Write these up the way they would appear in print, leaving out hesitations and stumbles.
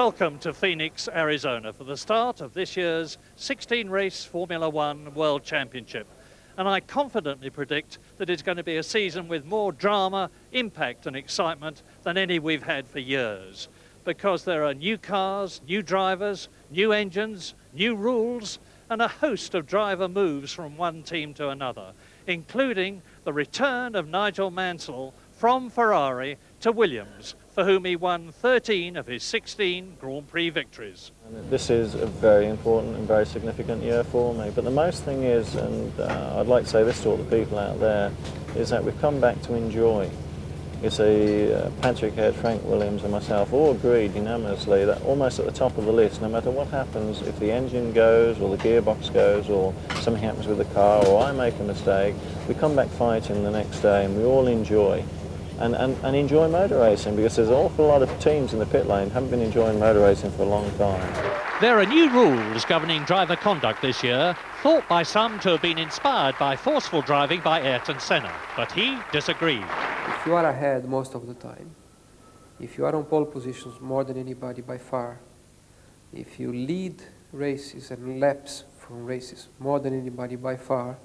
welcome to Phoenix, Arizona for the start of this year's 16-race Formula One World Championship. And I confidently predict that it's going to be a season with more drama, impact and excitement than any we've had for years. Because there are new cars, new drivers, new engines, new rules, and a host of driver moves from one team to another, including the return of Nigel Mansell from Ferrari to Williams, for whom he won 13 of his 16 Grand Prix victories. This is a very important and very significant year for me, but the most thing is, and I'd like to say this to all the people out there, is that we've come back to enjoy. You see, Patrick Head, Frank Williams and myself all agreed unanimously that almost at the top of the list, no matter what happens, if the engine goes or the gearbox goes or something happens with the car or I make a mistake, we come back fighting the next day and we all enjoy. And enjoy motor racing, because there's an awful lot of teams in the pit lane haven't been enjoying motor racing for a long time. There are new rules governing driver conduct this year, thought by some to have been inspired by forceful driving by Ayrton Senna, but he disagreed. If you are ahead most of the time, if you are on pole positions more than anybody by far, if you lead races and laps from races more than anybody by far,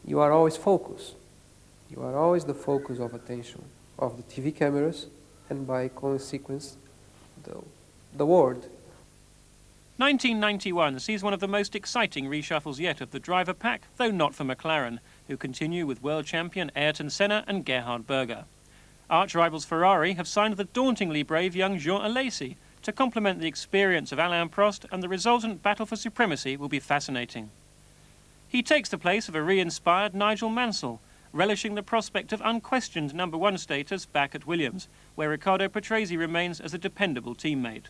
you are always focused. You are always the focus of attention of the TV cameras and by consequence the world. 1991 sees one of the most exciting reshuffles yet of the driver pack, though not for McLaren, who continue with world champion Ayrton Senna and Gerhard Berger. Arch rivals Ferrari have signed the dauntingly brave young Jean Alesi to complement the experience of Alain Prost, and the resultant battle for supremacy will be fascinating. He takes the place of a re-inspired Nigel Mansell, relishing the prospect of unquestioned #1 status back at Williams, where Riccardo Patrese remains as a dependable teammate.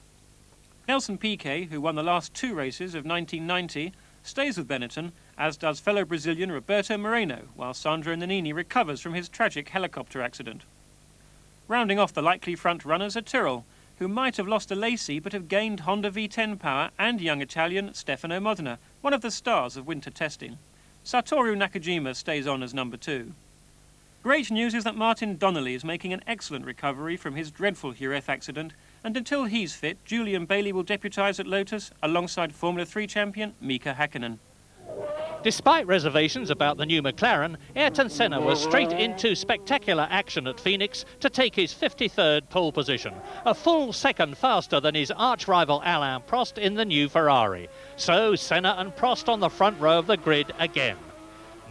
Nelson Piquet, who won the last 2 races of 1990, stays with Benetton, as does fellow Brazilian Roberto Moreno, while Sandro Nannini recovers from his tragic helicopter accident. Rounding off the likely front runners are Tyrrell, who might have lost Alesi but have gained Honda V10 power, and young Italian Stefano Modena, one of the stars of winter testing. Satoru Nakajima stays on as #2. Great news is that Martin Donnelly is making an excellent recovery from his dreadful Jerez accident, and until he's fit, Julian Bailey will deputise at Lotus alongside Formula 3 champion Mika Hakkinen. Despite reservations about the new McLaren, Ayrton Senna was straight into spectacular action at Phoenix to take his 53rd pole position, a full second faster than his arch-rival Alain Prost in the new Ferrari. So Senna and Prost on the front row of the grid again.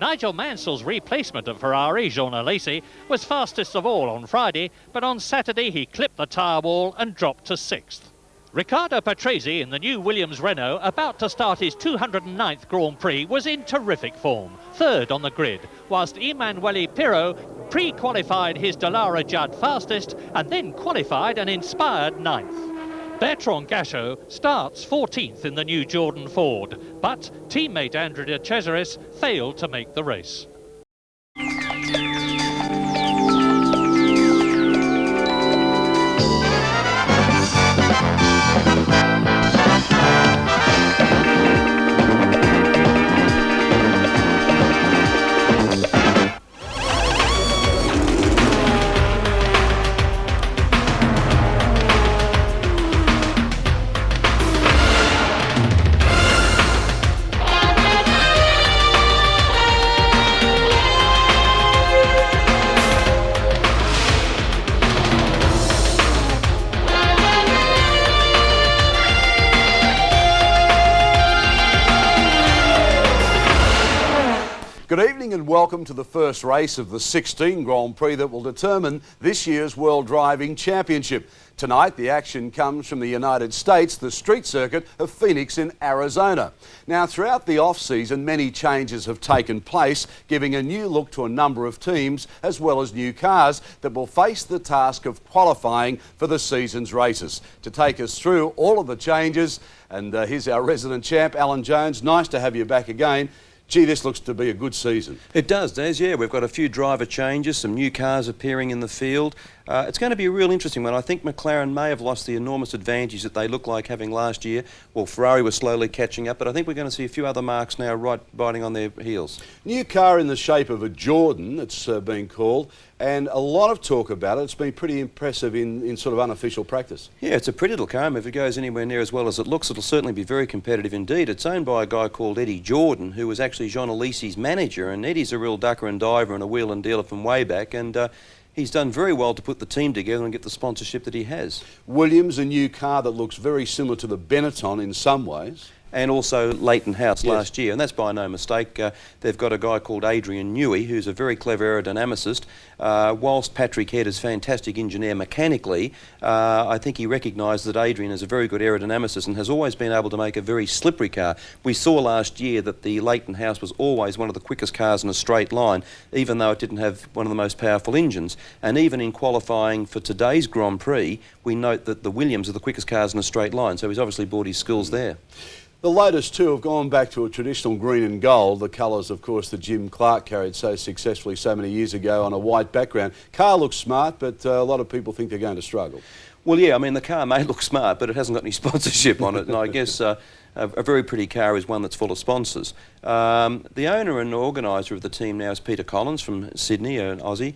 Nigel Mansell's replacement of Ferrari, Jean Alesi, was fastest of all on Friday, but on Saturday he clipped the tyre wall and dropped to 6th. Riccardo Patrese in the new Williams Renault, about to start his 209th Grand Prix, was in terrific form, 3rd on the grid, whilst Emanuele Pirro pre-qualified his Dallara Judd fastest and then qualified an inspired 9th. Bertrand Gachot starts 14th in the new Jordan Ford, but teammate Andrea de Cesaris failed to make the race. Good evening and welcome to the first race of the 16 Grand Prix that will determine this year's World Driving Championship. Tonight the action comes from the United States, the street circuit of Phoenix in Arizona. Now throughout the off-season many changes have taken place, giving a new look to a number of teams as well as new cars that will face the task of qualifying for the season's races. To take us through all of the changes, and here's our resident champ Alan Jones. Nice to have you back again. Gee, this looks to be a good season. It does, Des, yeah. We've got a few driver changes, some new cars appearing in the field. It's going to be a real interesting one. I think McLaren may have lost the enormous advantage that they looked like having last year. Well, Ferrari was slowly catching up, but I think we're going to see a few other marques now biting on their heels. New car in the shape of a Jordan, it's been called, and a lot of talk about it. It's been pretty impressive in sort of unofficial practice. Yeah, it's a pretty little car. If it goes anywhere near as well as it looks, it'll certainly be very competitive indeed. It's owned by a guy called Eddie Jordan, who was actually Jean Alesi's manager, and Eddie's a real ducker and diver and a wheel and dealer from way back, and he's done very well to put the team together and get the sponsorship that he has. Williams, a new car that looks very similar to the Benetton in some ways. And also Leighton House last year, and that's by no mistake. They've got a guy called Adrian Newey, who's a very clever aerodynamicist. Whilst Patrick Head is a fantastic engineer mechanically, I think he recognised that Adrian is a very good aerodynamicist and has always been able to make a very slippery car. We saw last year that the Leighton House was always one of the quickest cars in a straight line, even though it didn't have one of the most powerful engines. And even in qualifying for today's Grand Prix, we note that the Williams are the quickest cars in a straight line, so he's obviously brought his skills there. The Lotus too have gone back to a traditional green and gold, the colours of course that Jim Clark carried so successfully so many years ago on a white background. Car looks smart, but a lot of people think they're going to struggle. Well, yeah, I mean the car may look smart, but it hasn't got any sponsorship on it, and I guess a very pretty car is one that's full of sponsors. The owner and organiser of the team now is Peter Collins from Sydney, an Aussie.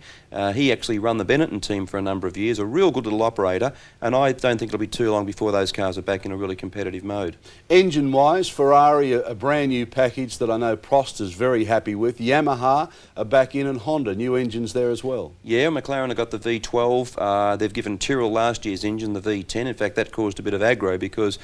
He actually run the Benetton team for a number of years, a real good little operator, and I don't think it'll be too long before those cars are back in a really competitive mode. Engine-wise, Ferrari, a brand new package that I know Prost is very happy with. Yamaha are back in, and Honda, new engines there as well. Yeah, McLaren have got the V12. They've given Tyrrell last year's engine, the V10. In fact, that caused a bit of aggro because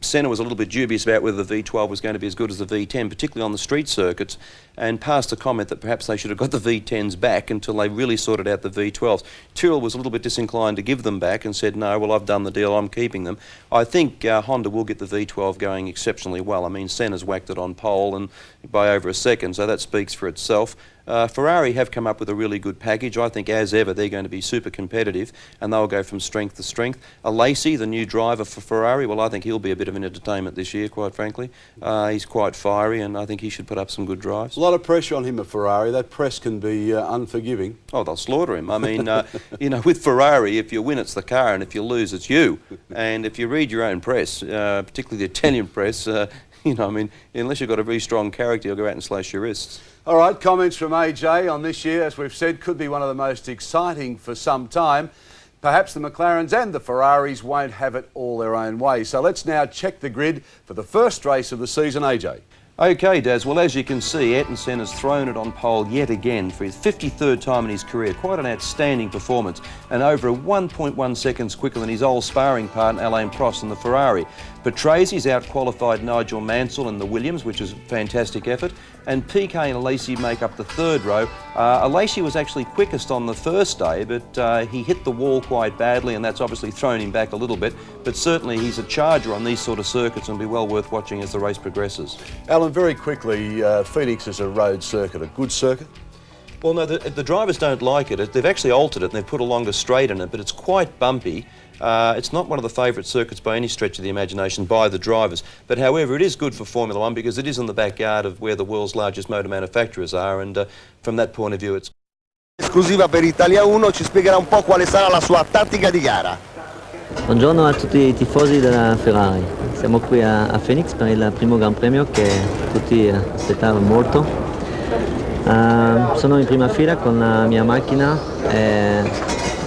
Senna was a little bit dubious about whether the V12 was going to be as good as the V10, particularly on the street circuits, and passed a comment that perhaps they should have got the V10s back until they really sorted out the V12s. Tyrrell was a little bit disinclined to give them back and said, no, well, I've done the deal, I'm keeping them. I think Honda will get the V12 going exceptionally well. I mean, Senna's whacked it on pole and by over a second, so that speaks for itself. Ferrari have come up with a really good package. I think, as ever, they're going to be super competitive and they'll go from strength to strength. Alesi, the new driver for Ferrari, well, I think he'll be a bit of an entertainment this year, quite frankly. He's quite fiery and I think he should put up some good drives. A lot of pressure on him at Ferrari. That press can be unforgiving. Oh, they'll slaughter him. I mean, you know, with Ferrari, if you win, it's the car, and if you lose, it's you. And if you read your own press, particularly the Italian press, you know, I mean, unless you've got a very strong character, you'll go out and slash your wrists. All right, comments from AJ on this year, as we've said, could be one of the most exciting for some time. Perhaps the McLarens and the Ferraris won't have it all their own way. So let's now check the grid for the first race of the season, AJ. Okay, Daz, well, as you can see, Ayrton Senna's thrown it on pole yet again for his 53rd time in his career. Quite an outstanding performance, and over 1.1 seconds quicker than his old sparring partner Alain Prost in the Ferrari. Patrese out-qualified Nigel Mansell in the Williams, which is a fantastic effort, and PK and Alesi make up the third row. Alesi was actually quickest on the first day, but he hit the wall quite badly, and that's obviously thrown him back a little bit, but certainly he's a charger on these sort of circuits and will be well worth watching as the race progresses. Alan, very quickly, Phoenix is a road circuit, a good circuit? Well, no, the drivers don't like it. They've actually altered it and they've put a longer straight in it, but it's quite bumpy. It's not one of the favourite circuits by any stretch of the imagination by the drivers, but however it is good for Formula One because it is in the backyard of where the world's largest motor manufacturers are, and from that point of view it's... Esclusiva per Italia 1, ci spiegherà un po' quale sarà la sua tattica di gara. Buongiorno a tutti i tifosi della Ferrari, siamo qui a Phoenix per il primo Gran Premio che tutti aspettavano molto. Sono in prima fila con la mia macchina e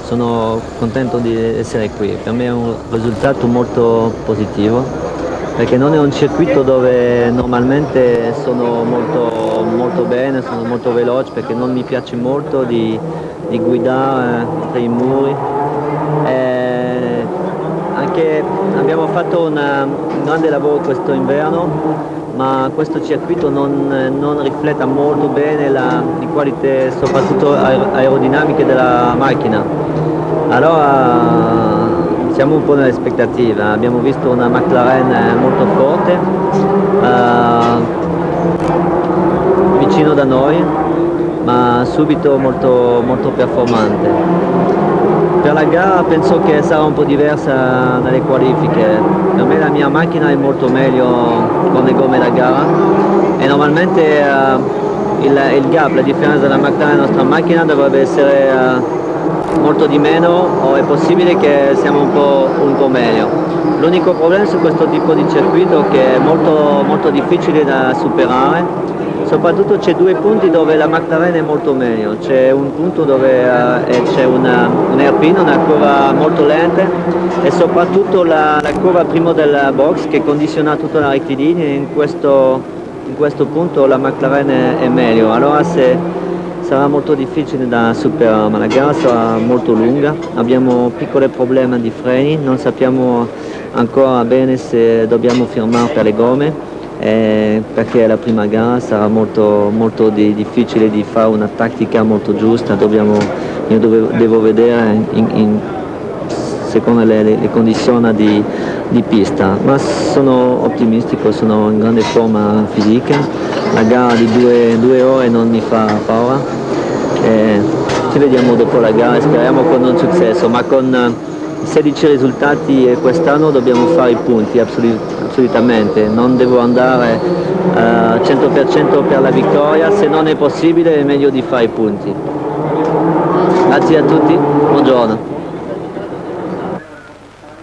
sono contento di essere qui. Per me è un risultato molto positivo perché non è un circuito dove normalmente sono molto bene, sono molto veloce perché non mi piace molto di guidare tra i muri. Anche abbiamo fatto un grande lavoro questo inverno, ma questo circuito non rifletta molto bene le qualità soprattutto aerodinamiche della macchina. Allora siamo un po' nelle aspettative, abbiamo visto una McLaren molto forte, vicino da noi, ma subito molto performante. Per la gara penso che sarà un po' diversa dalle qualifiche. Per me la mia macchina è molto meglio con le gomme da gara e normalmente il gap, la differenza della McLaren e la nostra macchina dovrebbe essere molto di meno, o è possibile che siamo un po' meglio. L'unico problema su questo tipo di circuito è che è molto difficile da superare, soprattutto c'è due punti dove la McLaren è molto meglio, c'è un punto dove c'è un hairpin, una curva molto lenta, e soprattutto la curva prima del box che condiziona tutta la rettilinea. In questo punto la McLaren è meglio, allora sarà molto difficile da superare, ma la gara sarà molto lunga, abbiamo piccoli problemi di freni, non sappiamo ancora bene se dobbiamo fermare per le gomme, perché la prima gara sarà molto difficile di fare una tattica molto giusta, io devo vedere secondo le condizioni di pista, ma sono ottimistico, sono in grande forma fisica, la gara di 2 ore non mi fa paura, ci vediamo dopo la gara, speriamo con un successo, ma con 16 risultati quest'anno dobbiamo fare i punti assolutamente, non devo andare 100% per la vittoria, se non è possibile è meglio di fare i punti. Grazie a tutti, buongiorno.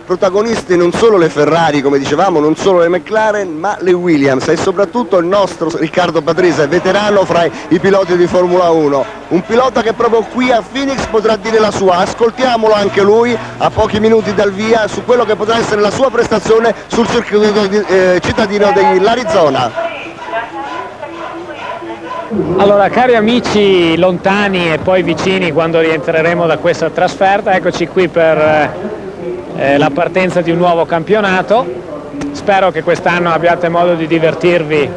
Protagoniste non solo le Ferrari, come dicevamo, non solo le McLaren, ma le Williams e soprattutto il nostro Riccardo Patrese, veterano fra i piloti di Formula 1. Un pilota che proprio qui a Phoenix potrà dire la sua. Ascoltiamolo anche lui a pochi minuti dal via su quello che potrà essere la sua prestazione sul circuito cittadino dell'Arizona. Allora, cari amici lontani e poi vicini quando rientreremo da questa trasferta, eccoci qui per la partenza di un nuovo campionato. Spero che quest'anno abbiate modo di divertirvi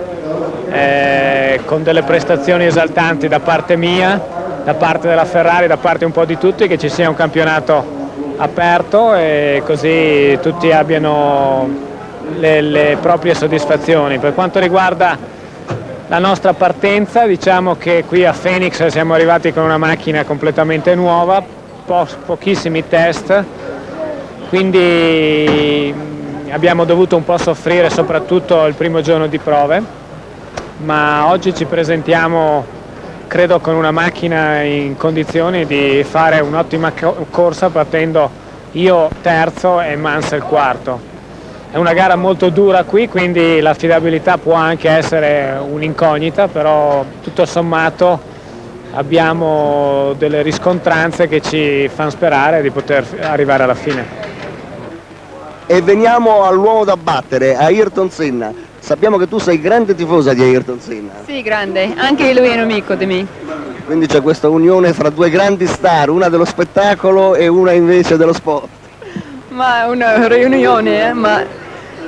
con delle prestazioni esaltanti da parte mia, da parte della Ferrari, da parte un po' di tutti, che ci sia un campionato aperto e così tutti abbiano le proprie soddisfazioni. Per quanto riguarda la nostra partenza, diciamo che qui a Phoenix siamo arrivati con una macchina completamente nuova, pochissimi test, quindi abbiamo dovuto un po' soffrire soprattutto il primo giorno di prove, ma oggi ci presentiamo credo con una macchina in condizioni di fare un'ottima corsa, partendo io terzo e Mansell quarto. È una gara molto dura qui, quindi l'affidabilità può anche essere un'incognita, però tutto sommato abbiamo delle riscontranze che ci fanno sperare di poter arrivare alla fine. E veniamo all'uomo da battere, a Ayrton Senna. Sappiamo che tu sei grande tifosa di Ayrton Senna. Sì, grande, anche lui è un amico di me. Quindi c'è questa unione fra due grandi star, una dello spettacolo e una invece dello sport. Ma è una riunione, ma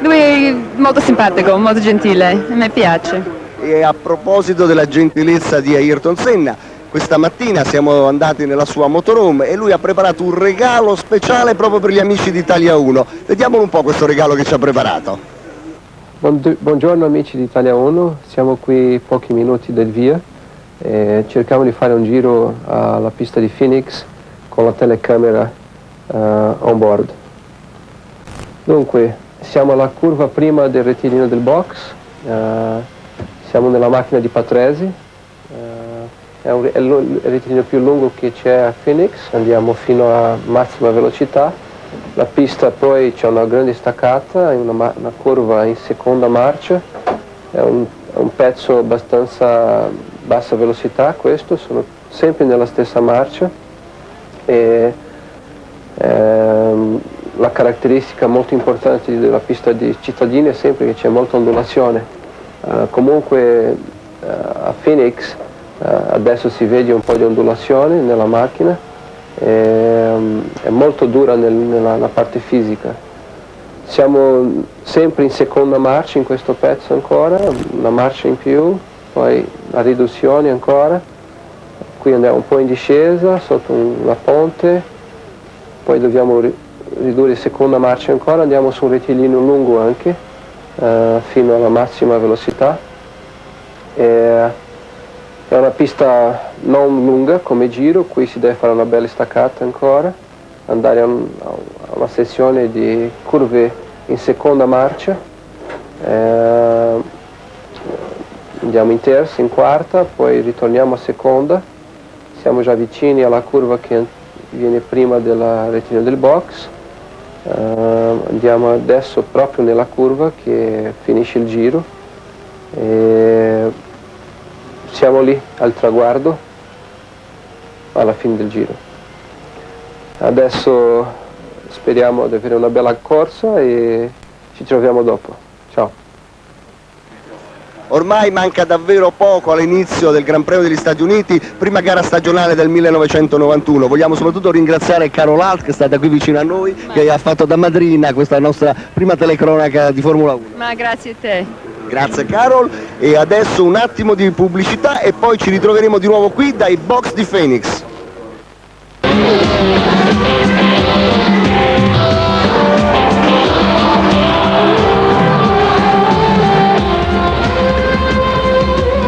lui è molto simpatico, molto gentile, a me piace. E a proposito della gentilezza di Ayrton Senna, questa mattina siamo andati nella sua motorhome e lui ha preparato un regalo speciale proprio per gli amici di Italia 1. Vediamolo un po' questo regalo che ci ha preparato. Buongiorno amici di Italia 1, siamo qui pochi minuti dal via e cerchiamo di fare un giro alla pista di Phoenix con la telecamera on board. Dunque, siamo alla curva prima del rettilineo del box, siamo nella macchina di Patrese, è il rettilineo più lungo che c'è a Phoenix, andiamo fino a massima velocità, la pista poi c'è una grande staccata, una curva in seconda marcia, è un pezzo abbastanza bassa velocità questo, sono sempre nella stessa marcia e la caratteristica molto importante della pista di cittadini è sempre che c'è molta ondulazione. Comunque a Phoenix adesso si vede un po' di ondulazione nella macchina, è molto dura nella parte fisica. Siamo sempre in seconda marcia in questo pezzo ancora, una marcia in più, poi la riduzione ancora, qui andiamo un po' in discesa sotto una ponte, poi dobbiamo ridurre seconda marcia ancora, andiamo su un rettilineo lungo anche fino alla massima velocità. È una pista non lunga come giro, qui si deve fare una bella staccata ancora, andare a una sessione di curve in seconda marcia, un andiamo in terza, in quarta, poi ritorniamo a seconda, siamo già vicini alla curva che viene prima della retina del box, andiamo adesso proprio nella curva che finisce il giro e siamo lì al traguardo alla fine del giro. Adesso speriamo di avere una bella corsa e ci troviamo dopo. Ciao. Ormai manca davvero poco all'inizio del Gran Premio degli Stati Uniti, prima gara stagionale del 1991. Vogliamo soprattutto ringraziare Carol Alt, che è stata qui vicino a noi, che ha fatto da madrina questa nostra prima telecronaca di Formula 1. Ma grazie a te. Grazie Carol, e adesso un attimo di pubblicità e poi ci ritroveremo di nuovo qui dai box di Phoenix.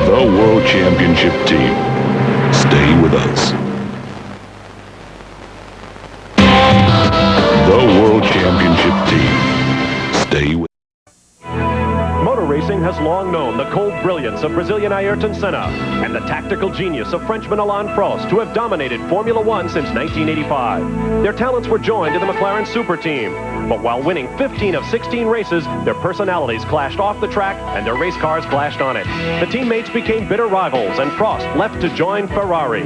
The World Championship Team. Stay with us. The World Championship Team. Stay with us. Motor racing has long known the cold brilliance of Brazilian Ayrton Senna and the tactical genius of Frenchman Alain Prost, who have dominated Formula One since 1985. Their talents were joined to the McLaren Super Team. But while winning 15 of 16 races, their personalities clashed off the track and their race cars clashed on it. The teammates became bitter rivals, and Prost left to join Ferrari.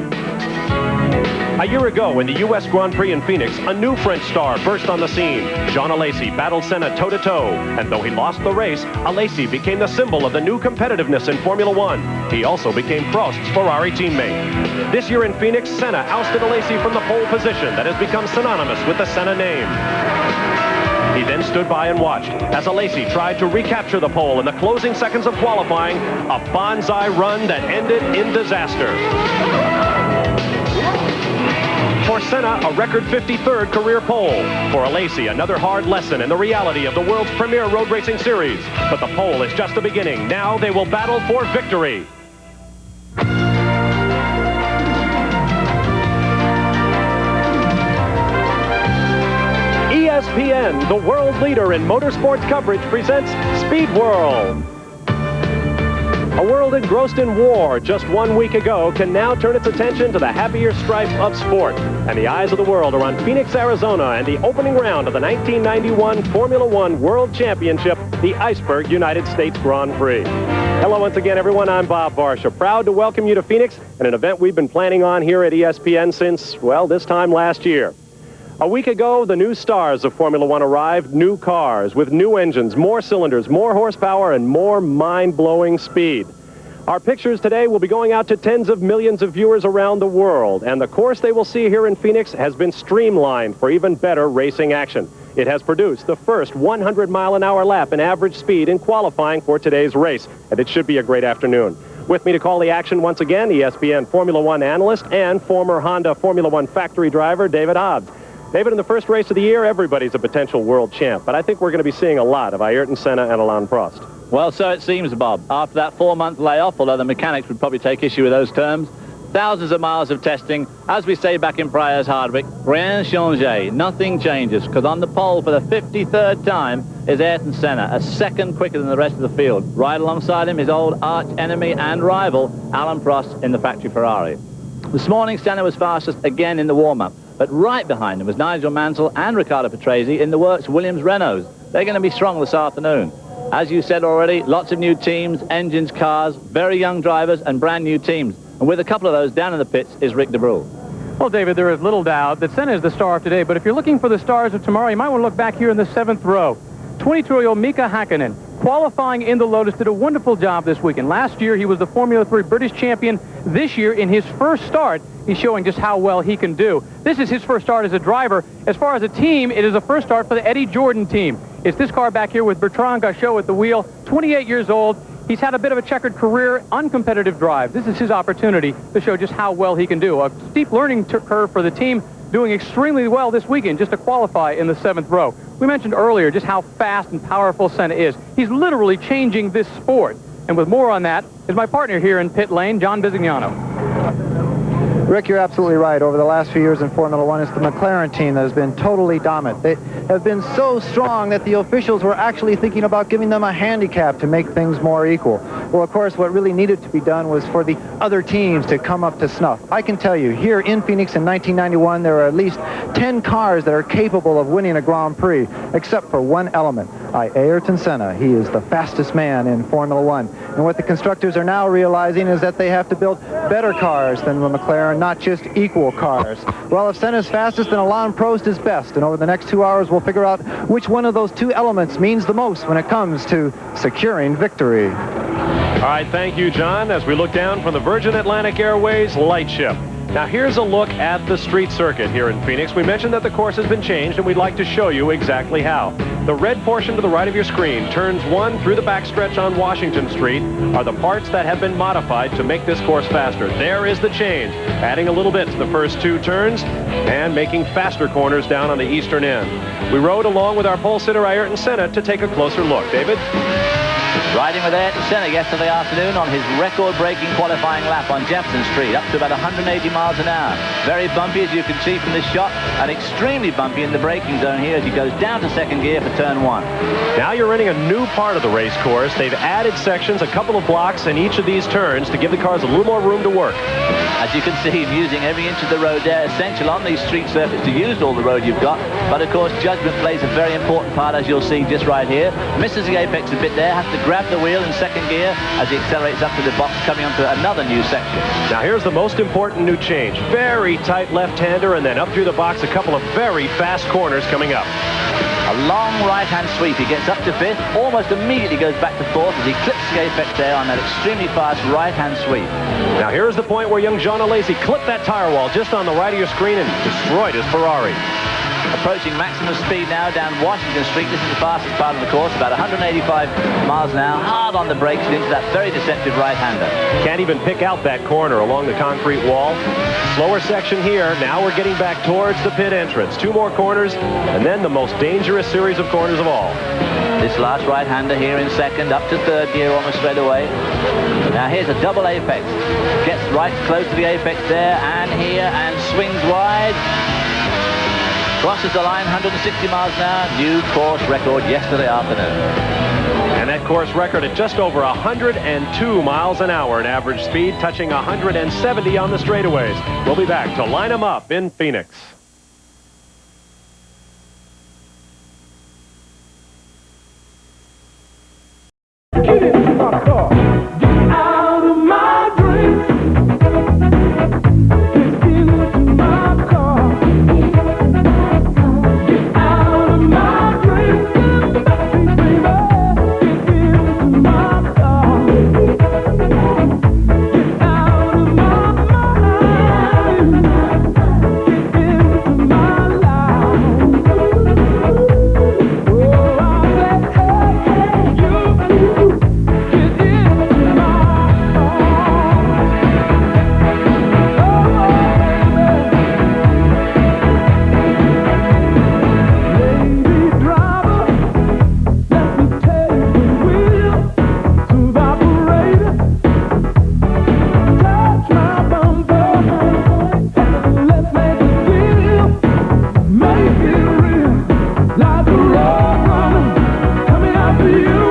A year ago in the U.S. Grand Prix in Phoenix, a new French star burst on the scene. Jean Alesi battled Senna toe-to-toe, and though he lost the race, Alesi became the symbol of the new competitiveness in Formula One. He also became Prost's Ferrari teammate. This year in Phoenix, Senna ousted Alesi from the pole position that has become synonymous with the Senna name. He then stood by and watched as Alesi tried to recapture the pole in the closing seconds of qualifying, a bonsai run that ended in disaster. For Senna, a record 53rd career pole. For Alesi, another hard lesson in the reality of the world's premier road racing series. But the pole is just the beginning. Now they will battle for victory. ESPN, the world leader in motorsports coverage, presents Speed World. A world engrossed in war just 1 week ago can now turn its attention to the happier stripe of sport. And the eyes of the world are on Phoenix, Arizona, and the opening round of the 1991 Formula One World Championship, the Iceberg United States Grand Prix. Hello once again, everyone. I'm Bob Varsha. Proud to welcome you to Phoenix and an event we've been planning on here at ESPN since, well, this time last year. A week ago, the new stars of Formula One arrived, new cars with new engines, more cylinders, more horsepower, and more mind-blowing speed. Our pictures today will be going out to tens of millions of viewers around the world, and the course they will see here in Phoenix has been streamlined for even better racing action. It has produced the first 100-mile-an-hour lap in average speed in qualifying for today's race, and it should be a great afternoon. With me to call the action once again, ESPN Formula One analyst and former Honda Formula One factory driver, David Hobbs. David, in the first race of the year, everybody's a potential world champ, but I think we're going to be seeing a lot of Ayrton Senna and Alain Prost. Well, so it seems, Bob. After that 4-month layoff, although the mechanics would probably take issue with those terms, thousands of miles of testing, as we say back in Pryor's Hardwick, rien changé, nothing changes, because on the pole for the 53rd time is Ayrton Senna, a second quicker than the rest of the field. Right alongside him, his old arch enemy and rival, Alain Prost in the factory Ferrari. This morning, Senna was fastest again in the warm-up, but right behind him was Nigel Mansell and Riccardo Patrese in the works Williams-Renaults. They're going to be strong this afternoon. As you said already, lots of new teams, engines, cars, very young drivers, and brand new teams. And with a couple of those down in the pits is Rick De Bruyne. Well, David, there is little doubt that Senna is the star of today, but if you're looking for the stars of tomorrow, you might want to look back here in the 7th row. 22-year-old Mika Hakkinen, qualifying in the Lotus, did a wonderful job this weekend. Last year, he was the Formula 3 British champion. This year, in his first start, he's showing just how well he can do. This is his first start as a driver. As far as a team, it is a first start for the Eddie Jordan team. It's this car back here with Bertrand Gachot at the wheel, 28 years old. He's had a bit of a checkered career, uncompetitive drive. This is his opportunity to show just how well he can do. A steep learning curve for the team, doing extremely well this weekend just to qualify in the 7th row. We mentioned earlier just how fast and powerful Senna is. He's literally changing this sport. And with more on that is my partner here in pit lane, John Bisignano. Rick, you're absolutely right. Over the last few years in Formula One, it's the McLaren team that has been totally dominant. They have been so strong that the officials were actually thinking about giving them a handicap to make things more equal. Well, of course, what really needed to be done was for the other teams to come up to snuff. I can tell you, here in Phoenix in 1991, there are at least 10 cars that are capable of winning a Grand Prix, except for one element. Ayrton Senna. He is the fastest man in Formula One. And what the constructors are now realizing is that they have to build better cars than the McLaren, not just equal cars. Well, if Senna's fastest, then Alain Prost is best. And over the next 2 hours, we'll figure out which one of those two elements means the most when it comes to securing victory. All right, thank you, John, as we look down from the Virgin Atlantic Airways Lightship. Now, here's a look at the street circuit here in Phoenix. We mentioned that the course has been changed, and we'd like to show you exactly how. The red portion to the right of your screen, turns 1 through the backstretch on Washington Street, are the parts that have been modified to make this course faster. There is the change, adding a little bit to the first 2 turns and making faster corners down on the eastern end. We rode along with our pole sitter Ayrton Senna to take a closer look. David? Riding with Ayrton Senna yesterday afternoon on his record-breaking qualifying lap on Jefferson Street, up to about 180 miles an hour. Very bumpy, as you can see from this shot, and extremely bumpy in the braking zone here as he goes down to second gear for turn 1. Now you're running a new part of the race course. They've added sections, a couple of blocks in each of these turns to give the cars a little more room to work. As you can see, him using every inch of the road there. Essential on these street circuits to use all the road you've got. But of course, judgment plays a very important part, as you'll see just right here. Misses the apex a bit there, has to grab the wheel in second gear as he accelerates up to the box, coming onto another new section. Now here's the most important new change. Very tight left-hander, and then up through the box, a couple of very fast corners coming up. A long right-hand sweep. He gets up to 5th, almost immediately goes back to 4th as he clips the apex there on that extremely fast right-hand sweep. Now here's the point where young Jean Alesi clipped that tire wall just on the right of your screen and destroyed his Ferrari. Approaching maximum speed now down Washington Street. This is the fastest part of the course, about 185 miles an hour. Hard on the brakes into that very deceptive right-hander. Can't even pick out that corner along the concrete wall. Slower section here. Now we're getting back towards the pit entrance. 2 more corners, and then the most dangerous series of corners of all. This last right-hander here in second, up to third gear almost straight away. Now here's a double apex. Gets right close to the apex there, and here, and swings wide. Crosses the line, 160 miles an hour, new course record yesterday afternoon. And that course record at just over 102 miles an hour in average speed, touching 170 on the straightaways. We'll be back to line them up in Phoenix. Get into my car. Get out of my dreams. Get into my car. Get out of my dreams. Baby, get into my car. Get out of my mind. Get into my life. Oh, I said, hey, you.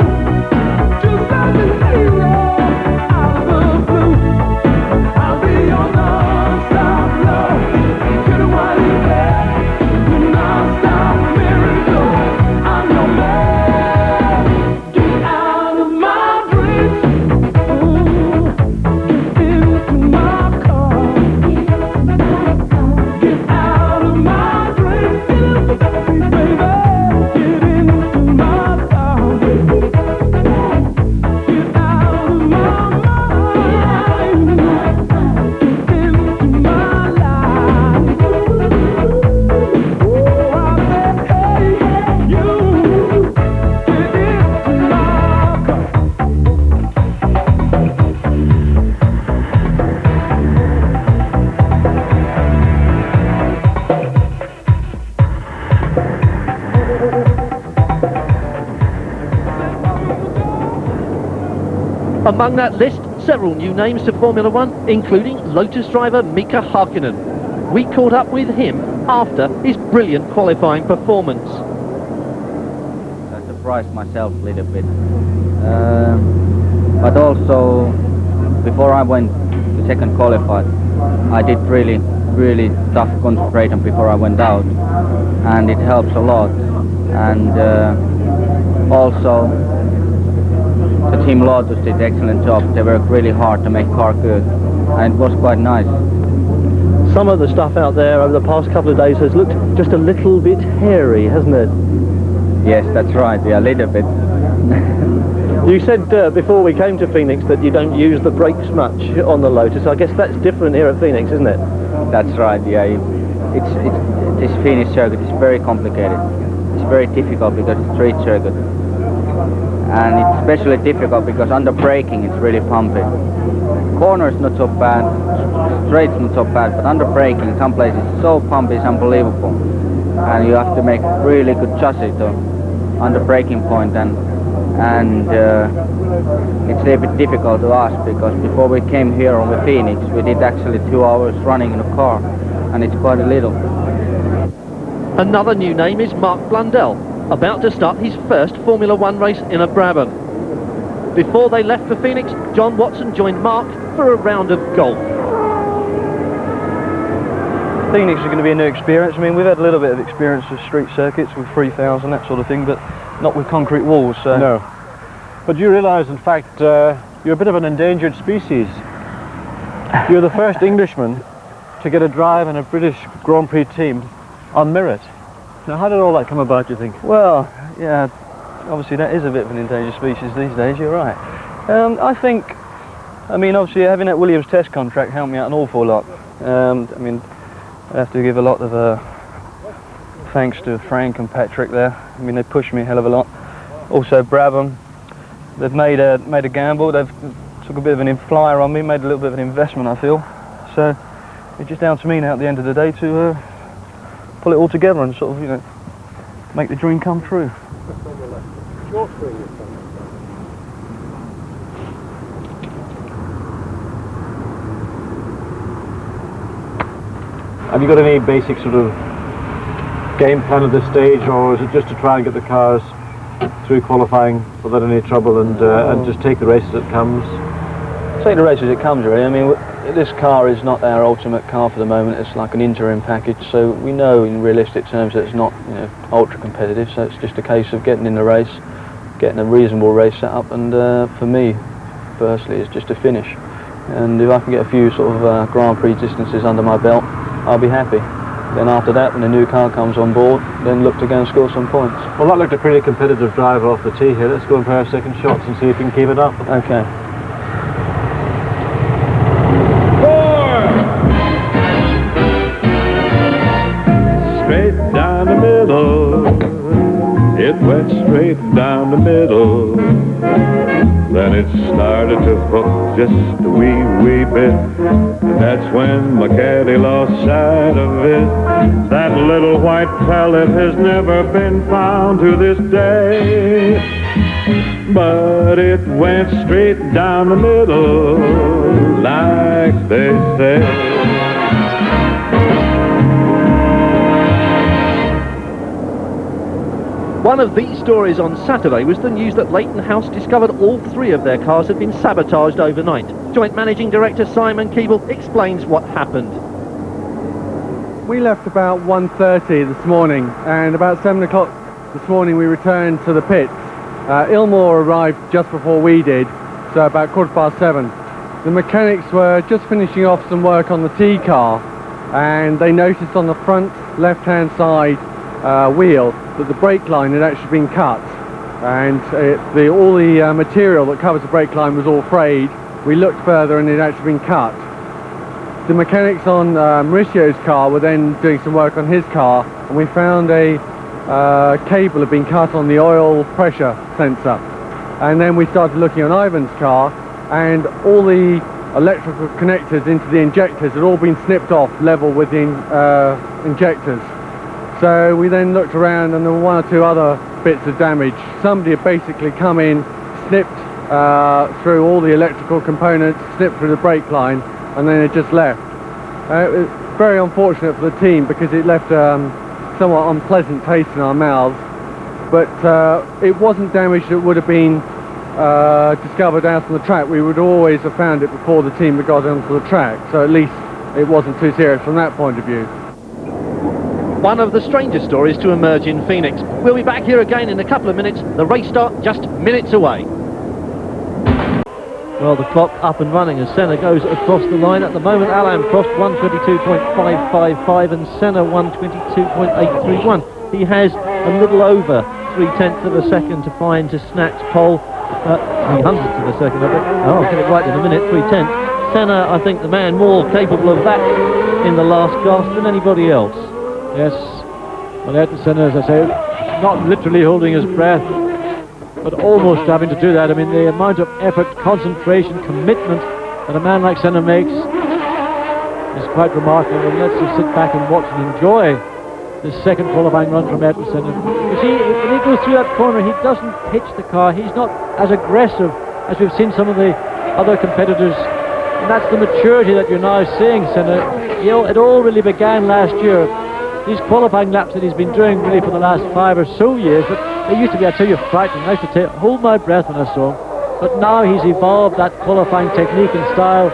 Among that list, several new names to Formula One, including Lotus driver Mika Hakkinen. We caught up with him after his brilliant qualifying performance. I surprised myself a little bit. But also, before I went to second qualified, I did really tough concentration before I went out, and it helps a lot. And also, the Team Lotus did excellent job. They worked really hard to make car good, and it was quite nice. Some of the stuff out there over the past couple of days has looked just a little bit hairy, hasn't it? Yes, that's right, yeah, a little bit. You said before we came to Phoenix that you don't use the brakes much on the Lotus. I guess that's different here at Phoenix, isn't it? That's right, yeah. This Phoenix circuit is very complicated. It's very difficult because it's a street circuit. And it's especially difficult because under braking it's really pumpy. Corners not so bad, straights not so bad, but under braking some places it's so pumpy, it's unbelievable. And you have to make really good chassis to under braking point, and it's a bit difficult to ask because before we came here on the Phoenix we did actually 2 hours running in a car, and it's quite a little. Another new name is Mark Blundell, about to start his first Formula One race in a Brabham. Before they left for Phoenix, John Watson joined Mark for a round of golf. Phoenix is going to be a new experience. I mean, we've had a little bit of experience with street circuits, with 3000, that sort of thing, but not with concrete walls. So. No. But you realise, in fact, you're a bit of an endangered species. You're the first Englishman to get a drive in a British Grand Prix team on merit. Now, how did all that come about, do you think? Well, yeah, obviously that is a bit of an endangered species these days, you're right. I mean, obviously having that Williams test contract helped me out an awful lot. I mean, I have to give a lot of thanks to Frank and Patrick there. I mean, they pushed me a hell of a lot. Also Brabham, they've made a gamble. They've took a bit of an flyer on me, made a little bit of an investment, I feel. So it's just down to me now at the end of the day to pull it all together and sort of, you know, make the dream come true. Have you got any basic sort of game plan at this stage, or is it just to try and get the cars through qualifying without any trouble and just take the race as it comes? Take the race as it comes, really. I mean, this car is not our ultimate car for the moment. It's like an interim package, so we know in realistic terms that it's not, you know, ultra competitive. So it's just a case of getting in the race, getting a reasonable race set up, and for me, personally, it's just a finish. And if I can get a few sort of Grand Prix distances under my belt, I'll be happy. Then after that, when the new car comes on board, then look to go and score some points. Well, that looked a pretty competitive drive off the tee here. Let's go and play our second shots and see if we can keep it up. Okay. Straight down the middle, it went straight down the middle. Then it started to hook just a wee bit, and that's when my caddy lost sight of it. That little white pellet has never been found to this day, but it went straight down the middle, like they say. One of these stories on Saturday was the news that Leighton House discovered all three of their cars had been sabotaged overnight. Joint Managing Director Simon Keeble explains what happened. We left about 1:30 this morning, and about 7 o'clock this morning we returned to the pits. Ilmore arrived just before we did, so about 7:15. The mechanics were just finishing off some work on the T car, and they noticed on the front left-hand side wheel that the brake line had actually been cut, and all the material that covers the brake line was all frayed. We looked further and it had actually been cut. The mechanics on Mauricio's car were then doing some work on his car, and we found a cable had been cut on the oil pressure sensor. And then we started looking on Ivan's car, and all the electrical connectors into the injectors had all been snipped off level with the injectors. So we then looked around and there were one or two other bits of damage. Somebody had basically come in, snipped through all the electrical components, snipped through the brake line, and then it just left. It was very unfortunate for the team because it left somewhat unpleasant taste in our mouths, but it wasn't damage that would have been discovered out on the track. We would always have found it before the team had got onto the track, so at least it wasn't too serious from that point of view. One of the strangest stories to emerge in Phoenix. We'll be back here again in a couple of minutes. The race start just minutes away. Well, the clock up and running as Senna goes across the line. At the moment, Alain Prost 122.555 and Senna 122.831. He has a little over 0.3 of a second to find to snatch pole. 300th of a second, I think. Oh, I'll get it right in a minute, 3/10. Senna, I think, the man more capable of that in the last gasp than anybody else. Yes, well, Ayrton Senna, as I say, not literally holding his breath, but almost having to do that. I mean, the amount of effort, concentration, commitment that a man like Senna makes is quite remarkable. And let's just sit back and watch and enjoy this second qualifying run from Ayrton Senna. You see, when he goes through that corner, he doesn't pitch the car. He's not as aggressive as we've seen some of the other competitors. And that's the maturity that you're now seeing, Senna. You know, it all really began last year. These qualifying laps that he's been doing really for the last 5 or so years, but they used to be, I tell you, frightening. I used to hold my breath when I saw him. But now he's evolved that qualifying technique and style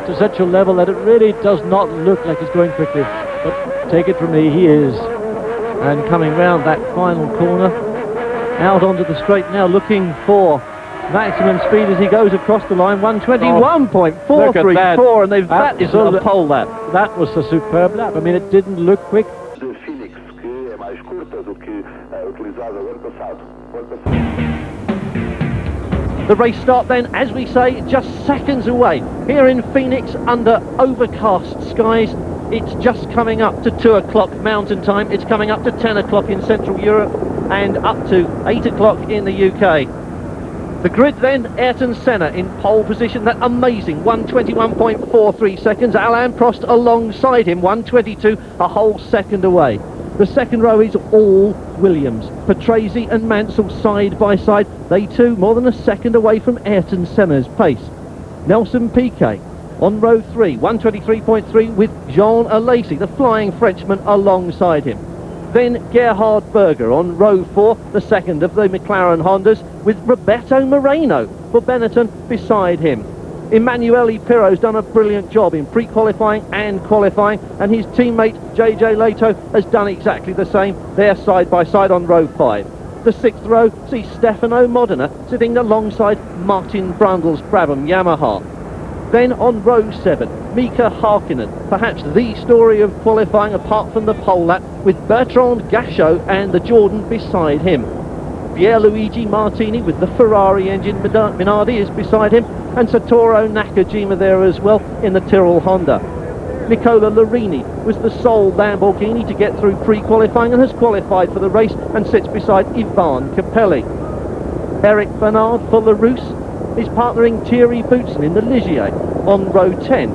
to such a level that it really does not look like he's going quickly. But take it from me, he is. And coming round that final corner, out onto the straight now, looking for maximum speed as he goes across the line, 121.434, and that is on the pole lap. That was a superb lap. I mean, it didn't look quick. The race start then, as we say, just seconds away. Here in Phoenix, under overcast skies, it's just coming up to 2 o'clock mountain time. It's coming up to 10 o'clock in Central Europe and up to 8 o'clock in the UK. The grid then, Ayrton Senna in pole position, that amazing 121.43 seconds. Alain Prost alongside him, 122, a whole second away. The second row is all Williams. Patrese and Mansell side by side. They too more than a second away from Ayrton Senna's pace. Nelson Piquet on row 3, 123.3 with Jean Alesi, the flying Frenchman, alongside him. Then Gerhard Berger on row 4, the second of the McLaren Hondas, with Roberto Moreno for Benetton beside him. Emanuele Pirro's done a brilliant job in pre-qualifying and qualifying, and his teammate JJ Leto has done exactly the same. They're side by side on row 5. The 6th row sees Stefano Modena sitting alongside Martin Brundle's Brabham Yamaha. Then on row 7, Mika Hakkinen, perhaps the story of qualifying apart from the pole lap, with Bertrand Gachot and the Jordan beside him. Pierluigi Martini with the Ferrari engine Minardi is beside him, and Satoru Nakajima there as well in the Tyrrell Honda. Nicola Larini was the sole Lamborghini to get through pre-qualifying and has qualified for the race and sits beside Ivan Capelli. Eric Bernard for LaRousse is partnering Thierry Boutsen in the Ligier on row 10.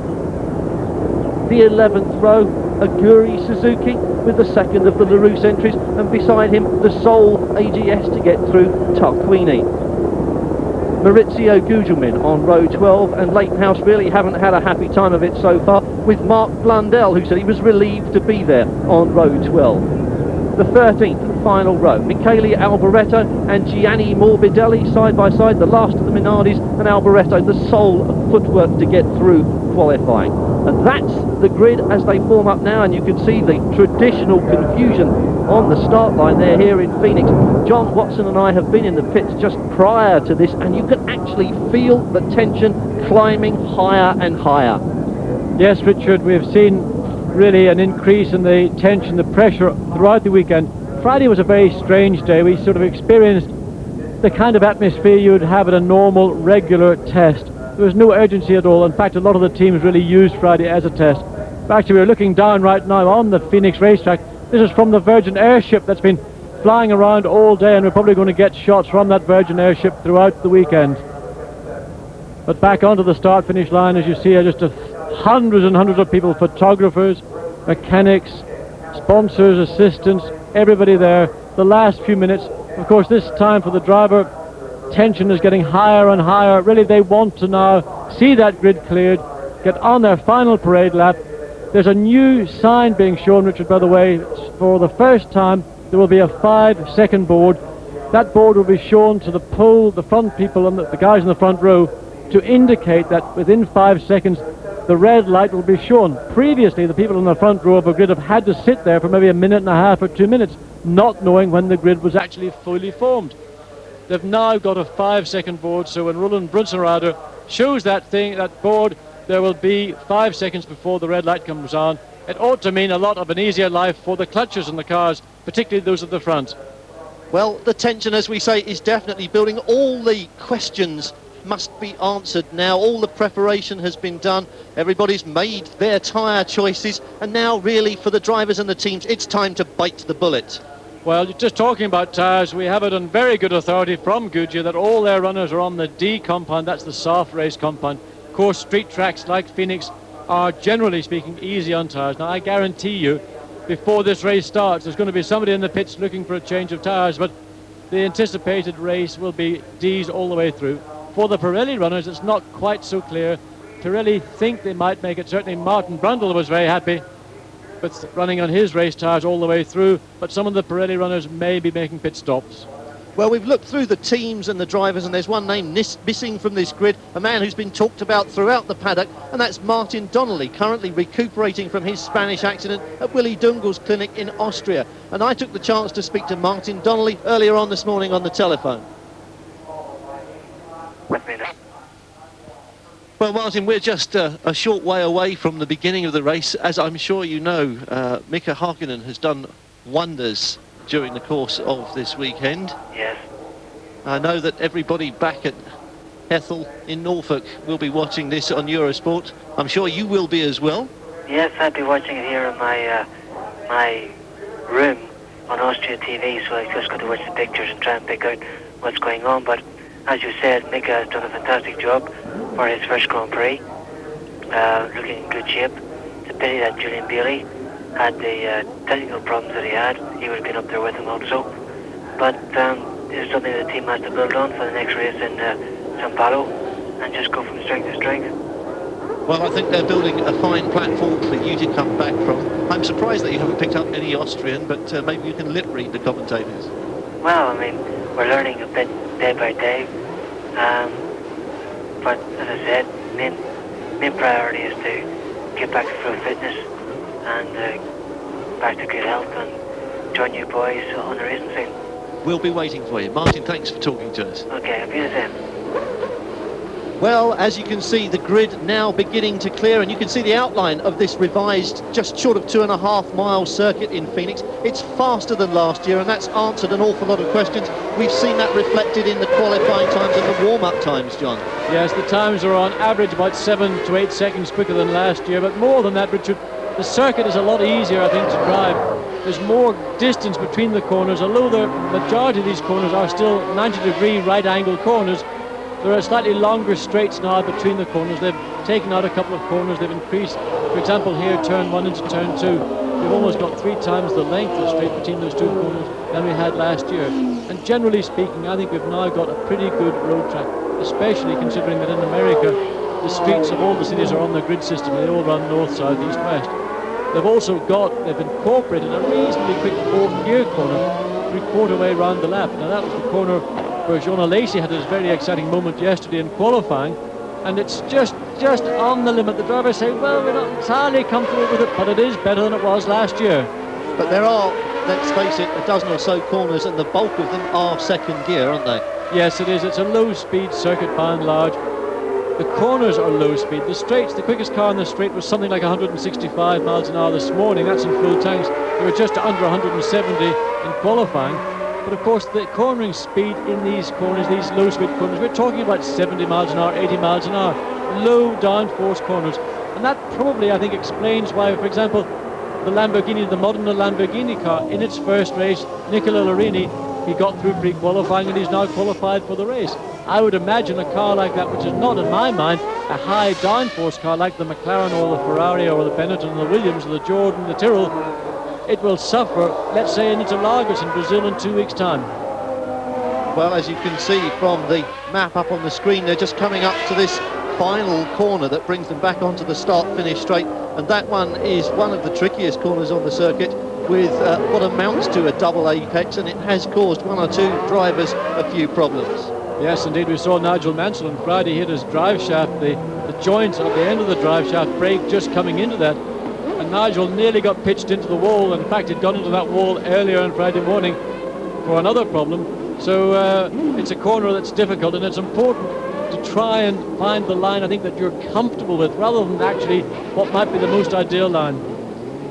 The 11th row, Aguri Suzuki with the second of the LaRousse entries, and beside him the sole AGS to get through, Tarquini. Maurizio Gugelmin on row 12, and Leighton House really haven't had a happy time of it so far, with Mark Blundell, who said he was relieved to be there on row 12. The 13th and final row, Michele Alboreto and Gianni Morbidelli side by side, the last of the Minardis, and Alboreto the sole of footwork to get through qualifying. And that's the grid as they form up now, and you can see the traditional confusion on the start line there here in Phoenix. John Watson and I have been in the pits just prior to this, and you can actually feel the tension climbing higher and higher. Yes, Richard, we've seen really an increase in the tension, the pressure throughout the weekend. Friday was a very strange day. We sort of experienced the kind of atmosphere you would have at a normal, regular test. There was no urgency at all. In fact, a lot of the teams really used Friday as a test. Actually, we're looking down right now on the Phoenix racetrack. This is from the Virgin airship that's been flying around all day, and we're probably going to get shots from that Virgin airship throughout the weekend. But back onto the start-finish line, as you see, are just hundreds and hundreds of people, photographers, mechanics, sponsors, assistants, everybody there. The last few minutes, of course, this time for the driver, tension is getting higher and higher. Really, they want to now see that grid cleared, get on their final parade lap. There's a new sign being shown, Richard, by the way. For the first time, there will be a 5-second board. That board will be shown to the pole, the front people, and the guys in the front row, to indicate that within 5 seconds, the red light will be shown. Previously, the people in the front row of a grid have had to sit there for maybe a minute and a half or 2 minutes, not knowing when the grid was actually fully formed. They've now got a 5-second board, so when Roland Brunsenrader shows that board, there will be 5 seconds before the red light comes on. It ought to mean a lot of an easier life for the clutches in the cars, particularly those at the front. Well, the tension, as we say, is definitely building. All the questions must be answered now. All the preparation has been done. Everybody's made their tyre choices, and now really for the drivers and the teams, it's time to bite the bullet. Well, just talking about tyres, we have it on very good authority from Goodyear that all their runners are on the D compound. That's the soft race compound. Of course, street tracks like Phoenix are, generally speaking, easy on tyres. Now, I guarantee you, before this race starts, there's going to be somebody in the pits looking for a change of tyres, but the anticipated race will be D's all the way through. For the Pirelli runners, it's not quite so clear. Pirelli think they might make it. Certainly Martin Brundle was very happy with running on his race tyres all the way through, but some of the Pirelli runners may be making pit stops. Well, we've looked through the teams and the drivers, and there's one name missing from this grid, a man who's been talked about throughout the paddock, and that's Martin Donnelly, currently recuperating from his Spanish accident at Willy Dungel's clinic in Austria. And I took the chance to speak to Martin Donnelly earlier on this morning on the telephone. Well, Martin, we're just a short way away from the beginning of the race. As I'm sure you know, Mika Hakkinen has done wonders during the course of this weekend. Yes. I know that everybody back at Ethel in Norfolk will be watching this on Eurosport. I'm sure you will be as well. Yes, I'll be watching it here in my room on Austria TV, so I just got to watch the pictures and try and pick out what's going on. But as you said, Mika has done a fantastic job for his first Grand Prix, looking in good shape. It's a pity that Julian Bailey had the technical problems that he had. He would have been up there with him also. But this is something the team has to build on for the next race in Sao Paulo and just go from strength to strength. Well, I think they're building a fine platform for you to come back from. I'm surprised that you haven't picked up any Austrian, but maybe you can lip read the commentators. Well, I mean, we're learning a bit day by day. But as I said, main priority is to get back to full fitness and back to good health and join you boys on the racing scene. We'll be waiting for you. Martin, thanks for talking to us. Okay, I'll be the same. Well, as you can see, the grid now beginning to clear, and you can see the outline of this revised, just short of 2.5 mile circuit in Phoenix. It's faster than last year, and that's answered an awful lot of questions. We've seen that reflected in the qualifying times and the warm-up times, John. Yes, the times are on average about 7 to 8 seconds quicker than last year, but more than that, Richard, the circuit is a lot easier, I think, to drive. There's more distance between the corners, although the majority of these corners are still 90-degree right-angle corners. There are slightly longer straights now between the corners. They've taken out a couple of corners. They've increased, for example, here, turn 1 into turn 2. We've almost got 3 times the length of straight between those 2 corners than we had last year. And generally speaking, I think we've now got a pretty good road track, especially considering that in America, the streets of all the cities are on the grid system. They all run north, south, east, west. They've incorporated a reasonably quick 4th-gear corner 3/4 way round the lap. Now that was the corner where Jonah Lacey had his very exciting moment yesterday in qualifying, and it's just on the limit. The drivers say, well, we're not entirely comfortable with it, but it is better than it was last year. But there are, let's face it, a dozen or so corners, and the bulk of them are 2nd gear, aren't they? Yes, it is. It's a low-speed circuit by and large. The corners are low speed. The straights, the quickest car on the straight was something like 165 miles an hour this morning. That's in full tanks. They were just under 170 in qualifying. But of course, the cornering speed in these corners, these low speed corners, we're talking about 70 miles an hour, 80 miles an hour. Low downforce corners. And that probably, I think, explains why, for example, the Lamborghini, the Modena Lamborghini car, in its first race, Nicola Larini, he got through pre-qualifying and he's now qualified for the race. I would imagine a car like that, which is not, in my mind, a high downforce car like the McLaren or the Ferrari or the Benetton or the Williams or the Jordan, the Tyrrell, it will suffer, let's say, in Interlagos in Brazil in 2 weeks' time. Well, as you can see from the map up on the screen, they're just coming up to this final corner that brings them back onto the start-finish straight, and that one is one of the trickiest corners on the circuit, with what amounts to a double apex, and it has caused one or two drivers a few problems. Yes, indeed, we saw Nigel Mansell on Friday hit his drive shaft, the joint at the end of the drive shaft break just coming into that, and Nigel nearly got pitched into the wall. In fact, he'd gone into that wall earlier on Friday morning for another problem. So it's a corner that's difficult, and it's important to try and find the line, I think, that you're comfortable with, rather than actually what might be the most ideal line.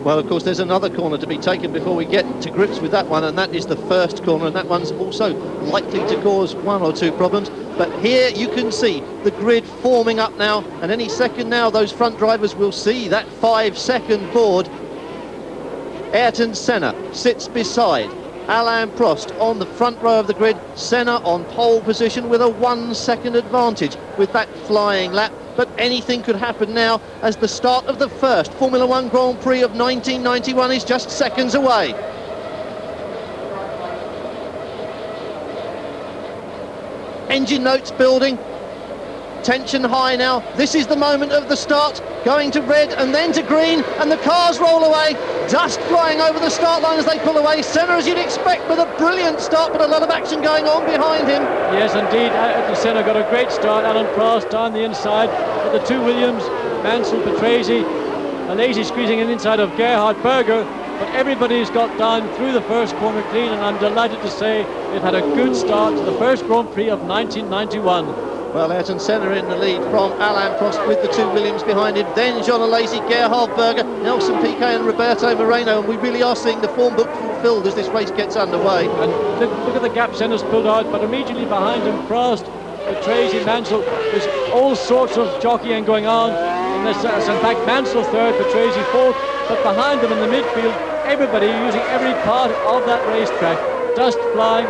Well, of course, there's another corner to be taken before we get to grips with that one, and that is the first corner, and that one's also likely to cause one or two problems. But here you can see the grid forming up now, and any second now those front drivers will see that 5-second board. Ayrton Senna sits beside Alain Prost on the front row of the grid, Senna on pole position with a 1-second advantage with that flying lap. But anything could happen now, as the start of the first Formula One Grand Prix of 1991 is just seconds away. Engine notes building, tension high now. This is the moment of the start, going to red and then to green, and the cars roll away, dust flying over the start line as they pull away. Senna, as you'd expect, with a brilliant start, but a lot of action going on behind him. Yes, indeed, Senna got a great start. Alain Prost down the inside with the two Williams, Mansell, Patrese, Alesi squeezing in inside of Gerhard Berger, but everybody's got down through the first corner clean, and I'm delighted to say they've had a good start to the first Grand Prix of 1991. Well, Ayrton Senna in the lead from Alain Prost with the two Williams behind him. Then John Alesi, Gerhard Berger, Nelson Piquet and Roberto Moreno. And we really are seeing the form book fulfilled as this race gets underway. And look at the gap Senna's pulled out, but immediately behind him, Prost, Patrese, Mansell. There's all sorts of jockeying going on. And there's in fact Mansell third, Patrese fourth. But behind them in the midfield, everybody using every part of that racetrack. Dust flying.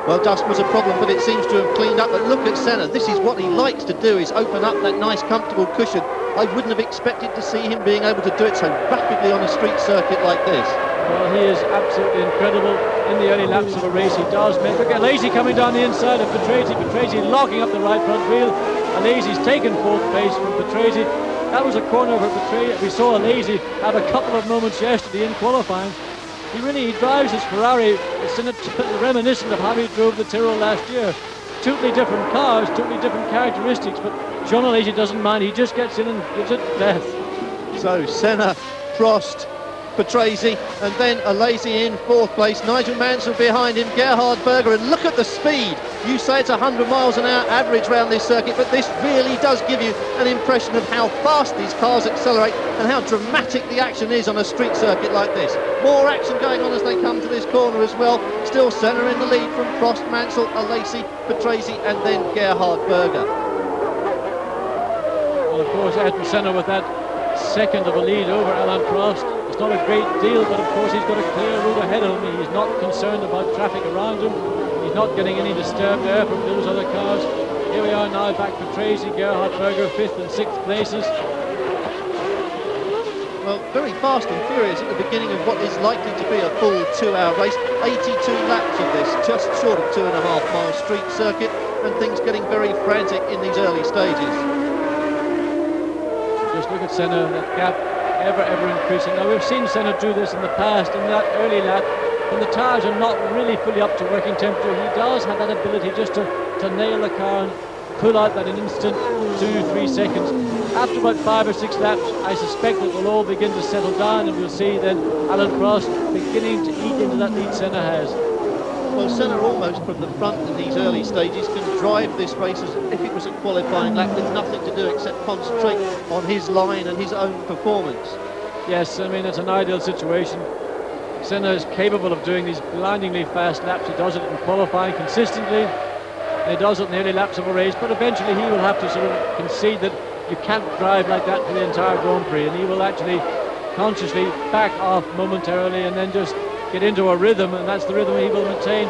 Well, dust was a problem, but it seems to have cleaned up. But look at Senna. This is what he likes to do, is open up that nice, comfortable cushion. I wouldn't have expected to see him being able to do it so rapidly on a street circuit like this. Well, he is absolutely incredible in the early laps of a race. He does make. Look at Alesi coming down the inside of Patrese. Patrese locking up the right front wheel. Alesi's taken fourth place from Patrese. That was a corner for Patrese. We saw Alesi have a couple of moments yesterday in qualifying. He drives his Ferrari. It's reminiscent of how he drove the Tyrrell last year. Totally different cars, totally different characteristics, but John Alesi doesn't mind. He just gets in and gives it death. So Senna, Prost, Patrese, and then Alesi in fourth place. Nigel Mansell behind him, Gerhard Berger, and look at the speed. You say it's 100 miles an hour average around this circuit, but this really does give you an impression of how fast these cars accelerate and how dramatic the action is on a street circuit like this. More action going on as they come to this corner as well. Still Senna in the lead from Prost, Mansell, Alesi, Patrese, and then Gerhard Berger. Well, of course, Ayrton Senna with that second of a lead over Alain Prost. It's not a great deal, but of course he's got a clear route ahead of him. He's not concerned about traffic around him. He's not getting any disturbed air from those other cars. Here we are now, back to Tracy, Gerhard Berger, 5th and 6th places. Well, very fast and furious at the beginning of what is likely to be a full 2-hour race. 82 laps of this, just short of 2.5 mile street circuit, and things getting very frantic in these early stages. Just look at Senna, that gap ever increasing. Now, we've seen Senna do this in the past, in that early lap, when the tyres are not really fully up to working temperature. He does have that ability just to nail the car and pull out that in an instant, 2-3 seconds. After about 5 or 6 laps, I suspect it will all begin to settle down, and we'll see then Alain Prost beginning to eat into that lead Senna has. Well, Senna almost from the front in these early stages can drive this race as if it was a qualifying lap with nothing to do except concentrate on his line and his own performance. Yes, I mean, it's an ideal situation. Senna is capable of doing these blindingly fast laps. He does it in qualifying consistently. He does it in the early laps of a race, but eventually he will have to sort of concede that you can't drive like that for the entire Grand Prix, and he will actually consciously back off momentarily and then just get into a rhythm, and that's the rhythm he will maintain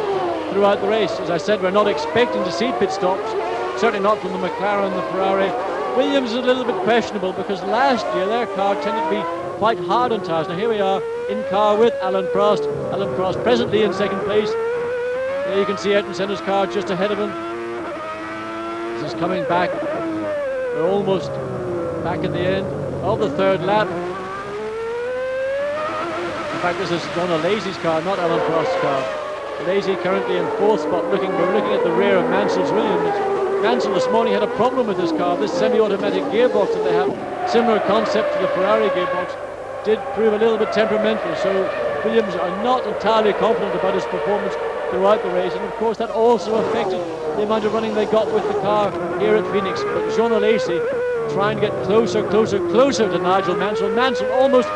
throughout the race. As I said, we're not expecting to see pit stops, certainly not from the McLaren and the Ferrari. Williams is a little bit questionable because last year their car tended to be quite hard on tyres. Now here we are in car with Alain Prost. Alain Prost presently in second place. There you can see Ayrton Senna's car just ahead of him. This is coming back. We're almost back at the end of the third lap. In fact, this is John Alesi's car, not Alan Prost's car. Alesi currently in fourth spot. We're looking at the rear of Mansell's Williams. Mansell this morning had a problem with this car. This semi-automatic gearbox that they have, similar concept to the Ferrari gearbox, did prove a little bit temperamental. So Williams are not entirely confident about his performance throughout the race, and of course that also affected the amount of running they got with the car here at Phoenix. But Jean Alesi trying to get closer to Nigel Mansell. Mansell almost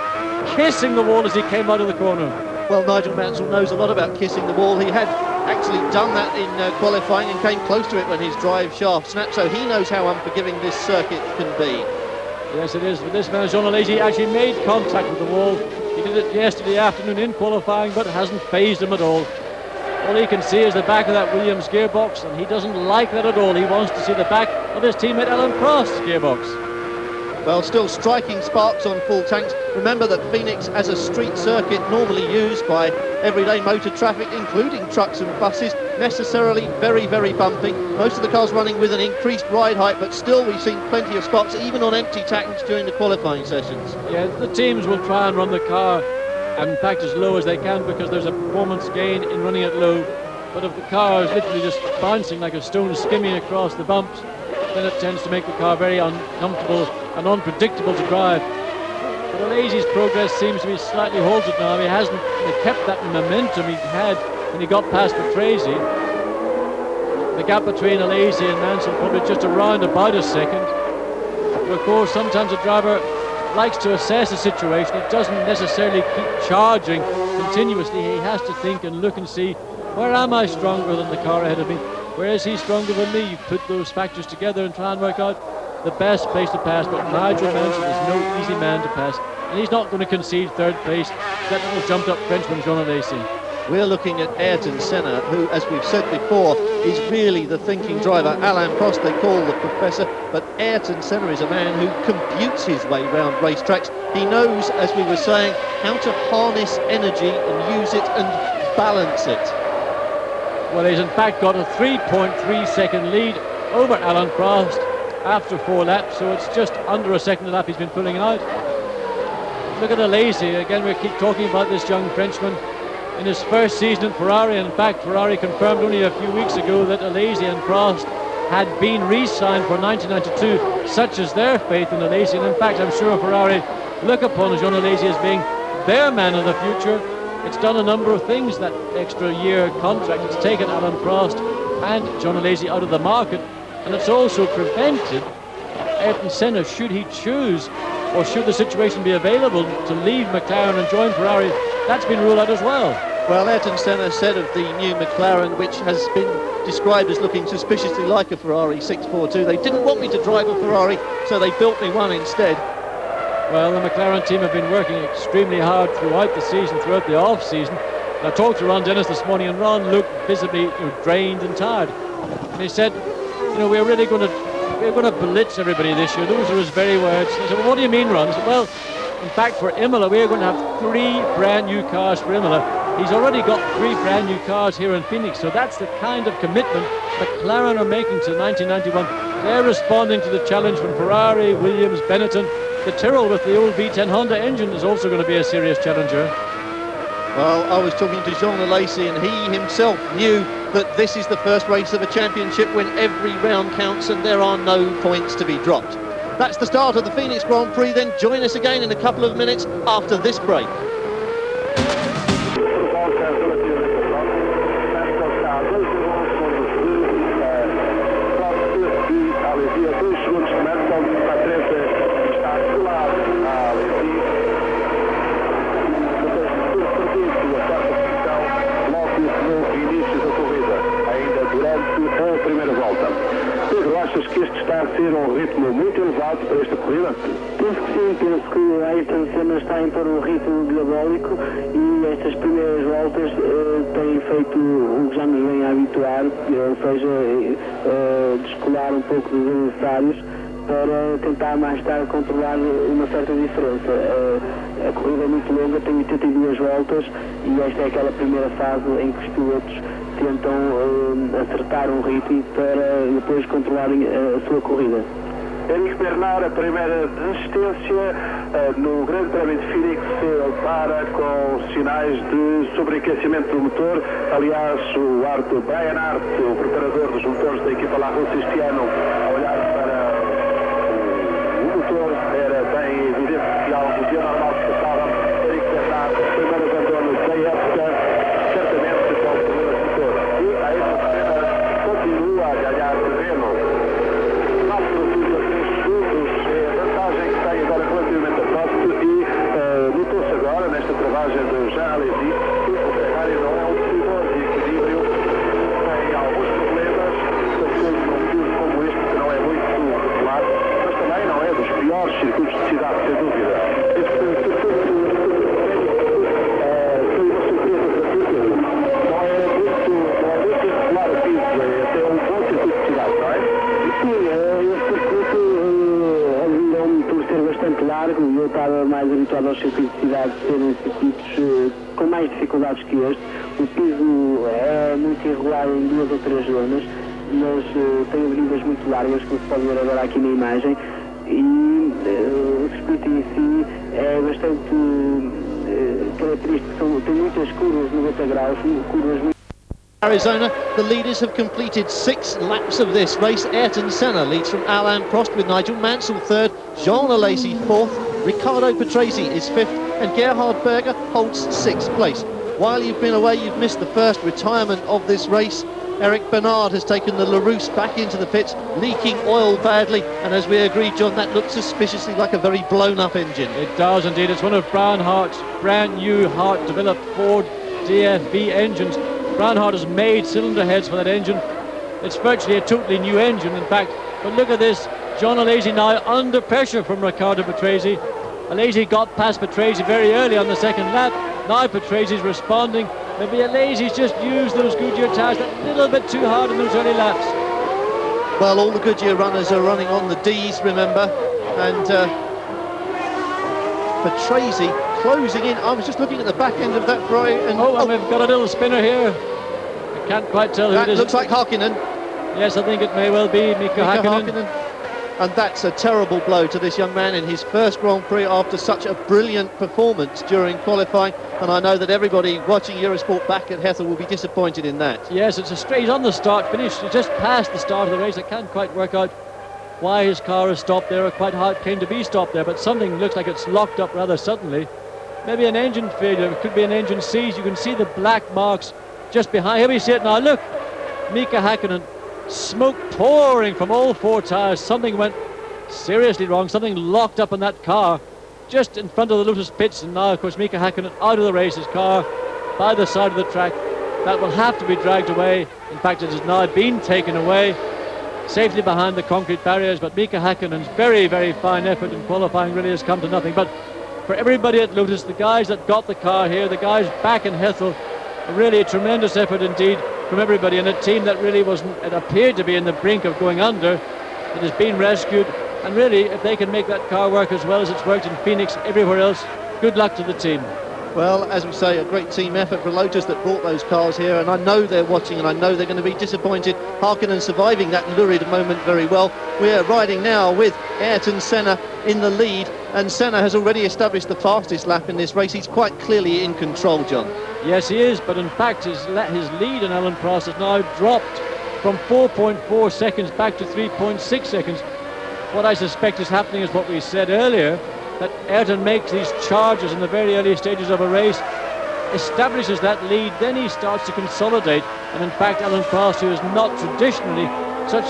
kissing the wall as he came out of the corner. Well, Nigel Mansell knows a lot about kissing the wall. He had actually done that in qualifying and came close to it when his drive shaft snapped, so he knows how unforgiving this circuit can be. Yes, it is. But this man, Jean Alesi, actually made contact with the wall. He did it yesterday afternoon in qualifying, but it hasn't fazed him at all. All he can see is the back of that Williams gearbox, and he doesn't like that at all. He wants to see the back of his teammate Alan Prost's gearbox. Well, still striking sparks on full tanks. Remember that Phoenix has a street circuit normally used by everyday motor traffic, including trucks and buses, necessarily very, very bumpy. Most of the cars running with an increased ride height, but still we've seen plenty of spots, even on empty tanks during the qualifying sessions. Yeah, the teams will try and run the car, in fact, as low as they can, because there's a performance gain in running it low. But if the car is literally just bouncing like a stone skimming across the bumps, then it tends to make the car very uncomfortable and unpredictable to drive. But Alesi's progress seems to be slightly halted now. He hasn't kept that momentum he had when he got past Patrese. The gap between Alesi and Mansell probably just around about a second. But of course, sometimes a driver likes to assess a situation. He doesn't necessarily keep charging continuously. He has to think and look and see, where am I stronger than the car ahead of me? Where is he stronger than me? You put those factors together and try and work out the best place to pass. But Nigel Mansell is no easy man to pass, and he's not going to concede third place. That little jumped up Frenchman Jean Alesi. We're looking at Ayrton Senna, who, as we've said before, is really the thinking driver. Alain Prost they call the professor, but Ayrton Senna is a man who computes his way round racetracks. He knows, as we were saying, how to harness energy and use it and balance it. Well, he's in fact got a 3.3 second lead over Alain Prost after 4 laps, so it's just under a second a lap he's been pulling out. Look at Alesi, again we keep talking about this young Frenchman in his first season in Ferrari. In fact, Ferrari confirmed only a few weeks ago that Alesi and Prost had been re-signed for 1992. Such is their faith in Alesi, and in fact I'm sure Ferrari look upon Jean Alesi as being their man of the future. It's done a number of things, that extra year contract. It's taken Alain Prost and Jean Alesi out of the market, and it's also prevented Ayrton Senna, should he choose, or should the situation be available, to leave McLaren and join Ferrari. That's been ruled out as well. Well, Ayrton Senna said of the new McLaren, which has been described as looking suspiciously like a Ferrari 642, they didn't want me to drive a Ferrari, so they built me one instead. Well, the McLaren team have been working extremely hard throughout the season, throughout the off-season. I talked to Ron Dennis this morning, and Ron looked visibly drained and tired. And he said, we're really going to blitz everybody this year. Those are his very words. I said, well, what do you mean, Ron? He said, well, in fact, for Imola, we're going to have 3 brand new cars for Imola. He's already got 3 brand new cars here in Phoenix, so that's the kind of commitment McLaren are making to 1991. They're responding to the challenge from Ferrari, Williams, Benetton. The Tyrrell with the old V10 Honda engine is also going to be a serious challenger. Well, I was talking to Jean Alesi, and he himself knew that this is the first race of a championship when every round counts and there are no points to be dropped. That's the start of the Phoenix Grand Prix. Then join us again in a couple of minutes after this break. Que este está a ser ritmo muito elevado para esta corrida? Penso que sim, penso que Ayrton Senna está a impor um ritmo diabólico e estas primeiras voltas têm feito o que já nos vem a habituar, ou seja, descolar um pouco dos adversários para tentar mais tarde controlar uma certa diferença. A corrida é muito longa, tem 82 voltas e esta é aquela primeira fase em que os pilotos tentam acertar um ritmo para depois controlarem a sua corrida. Eric Bernard, a primeira desistência no Grande Prémio de Phoenix, para com sinais de sobreaquecimento do motor. Aliás, o Brian Hart, o preparador dos motores da equipa La Russa este ano, a olhar para o motor, era bem evidente que algo de anormal se passava. Eric Bernard, primeiro abandono da época, certamente com o problema de motor. E a Ayrton Senna continua a ganhar terreno. Notou-se agora, nesta travagem do Jean Alesi, que o Ferrari não é um decisor de equilíbrio, tem alguns problemas, sobretudo num circuito como este, que não é muito popular, mas também não é dos piores circuitos de cidade, sem dúvida. Foi uma surpresa para tudo. Não é muito irregular o piso, é até um bom circuito de cidade, não é? Sim, este circuito avisou-me por ser bastante largo e eu estava mais habituado aos circuitos de cidade serem circuitos com mais dificuldades que este. O piso é muito irregular em 2 ou 3 zonas, mas tem avenidas muito largas, como se pode ver agora aqui na imagem, e o circuito em si é bastante característico, tem muitas curvas de 90 graus, curvas muito... Arizona, the leaders have completed 6 laps of this race. Ayrton Senna leads from Alain Prost with Nigel Mansell third, Jean Alesi fourth, Riccardo Patrese is fifth, and Gerhard Berger holds 6th place. While you've been away, you've missed the first retirement of this race. Eric Bernard has taken the LaRousse back into the pits, leaking oil badly, and as we agreed, John, that looks suspiciously like a very blown-up engine. It does indeed. It's one of Brown Hart's brand new Hart-developed Ford DFV engines. Brown Hart has made cylinder heads for that engine. It's virtually a totally new engine, in fact. But look at this, Jean Alesi now under pressure from Riccardo Patrese. Alesi got past Patrese very early on the second lap. Now Patrese's responding. Maybe Alesi's just used those Goodyear tyres a little bit too hard in those early laps. Well, all the Goodyear runners are running on the D's, remember, and Patrese closing in. I was just looking at the back end of that, Roy, and we've got a little spinner here. I can't quite tell who it is. That looks like Hakkinen. Yes, I think it may well be Mika Hakkinen. And that's a terrible blow to this young man in his first Grand Prix after such a brilliant performance during qualifying. And I know that everybody watching Eurosport back at Hethel will be disappointed in that. Yes, it's a straight. He's on the start finish. He's just past the start of the race. I can't quite work out why his car has stopped there, or quite how it came to be stopped there. But something looks like it's locked up rather suddenly. Maybe an engine failure. It could be an engine seize. You can see the black marks just behind. Here we see it now. Look, Mika Hakkinen. Smoke pouring from all 4 tyres. Something went seriously wrong. Something locked up in that car just in front of the Lotus pits. And now, of course, Mika Hakkinen out of the race. His car by the side of the track. That will have to be dragged away. In fact, it has now been taken away safely behind the concrete barriers. But Mika Hakkinen's very, very fine effort in qualifying really has come to nothing. But for everybody at Lotus, the guys that got the car here, the guys back in Hethel, really a tremendous effort indeed from everybody, and a team that really it appeared to be in the brink of going under. It has been rescued, and really, if they can make that car work as well as it's worked in Phoenix, everywhere else, good luck to the team. Well, as we say, a great team effort for Lotus that brought those cars here, and I know they're watching, and I know they're going to be disappointed. Hakkinen surviving that lurid moment very well. We're riding now with Ayrton Senna in the lead, and Senna has already established the fastest lap in this race. He's quite clearly in control, John. Yes, he is, but in fact his lead in Alain Prost has now dropped from 4.4 seconds back to 3.6 seconds. What I suspect is happening is what we said earlier, that Ayrton makes these charges in the very early stages of a race, establishes that lead, then he starts to consolidate, and in fact Alain Prost, who is not traditionally such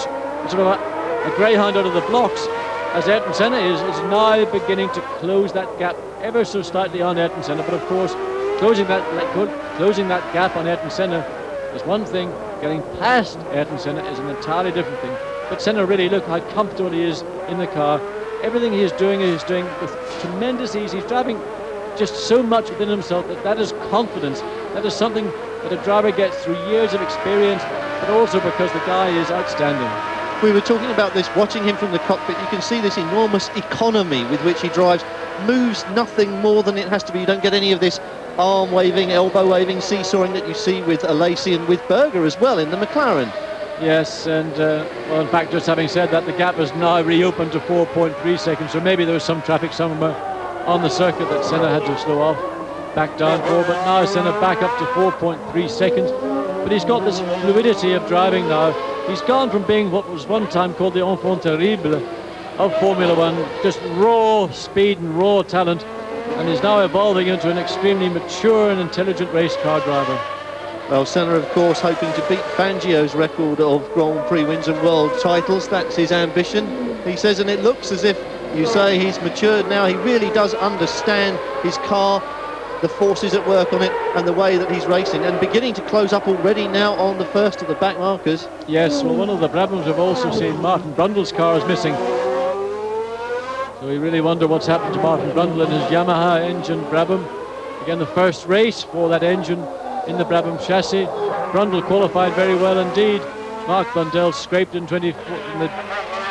sort of a greyhound out of the blocks as Ayrton Senna is now beginning to close that gap ever so slightly on Ayrton Senna. But of course, closing that gap on Ayrton Senna is one thing, getting past Ayrton Senna is an entirely different thing. But Senna, really, look how comfortable he is in the car. Everything he is doing with tremendous ease. He's driving just so much within himself that is confidence. That is something that a driver gets through years of experience, but also because the guy is outstanding. We were talking about this, watching him from the cockpit. You can see this enormous economy with which he drives. moves nothing more than it has to be. You don't get any of this arm waving, elbow waving, seesawing that you see with Alesi and with Berger as well in the McLaren. Yes, and well, in fact, just having said that, the gap has now reopened to 4.3 seconds, so maybe there was some traffic somewhere on the circuit that Senna had to slow off, back down for, but now Senna back up to 4.3 seconds. But he's got this fluidity of driving now. He's gone from being what was one time called the enfant terrible of Formula One, just raw speed and raw talent, and is now evolving into an extremely mature and intelligent race car driver. Well, Senna, of course, hoping to beat Fangio's record of Grand Prix wins and world titles. That's his ambition, he says, and it looks as if you say he's matured now. He really does understand his car, the forces at work on it, and the way that he's racing, and beginning to close up already now on the first of the back markers. Yes, well, one of the Brabhams we've also seen Martin Brundle's car is missing. So we really wonder what's happened to Martin Brundle and his Yamaha engine Brabham. Again, the first race for that engine in the Brabham chassis. Brundle qualified very well indeed. Mark Blundell scraped in the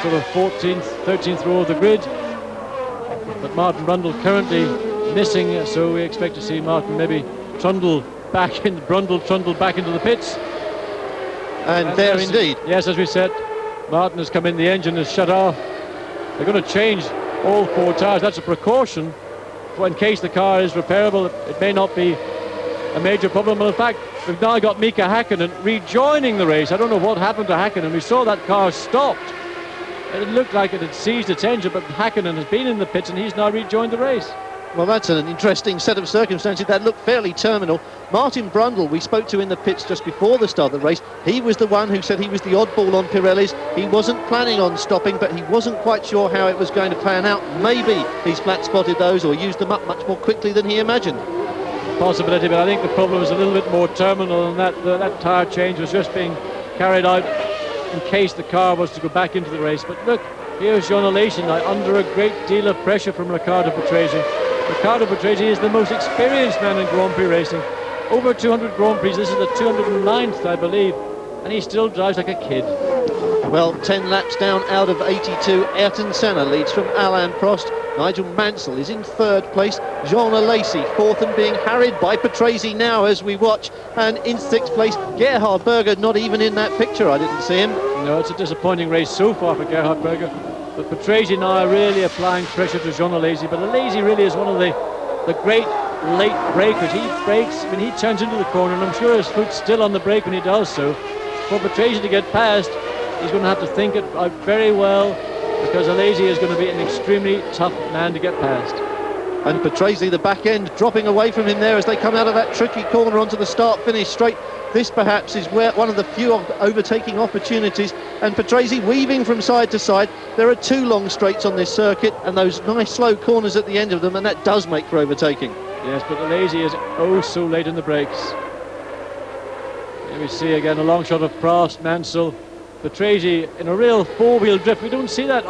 sort of 14th, 13th row of the grid. But Martin Brundle currently missing, so we expect to see Martin maybe Brundle back into the pits. And there indeed. Yes, as we said, Martin has come in, the engine is shut off. They're going to change all 4 tyres. That's a precaution in case the car is repairable. It may not be a major problem. Well, in fact, we've now got Mika Häkkinen rejoining the race. I don't know what happened to Häkkinen. We saw that car stopped. It looked like it had seized its engine, but Häkkinen has been in the pits and he's now rejoined the race. Well, that's an interesting set of circumstances that look fairly terminal. Martin Brundle, we spoke to in the pits just before the start of the race. He was the one who said he was the oddball on Pirellis. He wasn't planning on stopping, but he wasn't quite sure how it was going to pan out. Maybe he's flat-spotted those or used them up much more quickly than he imagined. Possibility, but I think the problem is a little bit more terminal, and that tyre change was just being carried out in case the car was to go back into the race. But look, here's Jean Alesi now under a great deal of pressure from Riccardo Patrese. Riccardo Patrese is the most experienced man in Grand Prix racing. Over 200 Grand Prix, this is the 209th, I believe, and he still drives like a kid. Well, 10 laps down out of 82, Ayrton Senna leads from Alain Prost. Nigel Mansell is in 3rd place. Jean Alesi 4th and being harried by Patrese now as we watch. And in 6th place, Gerhard Berger, not even in that picture. I didn't see him. No, it's a disappointing race so far for Gerhard Berger. But Patrese now really applying pressure to Jean Alesi. But Alesi really is one of the great late breakers. He brakes when he turns into the corner, and I'm sure his foot's still on the brake when he does so. For Patrese to get past, he's going to have to think it out very well, because Alesi is going to be an extremely tough man to get past. And Patrese, the back end, dropping away from him there as they come out of that tricky corner onto the start-finish straight. This perhaps is where one of the few overtaking opportunities, and Patrese weaving from side to side. There are 2 long straights on this circuit and those nice slow corners at the end of them, and that does make for overtaking. Yes, but Alesi is oh so late in the brakes. Here we see again a long shot of Prost, Mansell, Patrese in a real 4-wheel drift. We don't see that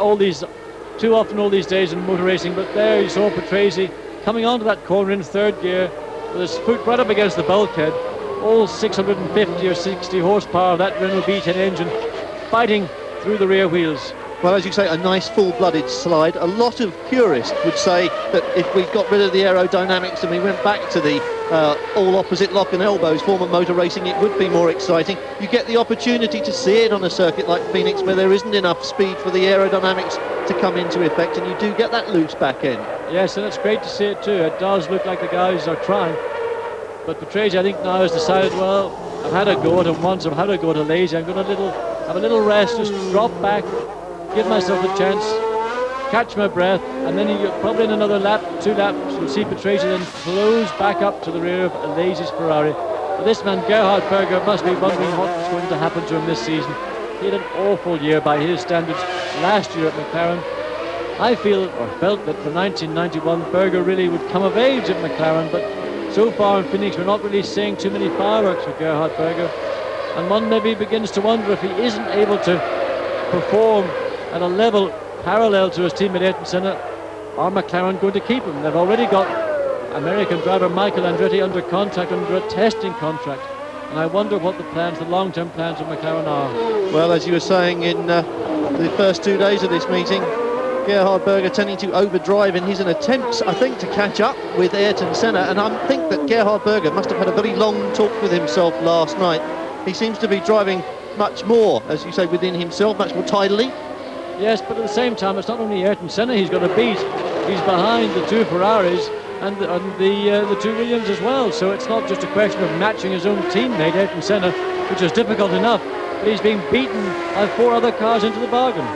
too often all these days in motor racing, but there you saw Patrese coming onto that corner in 3rd gear with his foot right up against the bulkhead. All 650 or 60 horsepower of that Renault B10 engine fighting through the rear wheels. Well, as you say, a nice full-blooded slide. A lot of purists would say that if we got rid of the aerodynamics and we went back to the all-opposite lock and elbows form of motor racing, it would be more exciting. You get the opportunity to see it on a circuit like Phoenix where there isn't enough speed for the aerodynamics to come into effect, and you do get that loose back end. Yes, and it's great to see it too. It does look like the guys are trying. But Patrese, I think, now has decided, well, I've had a go at him once, I've had a go at Alesi, I'm going to have a little rest, just drop back, give myself a chance, catch my breath, and then probably in another lap, 2 laps, we'll see Patrese then close back up to the rear of Alesi's Ferrari. But this man, Gerhard Berger, must be wondering what's going to happen to him this season. He had an awful year by his standards last year at McLaren. I felt that for 1991, Berger really would come of age at McLaren, but so far in Phoenix, we're not really seeing too many fireworks for Gerhard Berger. And one maybe begins to wonder if he isn't able to perform at a level parallel to his teammate Ayrton Senna. Are McLaren going to keep him? They've already got American driver Michael Andretti under contract, under a testing contract. And I wonder what the long-term plans of McLaren are. Well, as you were saying in the first 2 days of this meeting, Gerhard Berger tending to overdrive in his attempts, I think, to catch up with Ayrton Senna, and I think that Gerhard Berger must have had a very long talk with himself last night. He seems to be driving much more, as you say, within himself, much more tidily. Yes, but at the same time, it's not only Ayrton Senna he's got to beat. He's behind the two Ferraris and the two Williams as well, so it's not just a question of matching his own teammate, Ayrton Senna, which is difficult enough, but he's being beaten by 4 other cars into the bargain.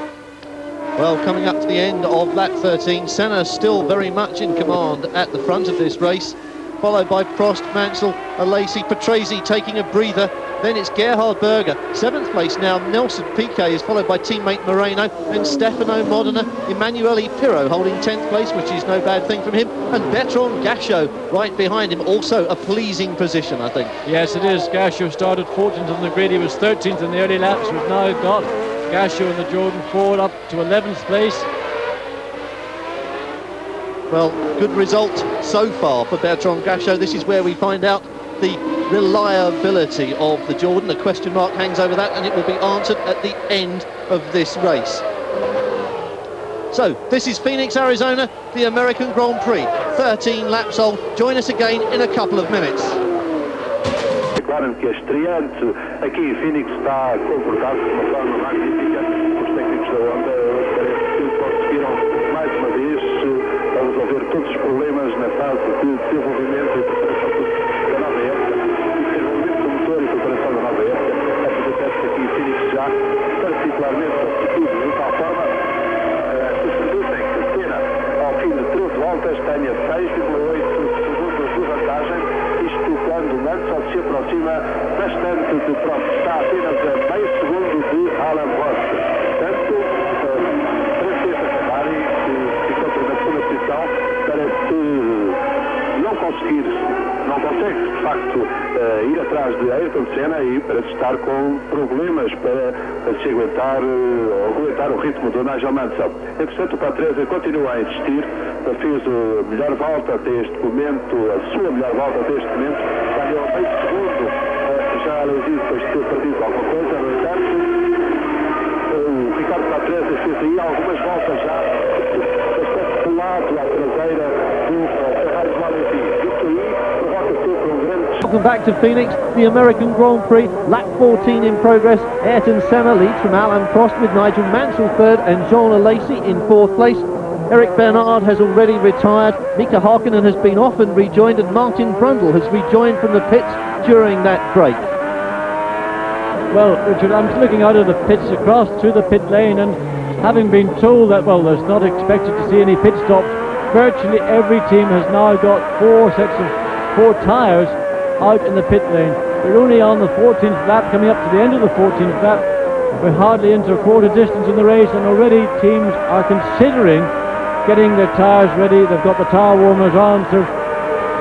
Well, coming up to the end of lap 13, Senna still very much in command at the front of this race, followed by Prost, Mansell, Alesi, Patrese taking a breather. Then it's Gerhard Berger, 7th place now. Nelson Piquet is followed by teammate Moreno, then Stefano Modena, Emanuele Pirro holding 10th place, which is no bad thing from him, and Bertrand Gachot right behind him, also a pleasing position, I think. Yes, it is. Gachot started 14th on the grid. He was 13th in the early laps. We've now got Gachot and the Jordan Ford up to 11th place. Well, good result so far for Bertrand Gachot. This is where we find out the reliability of the Jordan. A question mark hangs over that, and it will be answered at the end of this race. So, this is Phoenix, Arizona, the American Grand Prix. 13 laps old. Join us again in a couple of minutes. Claro que a estreante aqui em Phoenix está comportado de uma forma magnífica. Os técnicos da Honda parece que conseguiram mais uma vez resolver todos os problemas na fase de desenvolvimento e preparação da nova época. O desenvolvimento do motor e preparação da nova época apresenta-se aqui em Phoenix já particularmente tudo de tal forma que se reduzem que Senna ao fim de 13 voltas tenha 6,8 segundos de vantagem, isto quando Mansell se aproxima bastante de Prost, está apenas a meio segundo de Alan Prost. Portanto, francesa Ferrari, que se encontra na segunda posição, parece não consegue de facto ir atrás de Ayrton Senna e parece estar com problemas para se aguentar o ritmo do Nigel Mansell. Entretanto, o Patrese continua a insistir, fez a melhor volta até este momento, a sua melhor volta até este momento, ganhou meio segundo, já Alesi depois de ter perdido alguma coisa. No entanto, o Ricardo Patrese fez aí algumas voltas já bastante colado à traseira do Ferrari do Alesi. Isso aí provoca sempre grande... Welcome back to Phoenix, the American Grand Prix, lap 14 in progress. Ayrton Senna leads from Alain Prost with Nigel Mansell third and Jean Alesi in 4th place. Eric Bernard has already retired, Mika Hakkinen has been off and rejoined, and Martin Brundle has rejoined from the pits during that break. Well, Richard, I'm looking out of the pits across to the pit lane, and having been told that, well, there's not expected to see any pit stops, virtually every team has now got 4 sets of 4 tyres out in the pit lane. We're only on the 14th lap, coming up to the end of the 14th lap. We're hardly into a quarter distance in the race, and already teams are considering getting their tyres ready. They've got the tyre warmers on, so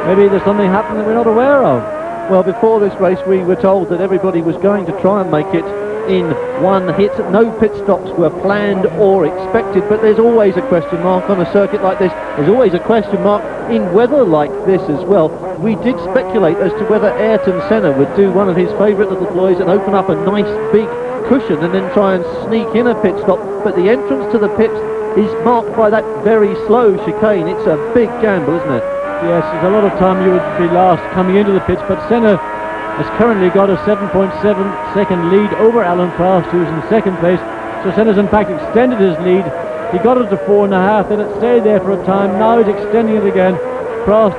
maybe there's something happening that we're not aware of. Well, before this race we were told that everybody was going to try and make it in one hit. No pit stops were planned or expected, but there's always a question mark on a circuit like this. There's always a question mark in weather like this as well. We did speculate as to whether Ayrton Senna would do one of his favourite little ploys and open up a nice big cushion and then try and sneak in a pit stop, but the entrance to the pits is marked by that very slow chicane. It's a big gamble, isn't it? Yes, there's a lot of time you would be lost coming into the pits, but Senna has currently got a 7.7 second lead over Alain Prost, who's in 2nd place. So Senna's in fact extended his lead. He got it to 4.5, then it stayed there for a time. Now he's extending it again. Prost,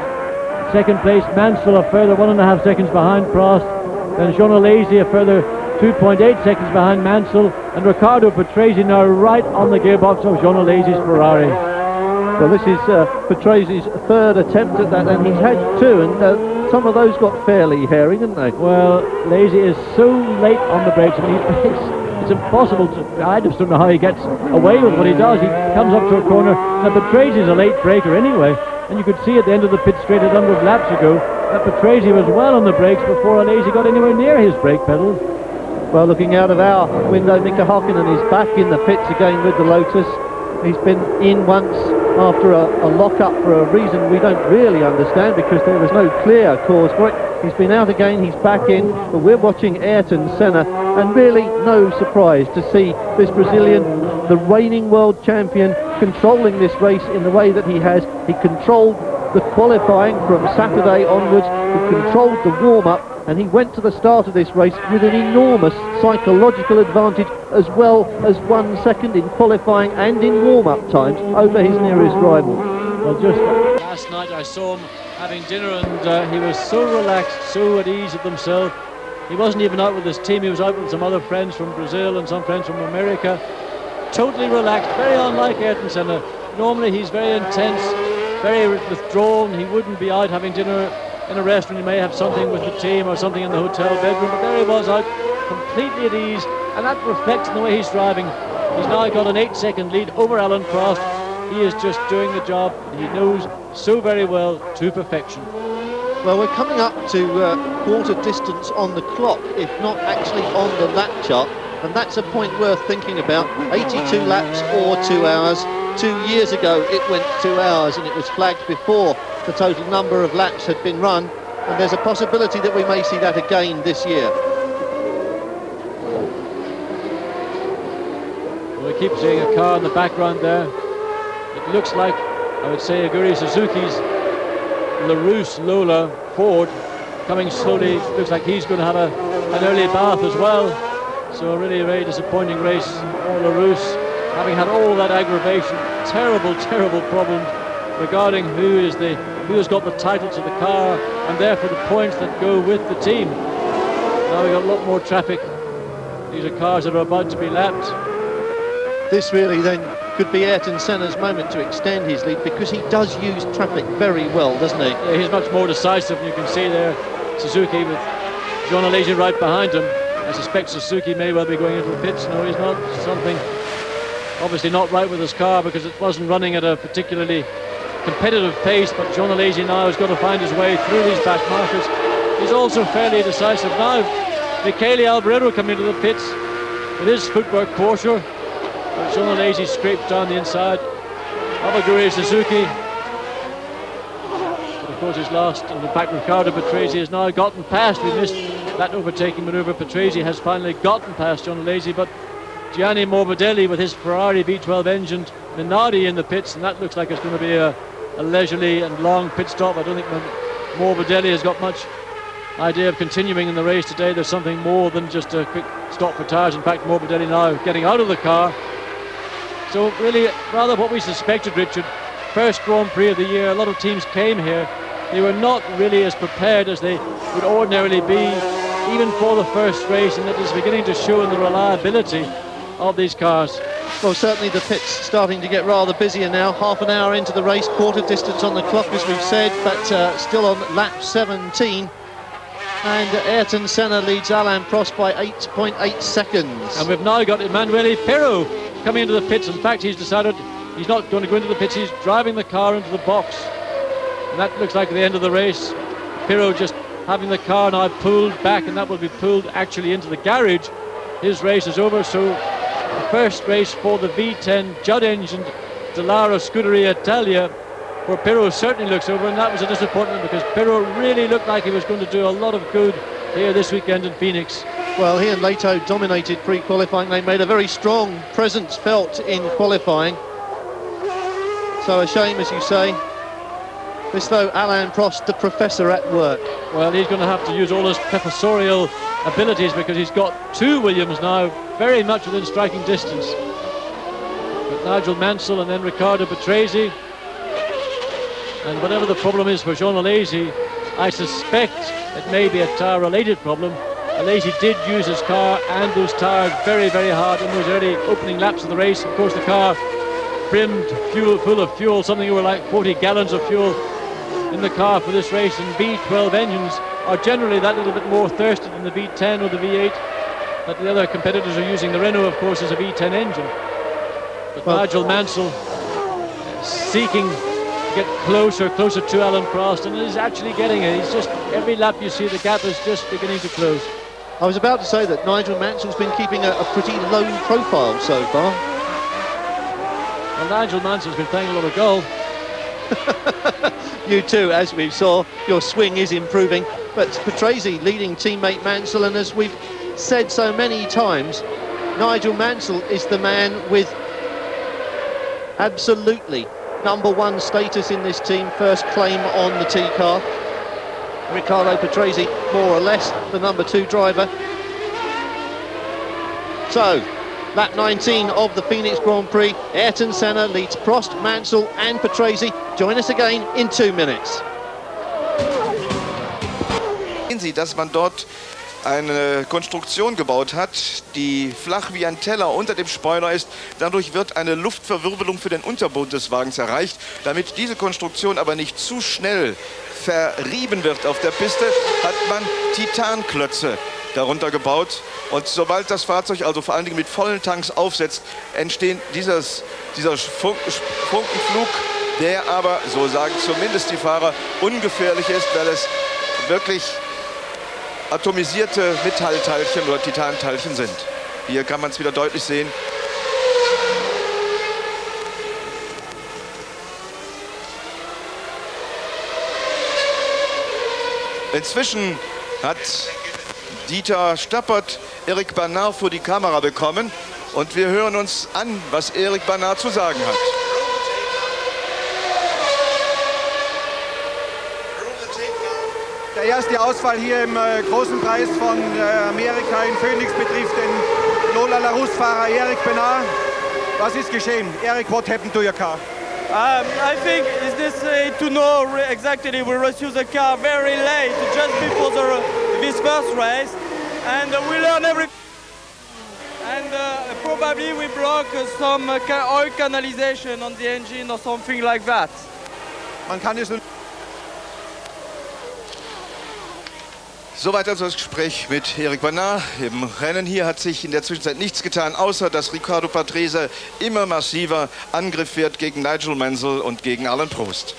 2nd place. Mansell a further 1.5 seconds behind Prost. Then Jean Alesi a further 2.8 seconds behind Mansell, and Riccardo Patrese now right on the gearbox of Jean Alesi's Ferrari. Well, this is Patrese's 3rd attempt at that, and he's had 2, and some of those got fairly hairy, didn't they? Well, Alesi is so late on the brakes. I mean, it's impossible to... I just don't know how he gets away with what he does. He comes up to a corner. Now, Patrese is a late braker anyway, and you could see at the end of the pit straight a number of laps ago that Patrese was well on the brakes before Alesi got anywhere near his brake pedals. Well, looking out of our window, Mika Hakkinen is back in the pits again with the Lotus. He's been in once after a lock-up for a reason we don't really understand, because there was no clear cause for it. He's been out again, he's back in, but we're watching Ayrton Senna, and really no surprise to see this Brazilian, the reigning world champion, controlling this race in the way that he has. He controlled the qualifying from Saturday onwards, he controlled the warm-up, and he went to the start of this race with an enormous psychological advantage, as well as 1 second in qualifying and in warm-up times over his nearest rival. Well, just last night I saw him having dinner, and he was so relaxed, so at ease with himself. He wasn't even out with his team, he was out with some other friends from Brazil and some friends from America. Totally relaxed, very unlike Ayrton Senna. Normally he's very intense, very withdrawn. He wouldn't be out having dinner in a restaurant. He may have something with the team or something in the hotel bedroom, but there he was out completely at ease, and that reflects in the way he's driving. He's now got an 8-second lead over Alan Prost. He is just doing the job he knows so very well to perfection. Well, we're coming up to quarter distance on the clock, if not actually on the lap chart, and that's a point worth thinking about. 82 laps or 2 hours. 2 years ago it went 2 hours, and it was flagged before the total number of laps had been run, and there's a possibility that we may see that again this year. Well, we keep seeing a car in the background there. It looks like, I would say, Aguri Suzuki's LaRousse Lola Ford coming slowly. Looks like he's going to have an early bath as well. So really a very disappointing race for LaRousse, having had all that aggravation, terrible problems regarding who has got the title to the car, and therefore the points that go with the team. Now we've got a lot more traffic. These are cars that are about to be lapped. This really then could be Ayrton Senna's moment to extend his lead, because he does use traffic very well, doesn't he? Yeah, he's much more decisive, and you can see there Suzuki with John Alesi right behind him. I suspect Suzuki may well be going into the pits. No, he's not. Something obviously not right with his car, because it wasn't running at a particularly competitive pace, but John Alesi now has got to find his way through these back markers. He's also fairly decisive now. Michele Alboreto coming into the pits with his footwork Porsche. John Alesi scraped down the inside of Aguri Suzuki. But of course he's lost, and in fact Riccardo Patrese has now gotten past. We missed that overtaking manoeuvre. Patrese has finally gotten past John Alesi, but Gianni Morbidelli with his Ferrari V12 engine, Minardi in the pits, and that looks like it's going to be a leisurely and long pit stop. I don't think Morbidelli has got much idea of continuing in the race today. There's something more than just a quick stop for tires. In fact, Morbidelli now getting out of the car. So really, rather what we suspected, Richard. First Grand Prix of the year, a lot of teams came here. They were not really as prepared as they would ordinarily be, even for the first race, and it is beginning to show in the reliability of these cars. Well, certainly the pit's starting to get rather busier now. Half an hour into the race, quarter distance on the clock, as we've said, but still on lap 17. And Ayrton Senna leads Alain Prost by 8.8 seconds. And we've now got Emanuele Pirro coming into the pits. In fact, he's decided he's not going to go into the pits. He's driving the car into the box. And that looks like the end of the race. Pirro just having the car now pulled back, and that will be pulled actually into the garage. His race is over, so the first race for the V10 Judd-engined Dallara Scuderia Italia for Pirro certainly looks over, and that was a disappointment, because Pirro really looked like he was going to do a lot of good here this weekend in Phoenix. Well, he and Leto dominated pre-qualifying. They made a very strong presence felt in qualifying. So a shame, as you say. This, though, Alain Prost, the professor at work. Well, he's going to have to use all his professorial abilities, because he's got two Williams now very much within striking distance. But Nigel Mansell and then Riccardo Patrese. And whatever the problem is for Jean Alesi, I suspect it may be a tyre-related problem. Alesi did use his car and those tyres very, very hard in those early opening laps of the race. Of course, the car brimmed full of fuel, something over like 40 gallons of fuel in the car for this race, and V12 engines are generally that little bit more thirsty than the V10 or the V8 that the other competitors are using. The Renault, of course, is a V10 engine. But Nigel Mansell seeking to get closer to Alain Prost, and is actually getting it. He's just, every lap you see the gap is just beginning to close. I was about to say that Nigel Mansell's been keeping a pretty low profile so far. Well, Nigel Mansell's been playing a lot of golf. You too, as we saw, your swing is improving. but Patrese leading teammate Mansell, and as we've said so many times, Nigel Mansell is the man with absolutely #1 status in this team, first claim on the T-car. Riccardo Patrese, more or less, the #2 driver. So, lap 19 of the Phoenix Grand Prix. Ayrton Senna leads Prost, Mansell and Patrese. Join us again in 2 minutes. Sehen Sie, dass man dort eine Konstruktion gebaut hat, die flach wie ein Teller unter dem Spoiler ist. Dadurch wird eine Luftverwirbelung für den Unterboden des Wagens erreicht. Damit diese Konstruktion aber nicht zu schnell verrieben wird auf der Piste, hat man Titanklötze darunter gebaut. Und sobald das Fahrzeug also vor allen Dingen mit vollen Tanks aufsetzt, entsteht dieser Funkenflug, der aber, so sagen zumindest die Fahrer, ungefährlich ist, weil es wirklich atomisierte Metallteilchen oder Titanteilchen sind. Hier kann man es wieder deutlich sehen. Inzwischen hat Dieter Stappert Eric Bernard vor die Kamera bekommen und wir hören uns an, was Eric Bernard zu sagen hat. Der erste Ausfall hier im großen Preis von Amerika in Phoenix betrifft den Lola Larousse-Fahrer Eric Bernard. Was ist geschehen? Eric, what happened to your car? I think it's this to know exactly. We received the car very late, just before this first race, and we learned everything. And probably we broke some oil canalization on the engine or something like that. Man kann es. Soweit also das Gespräch mit Eric Bernard. Im Rennen hier hat sich in der Zwischenzeit nichts getan, außer dass Riccardo Patrese immer massiver Angriff fährt gegen Nigel Mansell und gegen Alain Prost.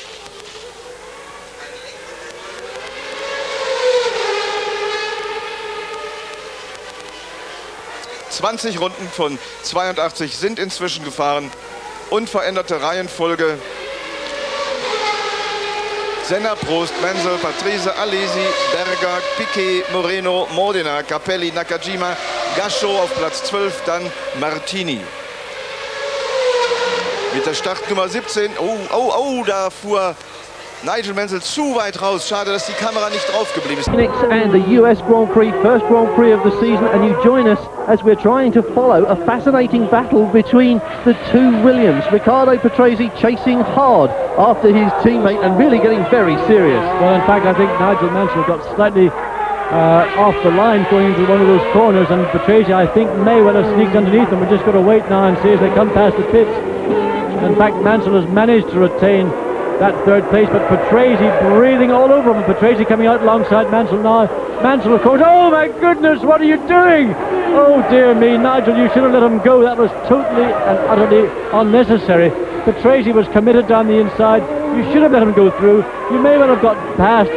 ...20 Runden von 82 sind inzwischen gefahren. Unveränderte Reihenfolge. Senna, Prost, Mansell, Patrese, Alesi, Berger, Piquet, Moreno, Modena, Capelli, Nakajima, Gascho auf Platz 12, dann Martini. Mit der Startnummer 17, da fuhr Nigel Mansell zu weit raus. Schade, dass die Kamera nicht drauf geblieben ist. Phoenix and the US Grand Prix, first Grand Prix of the season, and you join us as we're trying to follow a fascinating battle between the two Williams. Riccardo Patrese chasing hard after his teammate and really getting very serious. Well, in fact, I think Nigel Mansell got slightly off the line going into one of those corners, and Patrese, I think, may well have sneaked underneath them. We're just going to wait now and see as they come past the pits. In fact, Mansell has managed to retain that third place, but Patrese breathing all over him. Patrese coming out alongside Mansell now. Mansell, of course, oh my goodness, what are you doing? Oh dear me, Nigel, you should have let him go. That was totally and utterly unnecessary. Patrese was committed down the inside. You should have let him go through. You may well have got past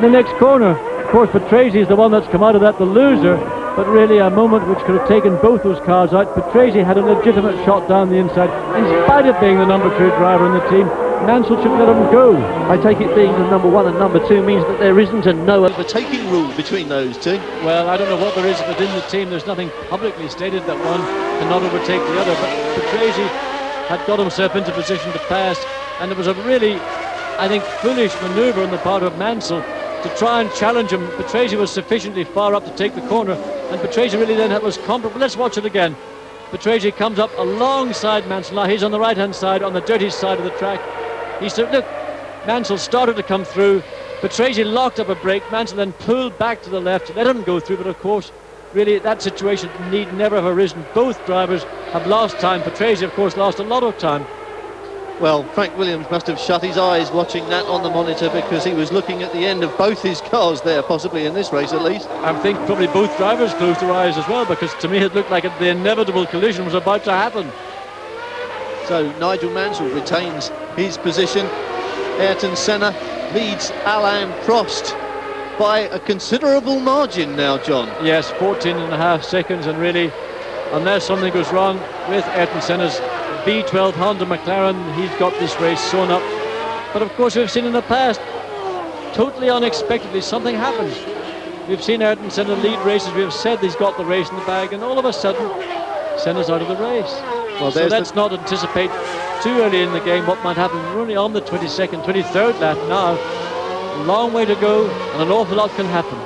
the next corner. Of course, Patrese is the one that's come out of that the loser, but really a moment which could have taken both those cars out. Patrese had a legitimate shot down the inside, in spite of being the #2 driver in the team. Mansell should let him go. I take it being the #1 and #2 means that there isn't a no overtaking rule between those two. Well, I don't know what there is within the team. There's nothing publicly stated that one cannot overtake the other, but Patrese had got himself into position to pass, and it was a really, I think, foolish manoeuvre on the part of Mansell to try and challenge him. Patrese was sufficiently far up to take the corner, and Patrese really then was comparable. Let's watch it again. Patrese comes up alongside Mansell. Now he's on the right-hand side, on the dirty side of the track. He said, look, Mansell started to come through. Patrese locked up a brake. Mansell then pulled back to the left, let him go through. But of course, really, that situation need never have arisen. Both drivers have lost time. Patrese, of course, lost a lot of time. Well, Frank Williams must have shut his eyes watching that on the monitor, because he was looking at the end of both his cars there, possibly in this race at least. I think probably both drivers closed their eyes as well, because to me it looked like the inevitable collision was about to happen. So Nigel Mansell retains his position. Ayrton Senna leads Alain Prost by a considerable margin now, John. Yes, 14.5 seconds, and really, unless something goes wrong with Ayrton Senna's V12 Honda McLaren, he's got this race sewn up. But of course, we've seen in the past, totally unexpectedly, something happened. We've seen Ayrton Senna lead races. We have said he's got the race in the bag, and all of a sudden, Senna's out of the race. Well, so let's not anticipate too early in the game what might happen. We're only on the 22nd, 23rd lap now. A long way to go, and an awful lot can happen.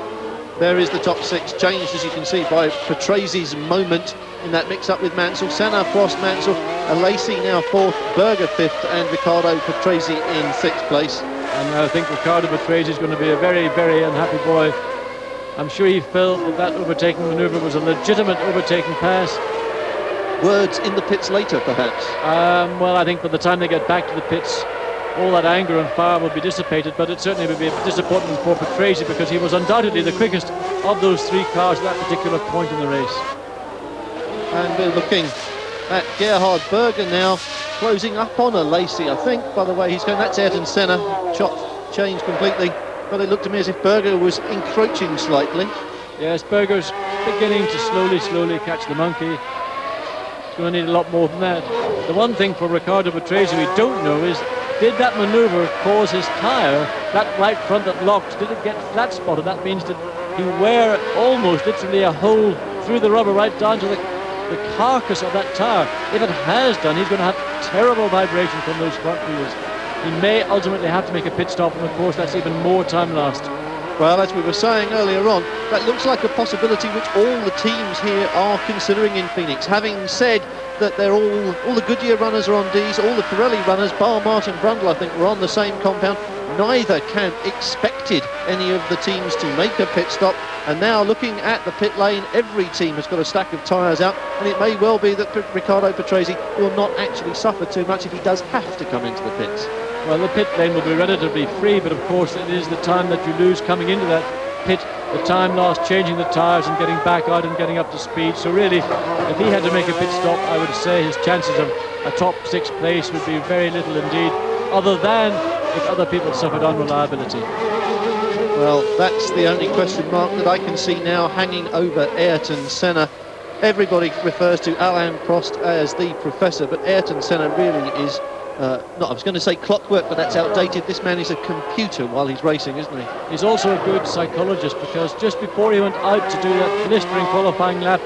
There is the top six, changed, as you can see, by Patrese moment in that mix-up with Mansell. Senna, Prost, Mansell, Lacey now fourth, Berger fifth, and Riccardo Patrese in sixth place. And I think Riccardo Patrese is going to be a very, very unhappy boy. I'm sure he felt that that overtaking manoeuvre was a legitimate overtaking pass. Words in the pits later, perhaps? Well, I think by the time they get back to the pits, all that anger and fire will be dissipated, but it certainly would be a disappointment for Patrese because he was undoubtedly the quickest of those three cars at that particular point in the race. And we're looking at Gerhard Berger now, closing up on a Lacey, I think, by the way he's going. That's Ayrton Senna, chop changed completely, but it looked to me as if Berger was encroaching slightly. Yes, Berger's beginning to slowly catch the monkey. He's going to need a lot more than that. The one thing for Riccardo Patrese we don't know is, did that manoeuvre cause his tyre, that right front that locked, did it get flat spotted? That means that he wear almost literally a hole through the rubber right down to the carcass of that tyre. If it has done, he's going to have terrible vibration from those front wheels. He may ultimately have to make a pit stop, and of course that's even more time lost. Well, as we were saying earlier on, that looks like a possibility which all the teams here are considering in Phoenix. Having said that they're all the Goodyear runners are on D's, all the Pirelli runners, bar Martin Brundle, I think, were on the same compound. Neither camp expected any of the teams to make a pit stop, and now looking at the pit lane, every team has got a stack of tyres out, and it may well be that Riccardo Patrese will not actually suffer too much if he does have to come into the pits. Well, the pit lane will be relatively free, but of course it is the time that you lose coming into that pit, the time lost changing the tyres and getting back out and getting up to speed. So really, if he had to make a pit stop, I would say his chances of a top six place would be very little indeed, other than if other people suffered unreliability. Well, that's the only question mark that I can see now hanging over Ayrton Senna. Everybody refers to Alain Prost as the professor, but Ayrton Senna really is I was going to say clockwork, but that's outdated. This man is a computer while he's racing, isn't he? He's also a good psychologist, because just before he went out to do that blistering qualifying lap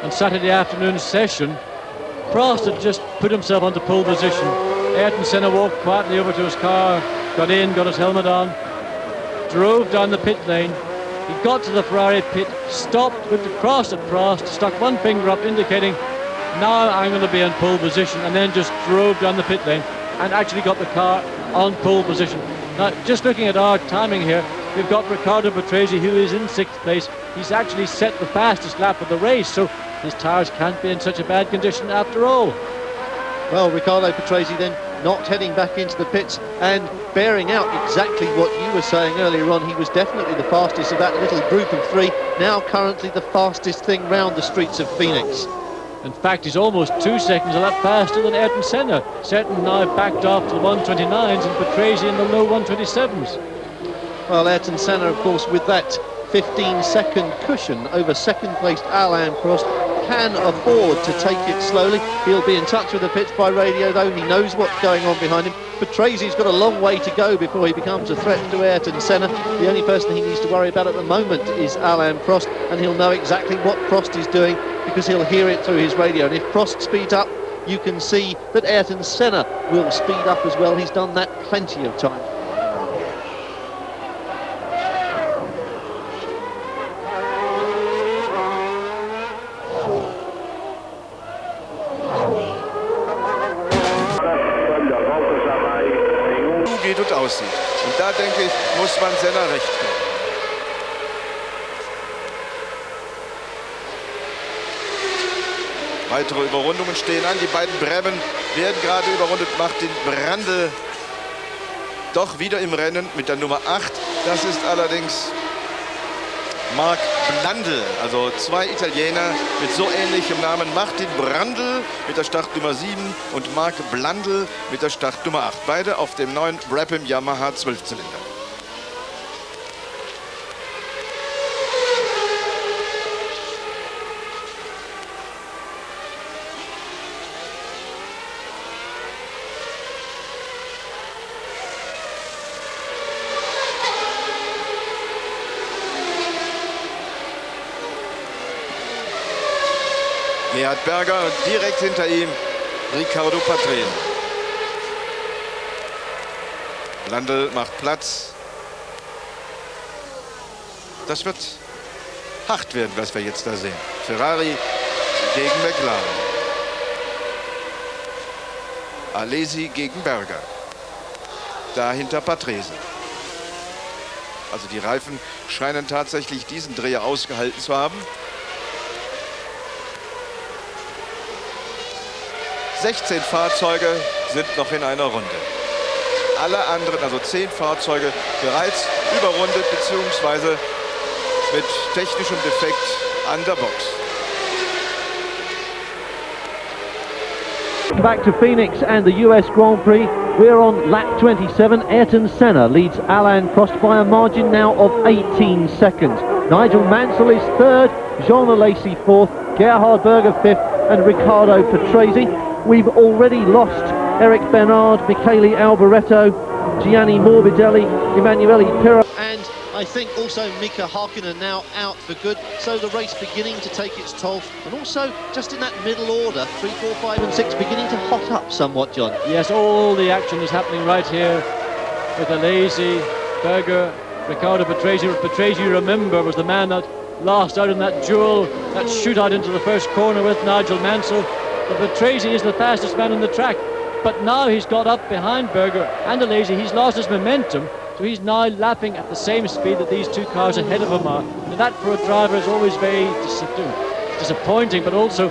on Saturday afternoon session, Prost had just put himself onto pole position. Ayrton Senna walked quietly over to his car, got in, got his helmet on, drove down the pit lane. He got to the Ferrari pit, stopped, looked across at Prost, stuck one finger up indicating, now I'm going to be in pole position, and then just drove down the pit lane and actually got the car on pole position. Now, just looking at our timing here, we've got Riccardo Patrese, who is in sixth place. He's actually set the fastest lap of the race, so his tyres can't be in such a bad condition after all. Well, Riccardo Patrese then not heading back into the pits and bearing out exactly what you were saying earlier on. He was definitely the fastest of that little group of three, now currently the fastest thing round the streets of Phoenix. In fact, he's almost 2 seconds a lap faster than Ayrton Senna. Senna now backed off to the 129s and Patrese in the low 127s. Well, Ayrton Senna, of course, with that 15-second cushion over second-placed Alain Prost, can afford to take it slowly. He'll be in touch with the pits by radio, though. He knows what's going on behind him. Patrese's got a long way to go before he becomes a threat to Ayrton Senna. The only person he needs to worry about at the moment is Alain Prost, and he'll know exactly what Prost is doing because he'll hear it through his radio. And if Prost speeds up, you can see that Ayrton Senna will speed up as well. He's done that plenty of time. Geht und aussieht. Und da, denke ich, muss man Senna recht geben. Weitere Überrundungen stehen an. Die beiden Bremen werden gerade überrundet. Martin Brundle doch wieder im Rennen mit der Nummer 8. Das ist allerdings Mark Blundell, also zwei Italiener mit so ähnlichem Namen. Martin Brundle mit der Startnummer 7 und Mark Blundell mit der Startnummer 8. Beide auf dem neuen Brabham Yamaha 12-Zylinder. Gerhard Berger und direkt hinter ihm Riccardo Patrese. Blundell macht Platz. Das wird hart werden, was wir jetzt da sehen. Ferrari gegen McLaren. Alesi gegen Berger. Dahinter Patrese. Also die Reifen scheinen tatsächlich diesen Dreher ausgehalten zu haben. 16 Fahrzeuge sind noch in einer Runde. Alle anderen, also 10 Fahrzeuge, bereits überrundet bzw. mit technischem Defekt an der Box. Back to Phoenix and the US Grand Prix. We're on lap 27. Ayrton Senna leads Alain Prost by a margin now of 18 seconds. Nigel Mansell is third, Jean Alesi fourth, Gerhard Berger fifth, and Riccardo Patrese. We've already lost Eric Bernard, Michele Alboreto, Gianni Morbidelli, Emanuele Pirro. And I think also Mika Hakkinen now out for good, so the race beginning to take its toll, and also just in that middle order, 3, 4, 5 and 6 beginning to hot up somewhat, John. Yes, all the action is happening right here with Alesi, Berger, Riccardo Patrese. Patrese, you remember, was the man that lost out in that duel, that shootout into the first corner with Nigel Mansell. But Patrese is the fastest man on the track, but now he's got up behind Berger and Alesi. He's lost his momentum, so he's now lapping at the same speed that these two cars ahead of him are. And that for a driver is always very disappointing, but also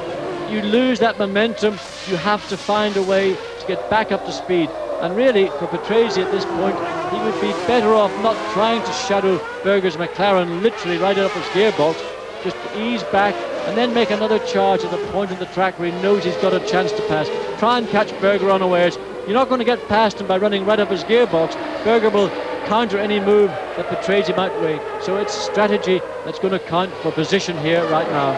you lose that momentum, you have to find a way to get back up to speed. And really, for Patrese at this point, he would be better off not trying to shadow Berger's McLaren literally right up his gearbox, just to ease back and then make another charge at the point of the track where he knows he's got a chance to pass. Try and catch Berger unawares. You're not going to get past him by running right up his gearbox. Berger will counter any move that Patrese might make. So it's strategy that's going to count for position here right now.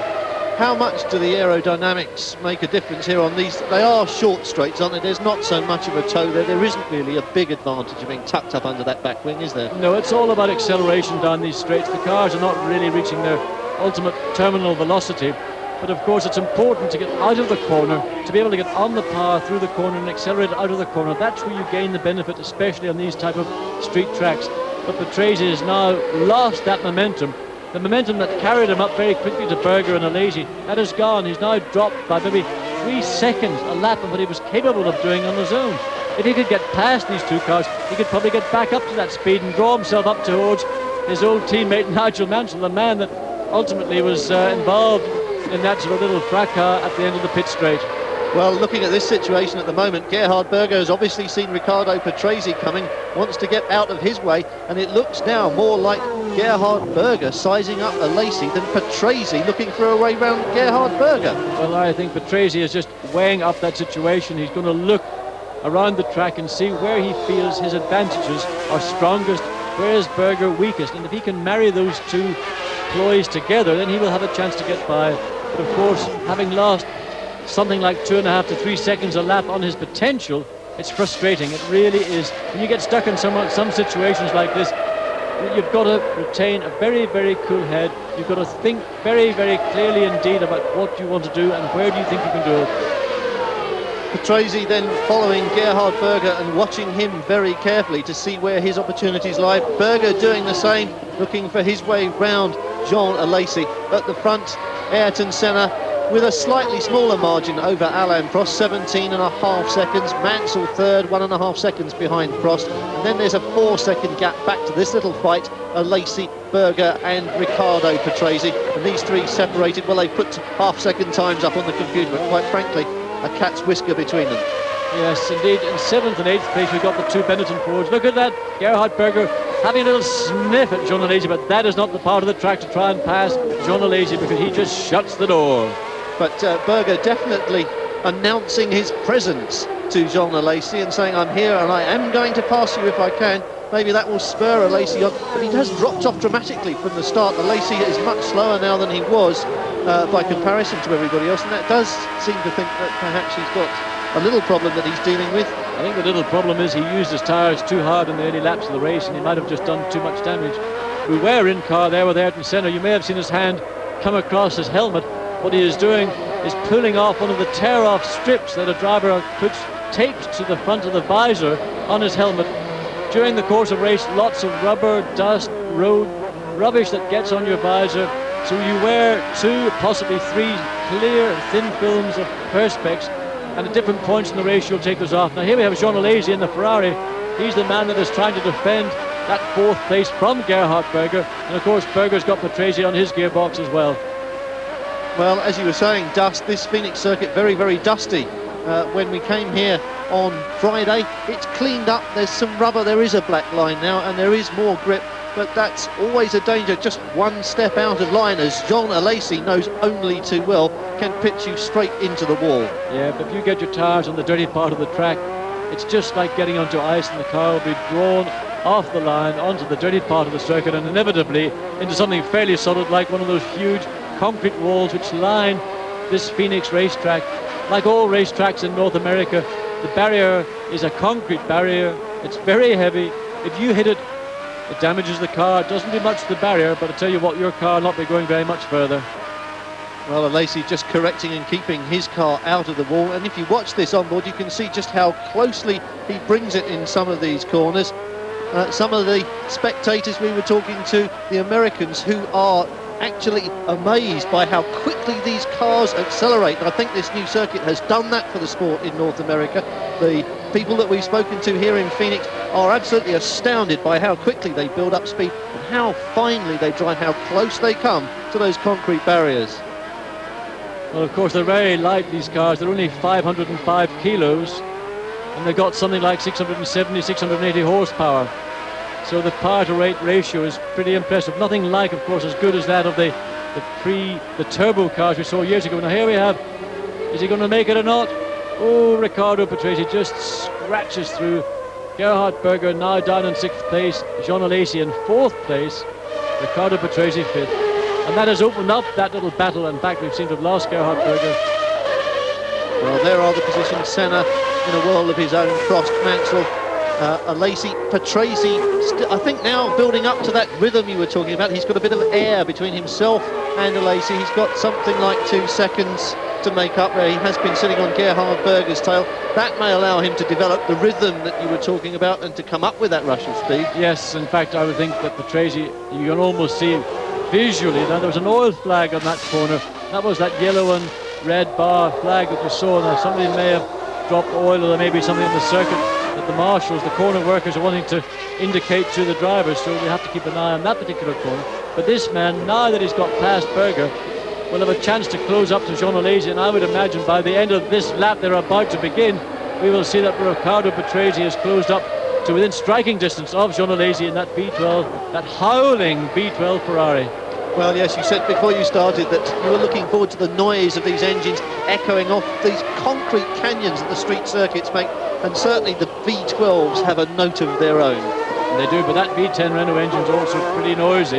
How much do the aerodynamics make a difference here on these? They are short straights, aren't they? There's not so much of a toe there. There isn't really a big advantage of being tucked up under that back wing, is there? No, it's all about acceleration down these straights. The cars are not really reaching their ultimate terminal velocity. But of course it's important to get out of the corner, to be able to get on the power through the corner and accelerate out of the corner. That's where you gain the benefit, especially on these type of street tracks. But Patrese has now lost that momentum. The momentum that carried him up very quickly to Berger and Alesi, that is gone. He's now dropped by maybe 3 seconds a lap of what he was capable of doing on his own. If he could get past these two cars, he could probably get back up to that speed and draw himself up towards his old teammate Nigel Mansell, the man that ultimately was involved in that sort of little fracas at the end of the pit straight. Well, looking at this situation at the moment, Gerhard Berger has obviously seen Riccardo Patrese coming, wants to get out of his way, and it looks now more like Gerhard Berger sizing up Alesi than Patrese looking for a way round Gerhard Berger. Well, I think Patrese is just weighing up that situation. He's going to look around the track and see where he feels his advantages are strongest, where is Berger weakest, and if he can marry those two ploys together, then he will have a chance to get by. But of course, having lost something like 2.5 to 3 seconds a lap on his potential, it's frustrating. It really is. When you get stuck in some situations like this, you've got to retain a very, very cool head. You've got to think very, very clearly indeed about what you want to do and where do you think you can do it. Patrese then following Gerhard Berger and watching him very carefully to see where his opportunities lie. Berger doing the same, looking for his way round Jean Alesi. At the front, Ayrton Senna with a slightly smaller margin over Alain Prost, 17.5 seconds. Mansell third, 1.5 seconds behind Prost. And then there's a 4-second gap back to this little fight, Alesi, Berger and Riccardo Patrese. And these three separated, well, they put half-second times up on the computer, but quite frankly, a cat's whisker between them. Yes, indeed. In 7th and 8th place, we've got the two Benetton Fords. Look at that, Gerhard Berger having a little sniff at Jean Alesi, but that is not the part of the track to try and pass Jean Alesi because he just shuts the door. But Berger definitely announcing his presence to Jean Alesi and saying, I'm here and I am going to pass you if I can. Maybe that will spur Alesi on, but he has dropped off dramatically from the start. Alesi is much slower now than he was by comparison to everybody else, and that does seem to think that perhaps he's got a little problem that he's dealing with. I think the little problem is he used his tyres too hard in the early laps of the race and he might have just done too much damage. We were in car there with Ayrton Senna. You may have seen his hand come across his helmet. What he is doing is pulling off one of the tear-off strips that a driver puts taped to the front of the visor on his helmet. During the course of race, lots of rubber, dust, road, rubbish that gets on your visor. So you wear 2, possibly 3 clear, thin films of perspex, and at different points in the race you'll take those off. Now here we have Jean Alesi in the Ferrari. He's the man that is trying to defend that 4th place from Gerhard Berger, and of course Berger's got Patrese on his gearbox as well. Well, as you were saying, dust, this Phoenix circuit very, very dusty. When we came here on Friday, it's cleaned up, there's some rubber, there is a black line now, and there is more grip, but that's always a danger, just one step out of line, as Jean Alesi knows only too well, can pitch you straight into the wall. Yeah, but if you get your tyres on the dirty part of the track, it's just like getting onto ice, and the car will be drawn off the line onto the dirty part of the circuit and inevitably into something fairly solid like one of those huge concrete walls which line this Phoenix racetrack. Like all racetracks in North America, the barrier is a concrete barrier. It's very heavy. If you hit it, it damages the car. It doesn't do much to the barrier, but I tell you what, your car will not be going very much further. Well, Alesi just correcting and keeping his car out of the wall, and if you watch this on board, you can see just how closely he brings it in some of these corners. Some of the spectators we were talking to, the Americans, who are actually amazed by how quickly these cars accelerate. And I think this new circuit has done that for the sport in North America. The people that we've spoken to here in Phoenix are absolutely astounded by how quickly they build up speed and how finely they drive, how close they come to those concrete barriers. Well, of course, they're very light, these cars. They're only 505 kilos, and they've got something like 670, 680 horsepower. So the power-to-weight ratio is pretty impressive. Nothing like, of course, as good as that of the turbo cars we saw years ago. Now here we have, is he going to make it or not? Oh, Riccardo Patrese just scratches through. Gerhard Berger now down in 6th place. Jean Alesi in 4th place. Riccardo Patrese 5th. And that has opened up that little battle. In fact, we've seemed to have lost Gerhard Berger. Well, there are the positions. Senna in a world of his own. Prost, Mansell, Alesi, Patrese, I think now building up to that rhythm you were talking about. He's got a bit of air between himself and Alesi. He's got something like 2 seconds to make up where he has been sitting on Gerhard Berger's tail. That may allow him to develop the rhythm that you were talking about and to come up with that rush of speed. Yes, in fact, I would think that Patrese, you can almost see visually. Now, there was an oil flag on that corner. That was that yellow and red bar flag that you saw. Now, somebody may have dropped oil, or there may be something in the circuit that the marshals, the corner workers, are wanting to indicate to the drivers, so we have to keep an eye on that particular corner. But this man, now that he's got past Berger, will have a chance to close up to Jean Alesi, and I would imagine by the end of this lap they're about to begin, we will see that Riccardo Patrese has closed up to within striking distance of Jean Alesi in that B12, that howling B12 Ferrari. Well, yes, you said before you started that you were looking forward to the noise of these engines echoing off these concrete canyons that the street circuits make, and certainly the V12s have a note of their own. And they do, but that V10 Renault engine's also pretty noisy,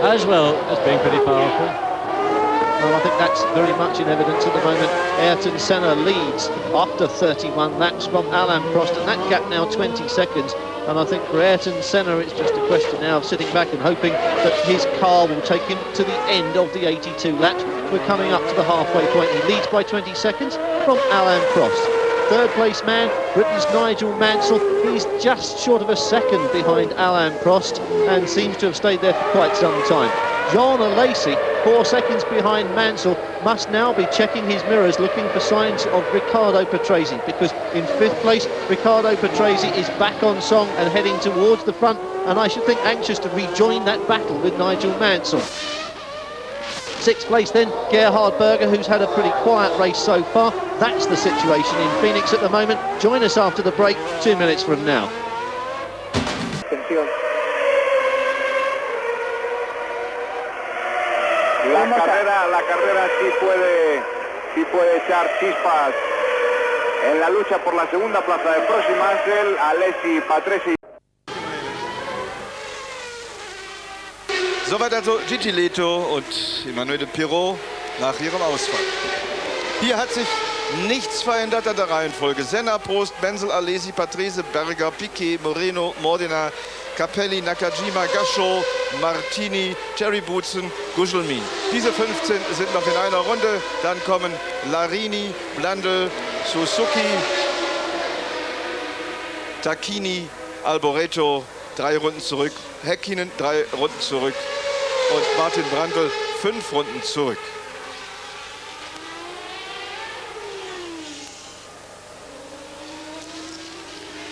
as well as being pretty powerful. Well, I think that's very much in evidence at the moment. Ayrton Senna leads after 31 laps from Alain Prost, and that gap now 20 seconds. And I think for Ayrton Senna, it's just a question now of sitting back and hoping that his car will take him to the end of the 82 laps. We're coming up to the halfway point. He leads by 20 seconds from Alain Prost. Third place man, Britain's Nigel Mansell. He's just short of a second behind Alain Prost and seems to have stayed there for quite some time. Jean Alesi, 4 seconds behind Mansell, must now be checking his mirrors, looking for signs of Riccardo Patrese, because in 5th place, Riccardo Patrese is back on song and heading towards the front, and I should think anxious to rejoin that battle with Nigel Mansell. 6th place then, Gerhard Berger, who's had a pretty quiet race so far. That's the situation in Phoenix at the moment. Join us after the break, 2 minutes from now. La carrera sí puede echar chispas en la lucha por la segunda plaza de Prost y Mansell, Alesi, Patrese. Soweit also Gigi Leto und Emmanuel Pirot nach ihrem Ausfall. Hier hat sich nichts verändert an der Reihenfolge. Senna, Prost, Mansell, Alesi, Patrese, Berger, Piquet, Moreno, Modena, Capelli, Nakajima, Gachot, Martini, Terry Boutsen, Gugelmin. Diese 15 sind noch in einer Runde. Dann kommen Larini, Blundell, Suzuki, Tacchini, Alboreto, 3 Runden zurück. Häkkinen 3 Runden zurück. Und Martin Brundle 5 Runden zurück.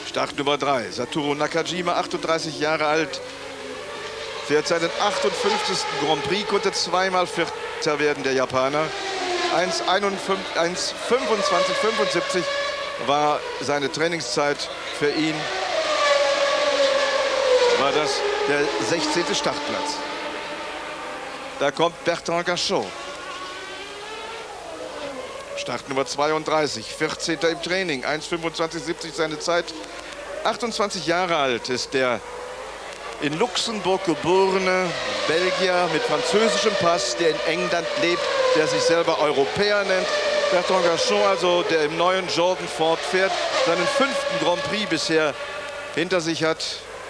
Start Nummer 3, Satoru Nakajima, 38 Jahre alt, fährt seinen 58. Grand Prix, konnte zweimal Vierter werden, der Japaner. 1:25,75 war seine Trainingszeit für ihn. War das der 16. Startplatz. Da kommt Bertrand Gachot. Start Nummer 32, 14. im Training, 1:25,70 seine Zeit. 28 Jahre alt ist der in Luxemburg geborene Belgier mit französischem Pass, der in England lebt, der sich selber Europäer nennt. Bertrand Gachot, also der im neuen Jordan Ford fährt, seinen 5. Grand Prix bisher hinter sich hat,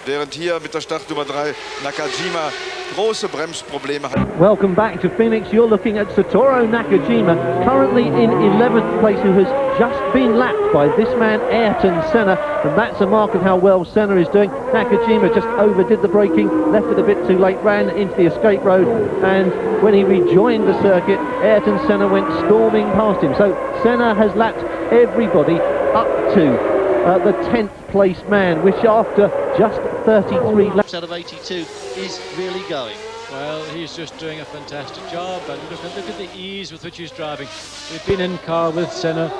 während hier mit der Startnummer 3 Nakajima große Bremsprobleme hat. Welcome back to Phoenix. You're looking at Satoru Nakajima, currently in 11th place, who has just been lapped by this man, Ayrton Senna, and that's a mark of how well Senna is doing. Nakajima just overdid the braking, left it a bit too late, ran into the escape road, and when he rejoined the circuit, Ayrton Senna went storming past him. So Senna has lapped everybody up to the 10th place man, which after just 33 laps out of 82 is really going. Well, he's just doing a fantastic job, and look at the ease with which he's driving. We've been in car with Senna,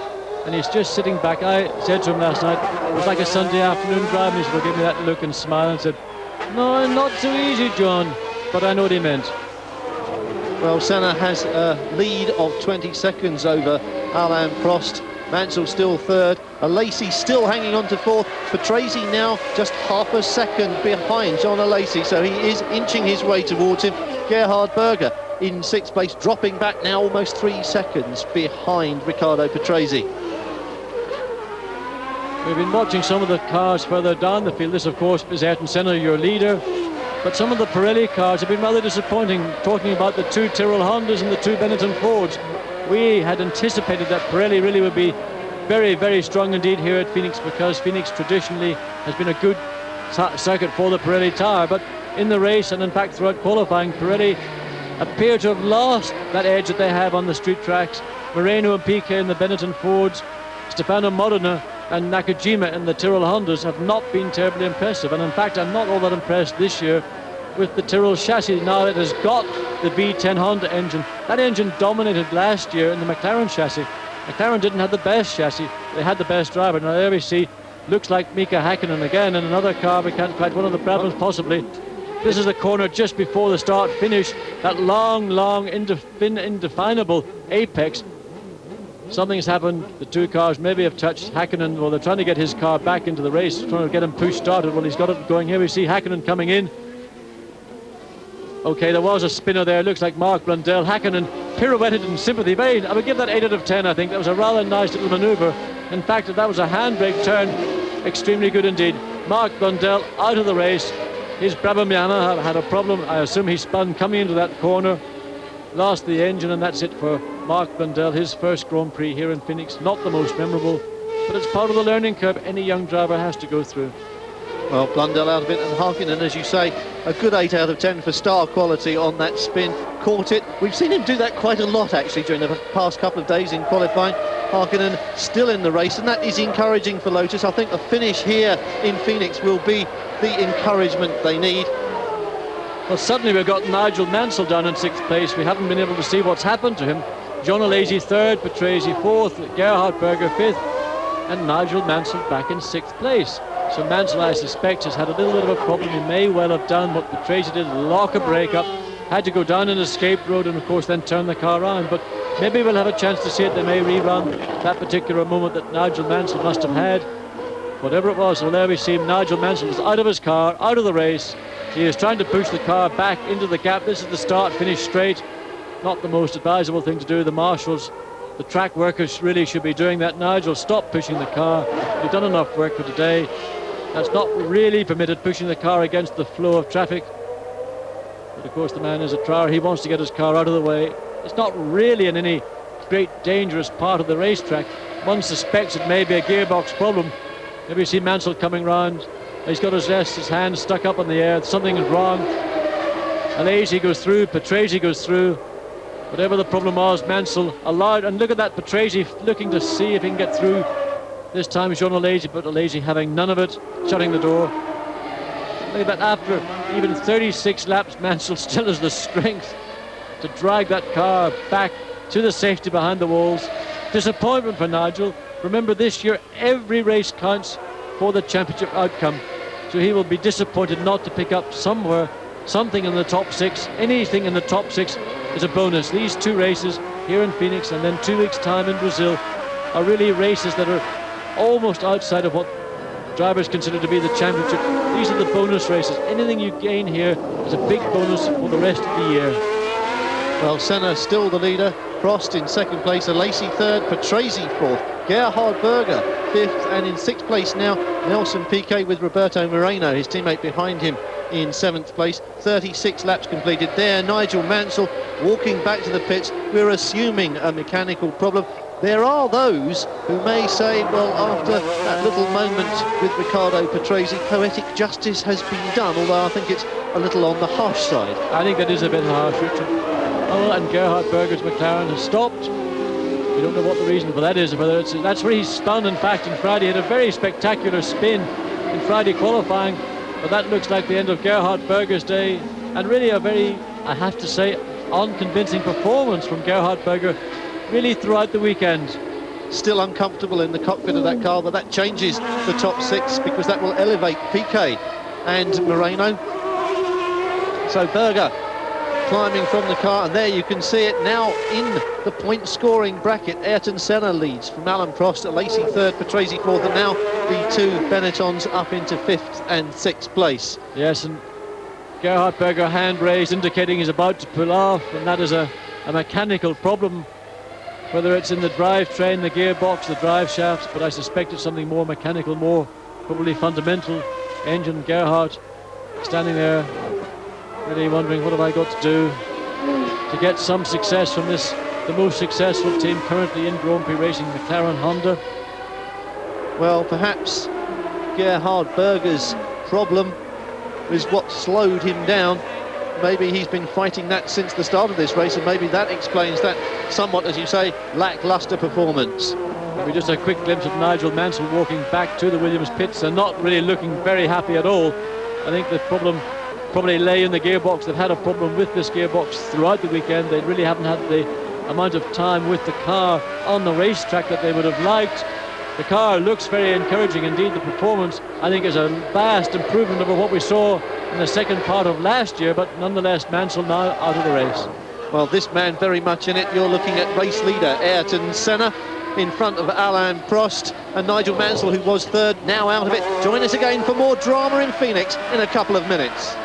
and he's just sitting back. I said to him last night, it was like a Sunday afternoon drive, and he said, well, give me that look and smile, and said, no, not too easy, John, but I know what he meant. Well, Senna has a lead of 20 seconds over Alain Prost. Mansell still third, Alesi still hanging on to fourth, Patrese now just half a second behind John Alesi, so he is inching his way towards him. Gerhard Berger in 6th place, dropping back now almost 3 seconds behind Riccardo Patrese. We've been watching some of the cars further down the field. This, of course, is Ayrton Senna, your leader. But some of the Pirelli cars have been rather disappointing, talking about the 2 Tyrrell Hondas and the 2 Benetton Fords. We had anticipated that Pirelli really would be very, very strong indeed here at Phoenix, because Phoenix traditionally has been a good circuit for the Pirelli tyre. But in the race, and in fact throughout qualifying, Pirelli appear to have lost that edge that they have on the street tracks. Moreno and Piquet in the Benetton Fords, Stefano Modena and Nakajima in the Tyrrell Hondas have not been terribly impressive. And in fact, I'm not all that impressed this year with the Tyrrell chassis. Now it has got the V10 Honda engine. That engine dominated last year in the McLaren chassis. McLaren didn't have the best chassis, they had the best driver. Now there we see, looks like Mika Häkkinen again in another car, we can't quite, one of the Brabhams possibly. This is a corner just before the start finish, that long, indefinable apex. Something's happened, the 2 cars maybe have touched Häkkinen, well, they're trying to get his car back into the race, trying to get him push started. Well, he's got it going here, we see Häkkinen coming in. Okay, there was a spinner there, looks like Mark Blundell. Häkkinen pirouetted in sympathy. I would give that 8 out of 10, I think. That was a rather nice little manoeuvre. In fact, that was a handbrake turn. Extremely good indeed. Mark Blundell out of the race. His Brabham Yamaha had a problem. I assume he spun coming into that corner. Lost the engine, and that's it for Mark Blundell. His first Grand Prix here in Phoenix. Not the most memorable, but it's part of the learning curve any young driver has to go through. Well, Blundell out of it, and Häkkinen, as you say, a good 8 out of 10 for star quality on that spin. Caught it. We've seen him do that quite a lot, actually, during the past couple of days in qualifying. Häkkinen still in the race, and that is encouraging for Lotus. I think the finish here in Phoenix will be the encouragement they need. Well, suddenly we've got Nigel Mansell down in 6th place. We haven't been able to see what's happened to him. John Alesi 3rd, Patrese 4th, Gerhard Berger 5th, and Nigel Mansell back in 6th place. So Mansell, I suspect, has had a little bit of a problem. He may well have done what Patrese did, lock a brake up, had to go down an escape road and, of course, then turn the car around. But maybe we'll have a chance to see it. They may rerun that particular moment that Nigel Mansell must have had. Whatever it was, well, there we see Nigel Mansell is out of his car, out of the race. He is trying to push the car back into the gap. This is the start, finish straight. Not the most advisable thing to do. The marshals, the track workers really should be doing that. Nigel, stop pushing the car. You've done enough work for today. That's not really permitted, pushing the car against the flow of traffic. But of course the man is a Trower. He wants to get his car out of the way. It's not really in any great dangerous part of the racetrack. One suspects it may be a gearbox problem. Maybe you see Mansell coming round. He's got his hand stuck up in the air. Something is wrong. Alesi goes through, Patrese goes through. Whatever the problem was, Mansell allowed, and look at that, Patrese looking to see if he can get through. This time Jean Alesi, but Alesi having none of it, shutting the door. Look at that, after even 36 laps, Mansell still has the strength to drag that car back to the safety behind the walls. Disappointment for Nigel. Remember, this year every race counts for the championship outcome, so he will be disappointed not to pick up something in the top 6. Anything in the top 6 is a bonus. These 2 races here in Phoenix and then 2 weeks' time in Brazil are really races that are almost outside of what drivers consider to be the championship. These are the bonus races. Anything you gain here is a big bonus for the rest of the year. Well, Senna still the leader. Prost in 2nd place, Alesi 3rd, Patrese 4th, Gerhard Berger 5th, and in 6th place now Nelson Piquet with Roberto Moreno, his teammate behind him, in 7th place. 36 laps completed there. Nigel Mansell walking back to the pits. We're assuming a mechanical problem. There are those who may say, well, after that little moment with Riccardo Patrese, poetic justice has been done, although I think it's a little on the harsh side. I think that is a bit harsh, Richard. Oh, and Gerhard Berger's McLaren has stopped. We don't know what the reason for that is, whether that's where he's spun. In fact, on Friday he had a very spectacular spin in Friday qualifying, but that looks like the end of Gerhard Berger's day, and really a very, I have to say, unconvincing performance from Gerhard Berger really throughout the weekend. Still uncomfortable in the cockpit of that car, but that changes the top 6 because that will elevate Piquet and Moreno. So Berger climbing from the car, and there you can see it now in the point scoring bracket. Ayrton Senna leads from Alain Prost, Alesi 3rd, Patrese 4th, and now the 2 Benettons up into 5th and 6th place. Yes, and Gerhard Berger hand raised indicating he's about to pull off, and that is a mechanical problem, whether it's in the drivetrain, the gearbox, the drive shafts, but I suspect it's something more mechanical, more probably fundamental. Engine Gerhard standing there really wondering, what have I got to do to get some success from this, the most successful team currently in Grand Prix racing, McLaren Honda. Well, perhaps Gerhard Berger's problem is what slowed him down. Maybe he's been fighting that since the start of this race, and maybe that explains that somewhat, as you say, lackluster performance. Maybe just a quick glimpse of Nigel Mansell walking back to the Williams pits and not really looking very happy at all. I think the problem probably lay in the gearbox. They've had a problem with this gearbox throughout the weekend. They really haven't had the amount of time with the car on the racetrack that they would have liked. The car looks very encouraging. Indeed, the performance, I think, is a vast improvement over what we saw in the second part of last year, but nonetheless, Mansell now out of the race. Well, this man very much in it. You're looking at race leader Ayrton Senna in front of Alain Prost, and Nigel Mansell, who was 3rd, now out of it. Join us again for more drama in Phoenix in a couple of minutes.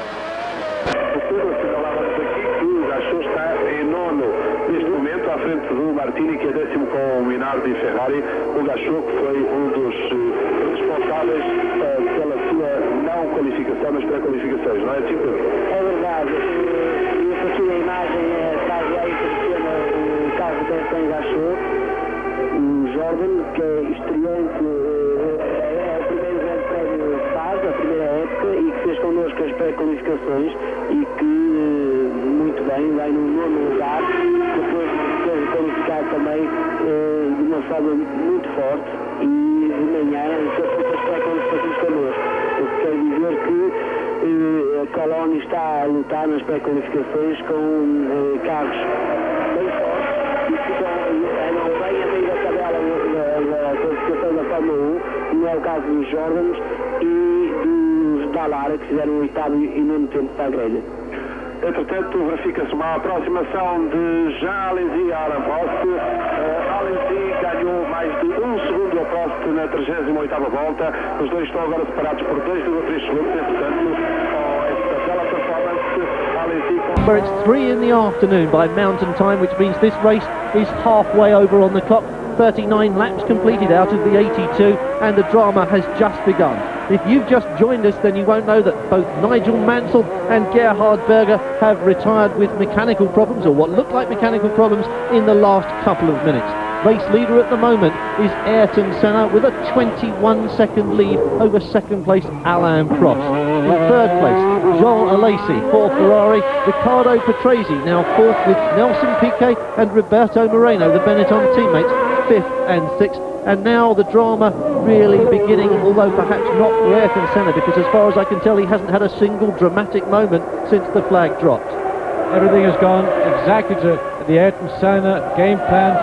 Martini, que é 10º com o Minardi Ferrari. O Gachot foi dos responsáveis pela sua não qualificação nas pré-qualificações, não é assim, Pedro? É verdade. E aqui a imagem está aí por cima o carro que tem Gachot, o Jordan, que é estreante, é o primeiro grande prémio que faz, a primeira época, e que fez connosco as pré-qualificações e que muito bem, vai no 9º lugar, depois de qualificar também de uma forma muito forte, e de manhã fez as pré-qualificações connosco, o que quer dizer que a Colónia está a lutar nas pré-qualificações com carros bem fortes e que andam bem a meio da tabela da qualificação da Fórmula 1, não é o caso dos Jordans e dos Dallara, que fizeram o 8º e 9º tempo para a grelha. Entretanto, verifica-se uma aproximação de Jean Alesi a Alain Prost. Alesi ganhou mais de 1 segundo a Prost na 38ª volta. Os dois estão agora separados por 2,3 segundos. Entretanto, com esta bela performance, Alesi... Where it's 3 in the afternoon by mountain time, which means this race is halfway over on the clock. 39 laps completed out of the 82, and the drama has just begun. If you've just joined us, then you won't know that both Nigel Mansell and Gerhard Berger have retired with mechanical problems, or what look like mechanical problems, in the last couple of minutes. Race leader at the moment is Ayrton Senna with a 21-second lead over second place Alain Prost. In third place, Jean Alesi for Ferrari. Riccardo Patrese now fourth with Nelson Piquet and Roberto Moreno, the Benetton teammates, fifth and sixth. And now the drama really beginning, although perhaps not for Ayrton Senna, because as far as I can tell, he hasn't had a single dramatic moment since the flag dropped. Everything has gone exactly to the Ayrton Senna game plan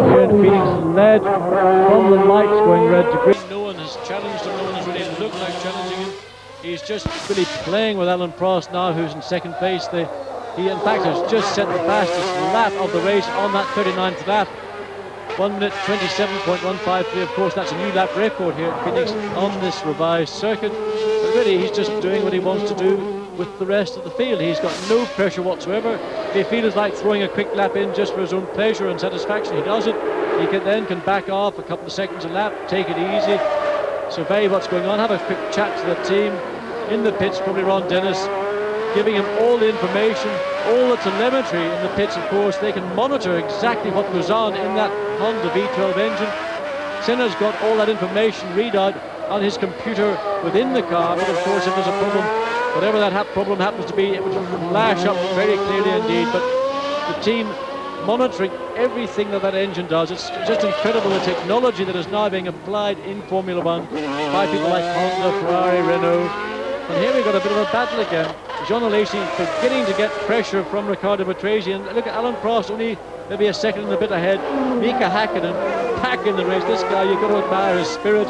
here in Phoenix, led from the lights going red to green. No one has challenged him, no one has really looked like challenging him. He's just really playing with Alain Prost now, who's in second place. He in fact has just set the fastest lap of the race on that 39th lap. 1 minute 27.153. Of course, that's a new lap record here at Phoenix on this revised circuit. But really, he's just doing what he wants to do with the rest of the field. He's got no pressure whatsoever. If he feels like throwing a quick lap in just for his own pleasure and satisfaction, he does it. He can back off a couple of seconds a lap, take it easy, survey what's going on, have a quick chat to the team. In the pits, probably Ron Dennis, giving him all the information, all the telemetry in the pits. Of course, they can monitor exactly what goes on in that Honda V12 engine. Senna's got all that information readout on his computer within the car, but of course, if there's a problem, whatever that problem happens to be, it would flash up very clearly indeed. But the team monitoring everything that engine does. It's just incredible, the technology that is now being applied in Formula One by people like Honda, Ferrari, Renault. And here we've got a bit of a battle again. Jean Alesi beginning to get pressure from Riccardo Patrese, and look at Alain Prost, only maybe a second and a bit ahead. Mika Hakkinen packing the race. This guy, you've got to admire his spirit.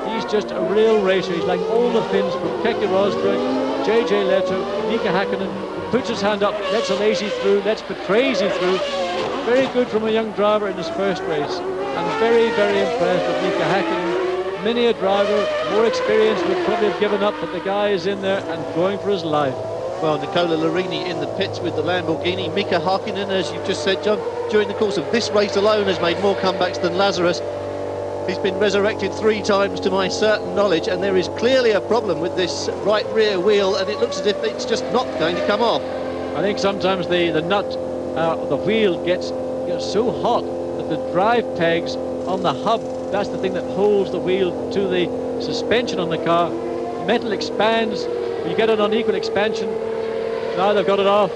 He's just a real racer. He's like all the Finns from Keke Rosberg, JJ Leto, Mika Hakkinen, puts his hand up, lets Alesi through, lets Patrese through. Very good from a young driver in his first race. I'm very, very impressed with Mika Hakkinen. Many a driver, more experienced, would probably have given up, but the guy is in there and going for his life. Well, Nicola Larini in the pits with the Lamborghini. Mika Hakkinen, as you've just said, John, during the course of this race alone has made more comebacks than Lazarus. He's been resurrected 3 times to my certain knowledge, and there is clearly a problem with this right rear wheel, and it looks as if it's just not going to come off. I think sometimes the nut, the wheel gets so hot that the drive pegs on the hub, that's the thing that holds the wheel to the suspension on the car. Metal expands, you get an unequal expansion. Now they've got it off,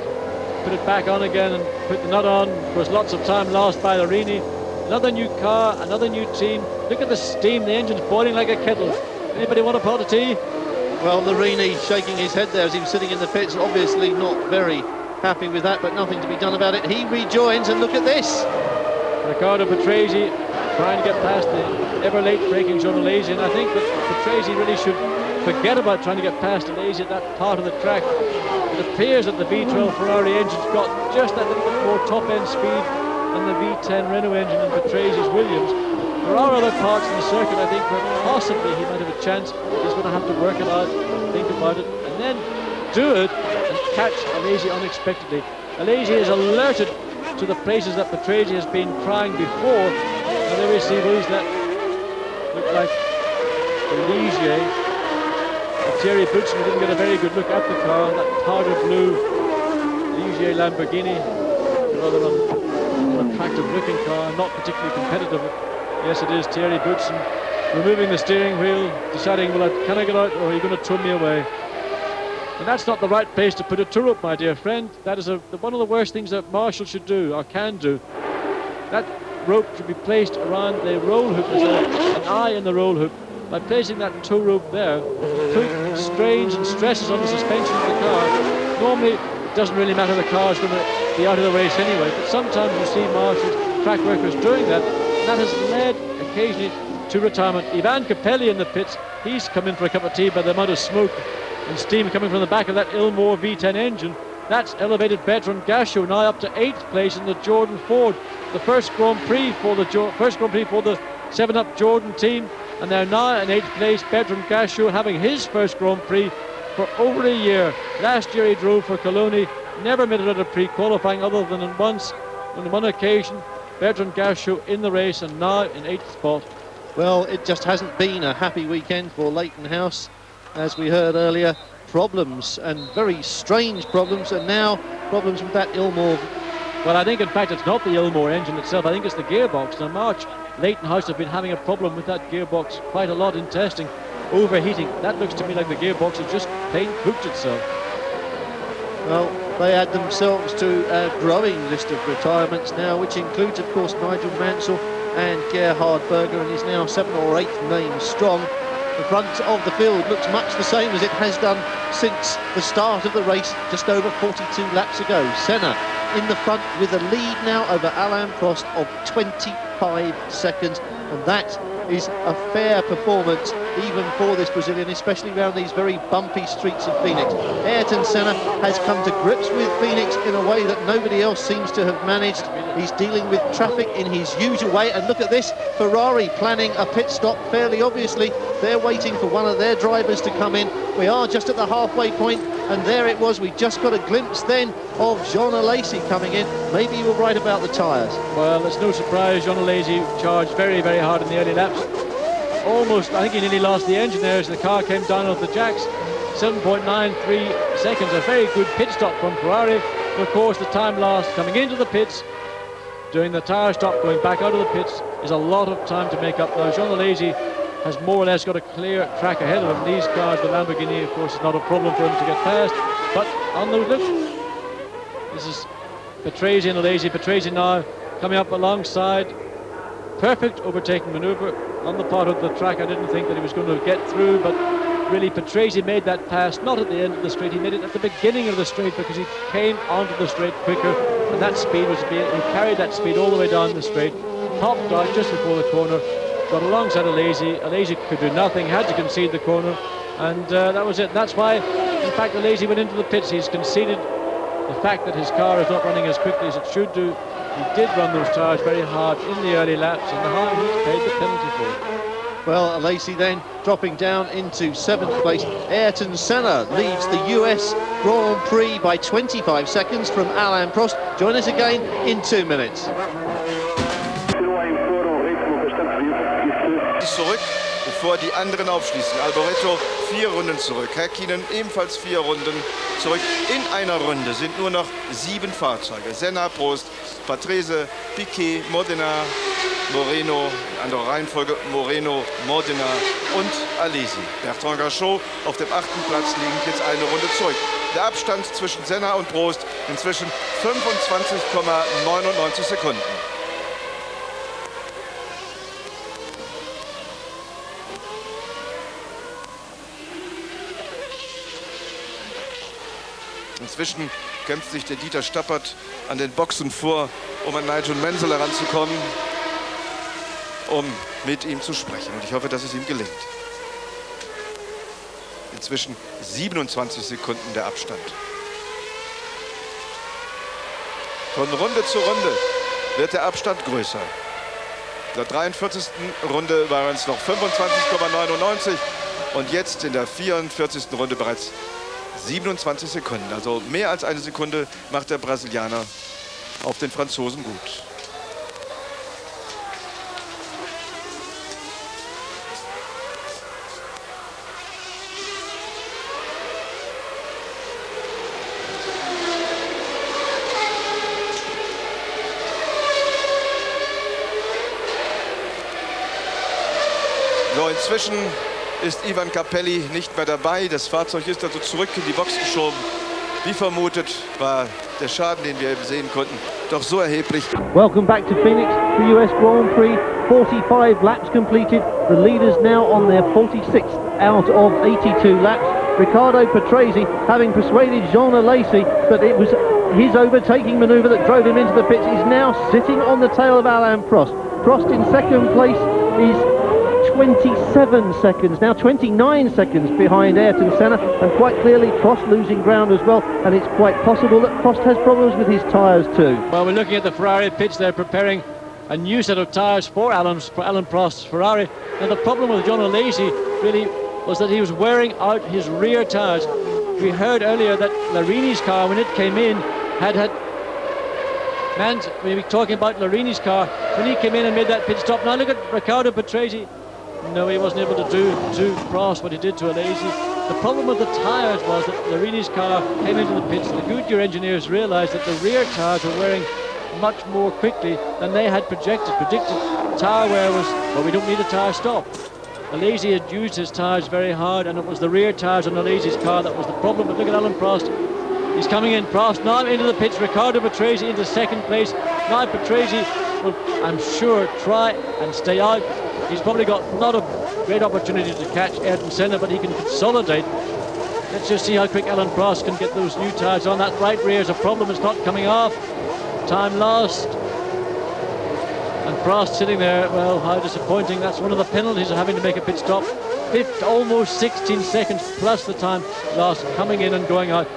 put it back on again and put the nut on. There was lots of time lost by Larini. Another new car, another new team. Look at the steam, the engine's boiling like a kettle. Anybody want a pot of tea? Well, Larini shaking his head there as he was sitting in the pits, obviously not very happy with that, but nothing to be done about it. He rejoins, and look at this. Riccardo Patrese trying to get past the ever-late braking Jean Alesi, and I think that Patrese really should forget about trying to get past Alesi at that part of the track. It appears that the V12 Ferrari engine's got just that little bit more top-end speed than the V10 Renault engine in Patrase's Williams. There are other parts in the circuit, I think, where possibly he might have a chance. He's going to have to work it out, think about it, and then do it and catch Alesi unexpectedly. Alesi is alerted to the places that Patrese has been trying before, and there we see those that look like the Ligier. Thierry Boutsen didn't get a very good look at the car, that powder blue Ligier Lamborghini, rather an attractive looking car, not particularly competitive. Yes, it is Thierry Boutsen removing the steering wheel, deciding, well, can I get out, or are you going to tow me away? And that's not the right place to put a tow rope, my dear friend. That is one of the worst things that Marshall should do, or can do. That rope should be placed around the roll hoop. There's an eye in the roll hoop. By placing that tow rope there, put strains and stresses on the suspension of the car. Normally, it doesn't really matter, the car is going to be out of the race anyway, but sometimes you see Marshall's track workers doing that, and that has led occasionally to retirement. Ivan Capelli in the pits, he's come in for a cup of tea by the amount of smoke and steam coming from the back of that Ilmor V10 engine. That's elevated Bertrand Gachot now up to 8th place in the Jordan Ford. The first Grand Prix for the 7-Up Jordan team, and they're now in 8th place. Bertrand Gachot having his first Grand Prix for over a year. Last year he drove for Coloni, never made it out of pre-qualifying other than on one occasion. Bertrand Gachot in the race and now in 8th spot. Well, it just hasn't been a happy weekend for Leighton House. As we heard earlier, problems, and very strange problems, and now problems with that Ilmor. Well, I think in fact it's not the Ilmor engine itself, I think it's the gearbox. Now March, Leighton House have been having a problem with that gearbox quite a lot in testing, overheating. That looks to me like the gearbox has just plain cooked itself. Well, they add themselves to a growing list of retirements now, which includes, of course, Nigel Mansell and Gerhard Berger, and is now 7th or 8th name strong. The front of the field looks much the same as it has done since the start of the race just over 42 laps ago. Senna in the front with a lead now over Alain Prost of 25 seconds, and that is a fair performance even for this Brazilian, especially around these very bumpy streets of Phoenix. Ayrton Senna has come to grips with Phoenix in a way that nobody else seems to have managed. He's dealing with traffic in his usual way, and look at this, Ferrari planning a pit stop fairly obviously. They're waiting for one of their drivers to come in. We are just at the halfway point, and there it was. We just got a glimpse then of Jean Alesi coming in. Maybe you were right about the tyres. Well, it's no surprise Jean Alesi charged very, very hard in the early laps. Almost, I think he nearly lost the engine there as the car came down off the jacks. 7.93 seconds, a very good pit stop from Ferrari. But of course, the time lost coming into the pits, doing the tyre stop, going back out of the pits, is a lot of time to make up. Now, Jean Alesi has more or less got a clear track ahead of him. These cars, the Lamborghini, of course, is not a problem for him to get past. But on those looks, this is Patrese and Alesi. Patrese now coming up alongside. Perfect overtaking manoeuvre on the part of the track. I didn't think that he was going to get through, but really Patrese made that pass, not at the end of the straight. He made it at the beginning of the straight because he came onto the straight quicker, and that speed was being, he carried that speed all the way down the straight, popped out just before the corner, got alongside Alesi. Alesi could do nothing, had to concede the corner, and that was it. That's why, in fact, Alesi went into the pits. He's conceded the fact that his car is not running as quickly as it should do. He did run those tyres very hard in the early laps, and the hard he's paid the penalty for it. Well, Alesi then dropping down into 7th place. Ayrton Senna leads the US Grand Prix by 25 seconds from Alain Prost. Join us again in 2 minutes. Zurück, bevor die anderen aufschließen. Alboreto 4 Runden zurück, Häkkinen ebenfalls 4 Runden zurück. In einer Runde sind nur noch 7 Fahrzeuge. Senna, Prost, Patrese, Piquet, Modena, Moreno, in anderer Reihenfolge Moreno, Modena und Alesi. Bertrand Gachot auf dem 8. Platz liegend jetzt eine Runde zurück. Der Abstand zwischen Senna und Prost inzwischen 25,99 Sekunden. Inzwischen kämpft sich der Dieter Stappert an den Boxen vor, um an Nigel Mansell heranzukommen, um mit ihm zu sprechen. Und ich hoffe, dass es ihm gelingt. Inzwischen 27 Sekunden der Abstand. Von Runde zu Runde wird der Abstand größer. In der 43. Runde waren es noch 25,99 und jetzt in der 44. Runde bereits 27 Sekunden, also mehr als eine Sekunde macht der Brasilianer auf den Franzosen gut. So, inzwischen ist Ivan Capelli nicht mehr dabei. Das Fahrzeug ist also zurück in die Box geschoben. Wie vermutet war der Schaden, den wir sehen konnten, doch so erheblich. Welcome back to Phoenix, the US Grand Prix. 45 laps completed. The leaders now on their 46th out of 82 laps. Riccardo Patrese having persuaded Jean Alesi that it was his overtaking manoeuvre that drove him into the pits. He's now sitting on the tail of Alain Prost. Prost in second place is 27 seconds, now 29 seconds behind Ayrton Senna, and quite clearly Prost losing ground as well, and it's quite possible that Prost has problems with his tyres too. Well, we're looking at the Ferrari pits. They're preparing a new set of tyres for Alain Prost's Ferrari, and the problem with Jean Alesi really was that he was wearing out his rear tyres. We heard earlier that Larini's car, when it came in, had we were talking about Larini's car when he came in and made that pit stop. Now look at Riccardo Patrese. No, he wasn't able to do to Prost what he did to Alesi. The problem with the tyres was that Larini's car came into the pits. The Goodyear engineers realised that the rear tyres were wearing much more quickly than they had predicted. Tyre wear was, well, we don't need a tyre stop. Alesi had used his tyres very hard, and it was the rear tyres on Alesi's car that was the problem. But look at Alain Prost. He's coming in. Prost now into the pits. Riccardo Patrese into second place. Now Patrese will, I'm sure, try and stay out. He's probably got not a great opportunity to catch Ayrton Senna, but he can consolidate. Let's just see how quick Alain Prost can get those new tyres on. That right rear is a problem. It's not coming off. Time lost. And Prost sitting there, well, how disappointing. That's one of the penalties of having to make a pit stop. Almost 16 seconds plus the time lost coming in and going out.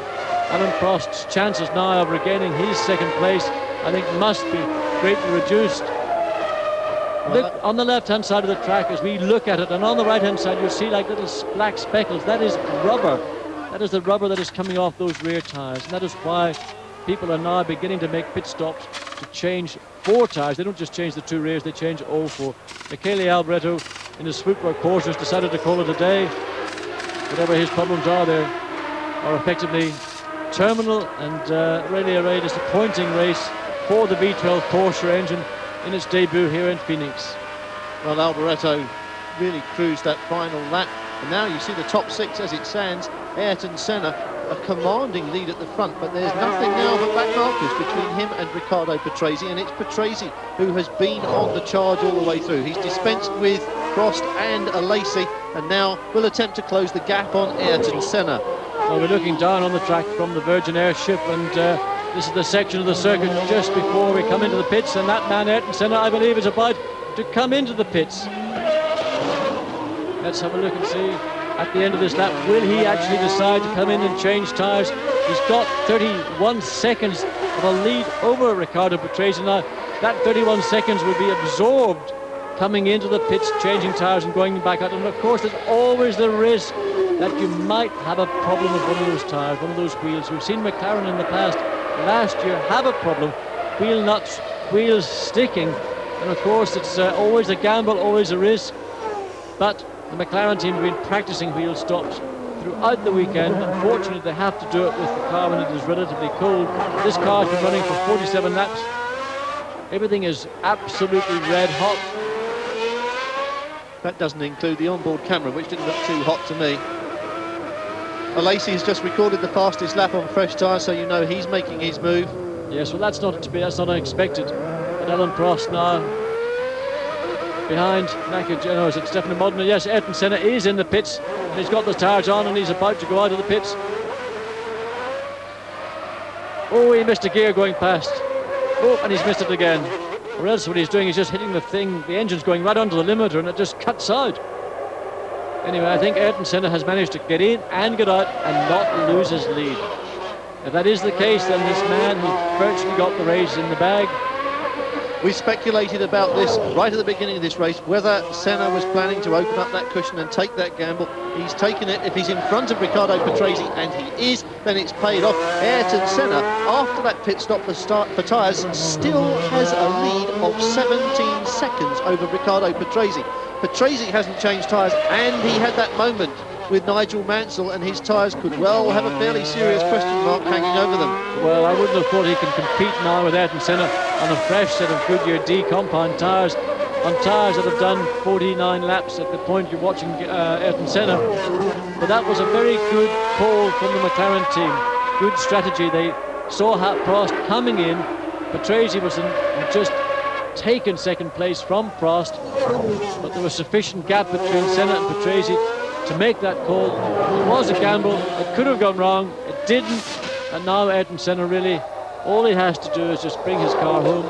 Alain Prost's chances now of regaining his second place, I think, must be greatly reduced. Look on the left-hand side of the track as we look at it, and on the right-hand side you'll see like little black speckles. That is rubber. That is the rubber that is coming off those rear tyres, and that is why people are now beginning to make pit stops to change 4 tyres. They don't just change the 2 rears, they change all 4. Michele Alboreto in his Swoopwork Porsche has decided to call it a day. Whatever his problems are, there are effectively terminal, and really a very disappointing race for the V12 Porsche engine in its debut here in Phoenix. Well, Alboreto really cruised that final lap, and now you see the top 6 as it stands. Ayrton Senna, a commanding lead at the front, but there's nothing now but back markers between him and Riccardo Patrese, and it's Patrese who has been on the charge all the way through. He's dispensed with Prost and Alesi, and now will attempt to close the gap on Ayrton Senna. Well, we're looking down on the track from the Virgin Airship, and this is the section of the circuit just before we come into the pits, and that man Ayrton Senna, I believe, is about to come into the pits. Let's have a look and see at the end of this lap, will he actually decide to come in and change tyres? He's got 31 seconds of a lead over Riccardo Patrese. Now that 31 seconds will be absorbed coming into the pits, changing tyres and going back out, and of course there's always the risk that you might have a problem with one of those tyres, one of those wheels. We've seen McLaren in the past last year have a problem, wheel nuts, wheels sticking, and of course it's always a gamble, always a risk. But the McLaren team have been practicing wheel stops throughout the weekend. Unfortunately, they have to do it with the car when it is relatively cold. This car has been running for 47 laps. Everything is absolutely red hot. That doesn't include the onboard camera, which didn't look too hot to me. Alesi has just recorded the fastest lap on fresh tyres, so you know he's making his move. Yes, well, that's not unexpected. But Alain Prost now behind is it Stefano Modena? Yes, Ayrton Senna is in the pits, and he's got the tyres on, and he's about to go out of the pits. Oh, he missed a gear going past. Oh, and he's missed it again. Or else what he's doing is just hitting the thing, the engine's going right onto the limiter, and it just cuts out. Anyway, I think Ayrton Senna has managed to get in and get out and not lose his lead. If that is the case, then this man who virtually got the race in the bag. We speculated about this right at the beginning of this race, whether Senna was planning to open up that cushion and take that gamble. He's taken it. If he's in front of Riccardo Patrese, and he is, then it's paid off. Ayrton Senna, after that pit stop for tyres, still has a lead of 17 seconds over Riccardo Patrese. Patrese hasn't changed tyres, and he had that moment with Nigel Mansell, and his tyres could well have a fairly serious question mark hanging over them. Well, I wouldn't have thought he can compete now with Ayrton Senna on a fresh set of Goodyear D compound tyres, on tyres that have done 49 laps at the point you're watching Ayrton Senna. But that was a very good call from the McLaren team. Good strategy. They saw Prost coming in. Patrese was just taken second place from Prost, but there was sufficient gap between Senna and Patrese to make that call. It was a gamble. It could have gone wrong. It didn't. And now Ayrton Senna, really, all he has to do is just bring his car home.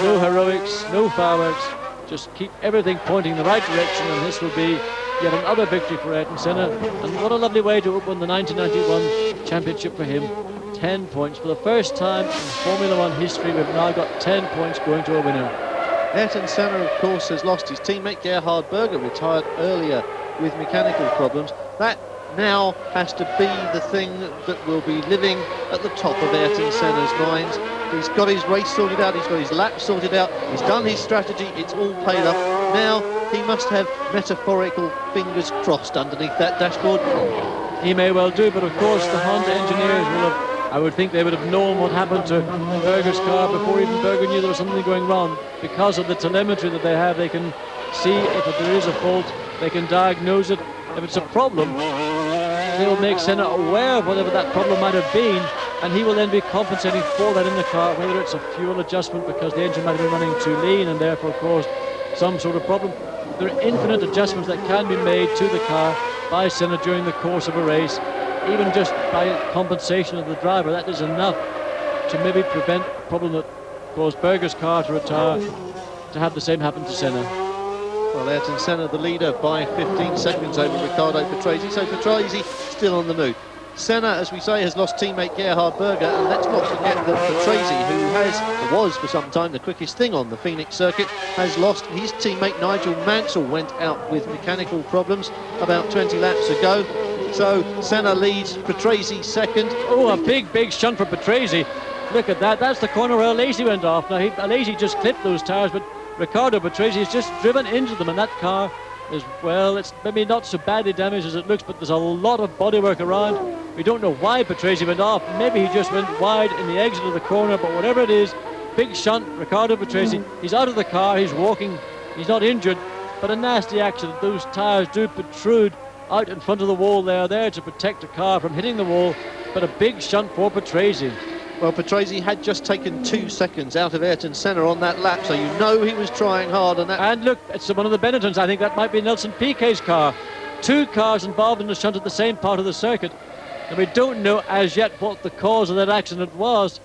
No heroics, no fireworks. Just keep everything pointing the right direction, and this will be yet another victory for Ayrton Senna. And what a lovely way to open the 1991 championship for him. 10 points. For the first time in Formula One history, we've now got 10 points going to a winner. Ayrton Senna, of course, has lost his teammate Gerhard Berger, retired earlier with mechanical problems. That now has to be the thing that will be living at the top of Ayrton Senna's mind. He's got his race sorted out, he's got his lap sorted out, he's done his strategy, it's all paid up. now he must have metaphorical fingers crossed underneath that dashboard. He may well do, but of course the Honda engineers will have, I would think they would have known what happened to Berger's car before even Berger knew there was something going wrong. Because of the telemetry that they have, they can see if there is a fault, they can diagnose it. If it's a problem, they'll make Senna aware of whatever that problem might have been, and he will then be compensating for that in the car, whether it's a fuel adjustment because the engine might have been running too lean and therefore caused some sort of problem. There are infinite adjustments that can be made to the car by Senna during the course of a race. Even just by compensation of the driver, that is enough to maybe prevent a problem that caused Berger's car to retire, to have the same happen to Senna. Well, Ayrton Senna, the leader, by 15 seconds over Riccardo Patrese. So Patrese still on the move. Senna, as we say, has lost teammate Gerhard Berger, and let's not forget that Patrese, who was for some time the quickest thing on the Phoenix circuit, has lost his teammate Nigel Mansell, went out with mechanical problems about 20 laps ago. So Senna leads, Patrese second. Oh, a big shunt for Patrese. Look at that, that's the corner where Alesi went off. Now, Alesi just clipped those tyres, but Riccardo Patrese has just driven into them, and that car is, well, it's maybe not so badly damaged as it looks, but there's a lot of bodywork around. We don't know why Patrese went off. Maybe he just went wide in the exit of the corner, but whatever it is, big shunt, Riccardo Patrese. He's out of the car, he's walking, he's not injured, but a nasty accident. Those tyres do protrude out in front of the wall there to protect the car from hitting the wall, but a big shunt for Patrese. Well, Patrese had just taken 2 seconds out of Ayrton Senna on that lap, so you know he was trying hard on that. And look, it's one of the Benettons. I think that might be Nelson Piquet's car. 2 cars involved in the shunt at the same part of the circuit. And we don't know as yet what the cause of that accident was.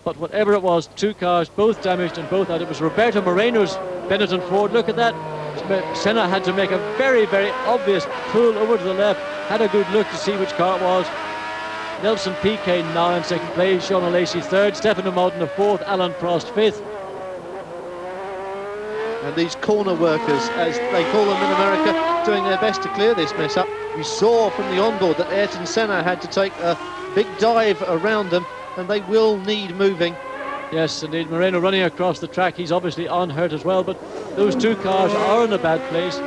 But whatever it was, 2 cars, both damaged and both out. It was Roberto Moreno's Benetton Ford. Look at that. Senna had to make a very obvious pull over to the left. Had a good look to see which car it was. Nelson Piquet now in second place, Sean Alesi third, Stefano Modena fourth, Alan Prost fifth. And these corner workers, as they call them in America, doing their best to clear this mess up. We saw from the onboard that Ayrton Senna had to take a big dive around them, and they will need moving. Yes, indeed, Moreno running across the track, he's obviously unhurt as well, but those 2 cars are in a bad place.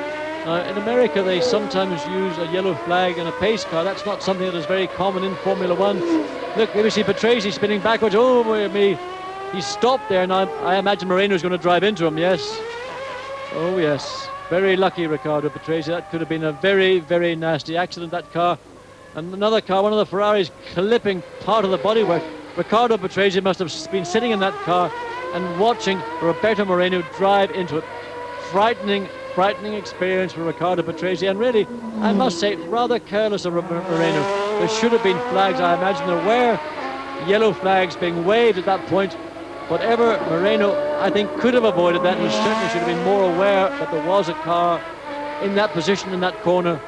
In America, they sometimes use a yellow flag and a pace car. That's not something that is very common in Formula One. Look, here we see Patrese spinning backwards. Oh, me. He's stopped there now. I imagine Moreno's going to drive into him, yes. Oh, yes. Very lucky, Riccardo Patrese. That could have been a very nasty accident, that car. And another car, one of the Ferraris, clipping part of the bodywork. Riccardo Patrese must have been sitting in that car and watching Roberto Moreno drive into it. Frightening experience for Riccardo Patrese, and really, I must say, rather careless of Moreno. There should have been flags. I imagine there were yellow flags being waved at that point. Whatever, Moreno, I think, could have avoided that, and certainly should have been more aware that there was a car in that position in that corner.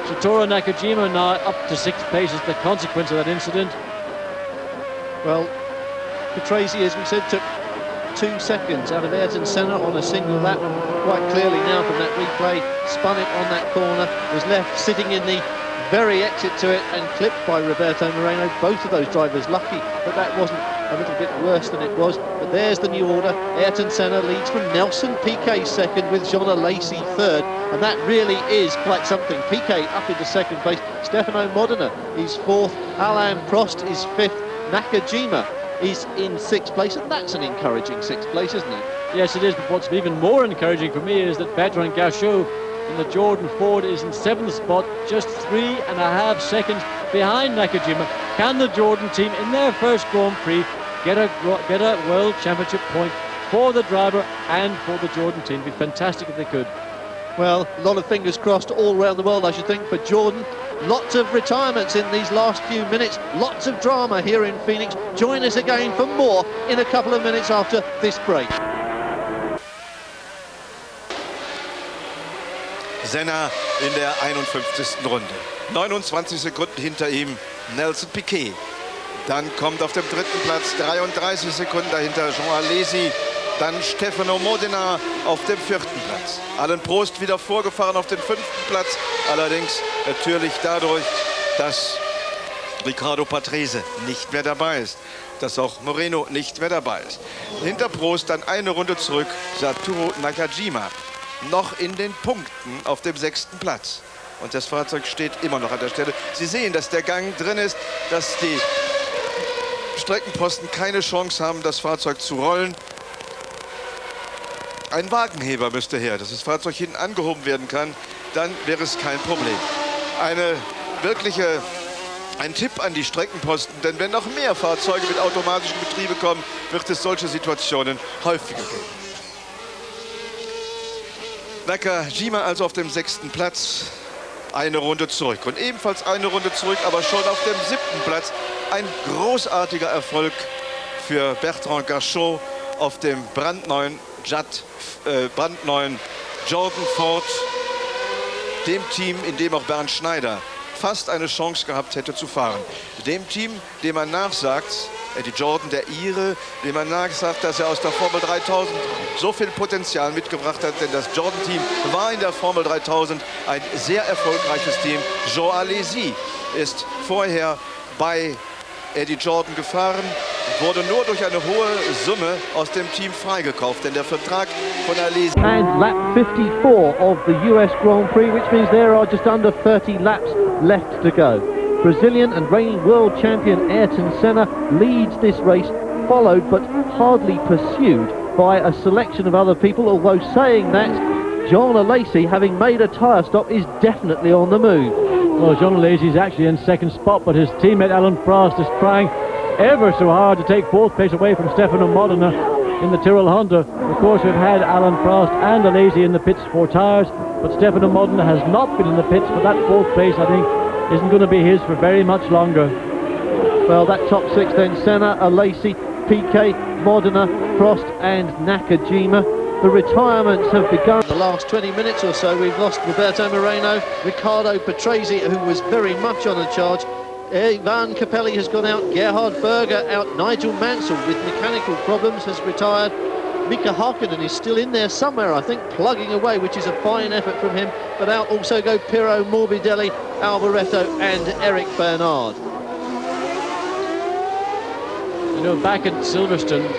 Satoru Nakajima now up to 6th place as the consequence of that incident. Well, Patrese, as we said, took 2 seconds out of Ayrton Senna on a single lap. Quite clearly now from that replay, spun it on that corner, was left sitting in the very exit to it and clipped by Roberto Moreno. Both of those drivers lucky that that wasn't a little bit worse than it was. But there's the new order. Ayrton Senna leads from Nelson Piquet second with Jean Alesi third, and that really is quite something. Piquet up into second place, Stefano Modena is fourth, Alain Prost is fifth, Nakajima is in 6th place, and that's an encouraging 6th place, isn't it? Yes, it is, but what's even more encouraging for me is that Bertrand Gachot in the Jordan Ford is in 7th spot, just 3.5 seconds behind Nakajima. Can the Jordan team, in their first Grand Prix, get a World Championship point for the driver and for the Jordan team? It'd be fantastic if they could. Well, a lot of fingers crossed all around the world, I should think, for Jordan. Lots of retirements in these last few minutes, lots of drama here in Phoenix. Join us again for more in a couple of minutes after this break. Senna in der 51. Runde. 29 Sekunden hinter ihm Nelson Piquet. Dann kommt auf dem 3. Platz 33 Sekunden dahinter Jean Alesi. Dann Stefano Modena auf dem 4. Platz. Alain Prost wieder vorgefahren auf den 5. Platz. Allerdings natürlich dadurch, dass Riccardo Patrese nicht mehr dabei ist, dass auch Moreno nicht mehr dabei ist. Hinter Prost dann eine Runde zurück Satoru Nakajima, noch in den Punkten auf dem 6. Platz. Und das Fahrzeug steht immer noch an der Stelle. Sie sehen, dass der Gang drin ist, dass die Streckenposten keine Chance haben, das Fahrzeug zu rollen. Ein Wagenheber müsste her, dass das Fahrzeug hinten angehoben werden kann, dann wäre es kein Problem. Ein Tipp an die Streckenposten, denn wenn noch mehr Fahrzeuge mit automatischen Betriebe kommen, wird es solche Situationen häufiger geben. Nakajima also auf dem 6. Platz, eine Runde zurück. Und ebenfalls eine Runde zurück, aber schon auf dem 7. Platz. Ein großartiger Erfolg für Bertrand Gachot auf dem brandneuen Jordan Ford, dem Team, in dem auch Bernd Schneider fast eine Chance gehabt hätte zu fahren. Dem Team, dem man nachsagt, Eddie Jordan, der Ire, dem man nachsagt, dass er aus der Formel 3000 so viel Potenzial mitgebracht hat, denn das Jordan-Team war in der Formel 3000 ein sehr erfolgreiches Team. Joe Alesi ist vorher bei Eddie Jordan gefahren, wurde nur durch eine hohe Summe aus dem Team freigekauft, denn der Vertrag von Alesi... And lap 54 of the US Grand Prix, which means there are just under 30 laps left to go. Brazilian and reigning world champion Ayrton Senna leads this race, followed but hardly pursued by a selection of other people, although saying that, John Alesi, having made a tyre stop, is definitely on the move. Well, John Alesi is actually in 2nd spot, but his teammate Alan Prost is trying ever so hard to take 4th place away from Stefano Modena in the Tyrrell Honda. Of course, we've had Alan Prost and Alesi in the pits for tyres, but Stefano Modena has not been in the pits, but that 4th place, I think, isn't going to be his for very much longer. Well, that top 6 then, Senna, Alesi, Piquet, Modena, Prost and Nakajima. The retirements have begun. The last 20 minutes or so, we've lost Roberto Moreno, Riccardo Patrese, who was very much on a charge. Ivan Capelli has gone out, Gerhard Berger out, Nigel Mansell with mechanical problems has retired. Mika Hakkinen is still in there somewhere, I think, plugging away, which is a fine effort from him. But out also go Piero Morbidelli, Alboreto and Eric Bernard. You know, back at Silverstone,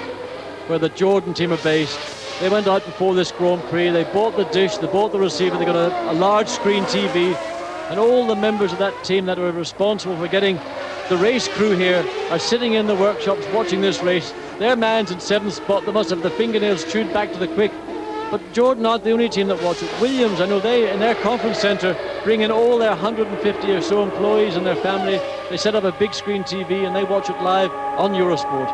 where the Jordan team are based, they went out before this Grand Prix, they bought the dish, they bought the receiver, they got a large screen TV, and all the members of that team that were responsible for getting the race crew here are sitting in the workshops watching this race. Their man's in 7th spot, they must have the fingernails chewed back to the quick. But Jordan aren't the only team that watch it. Williams, I know they, in their conference centre, bring in all their 150 or so employees and their family. They set up a big screen TV and they watch it live on Eurosport.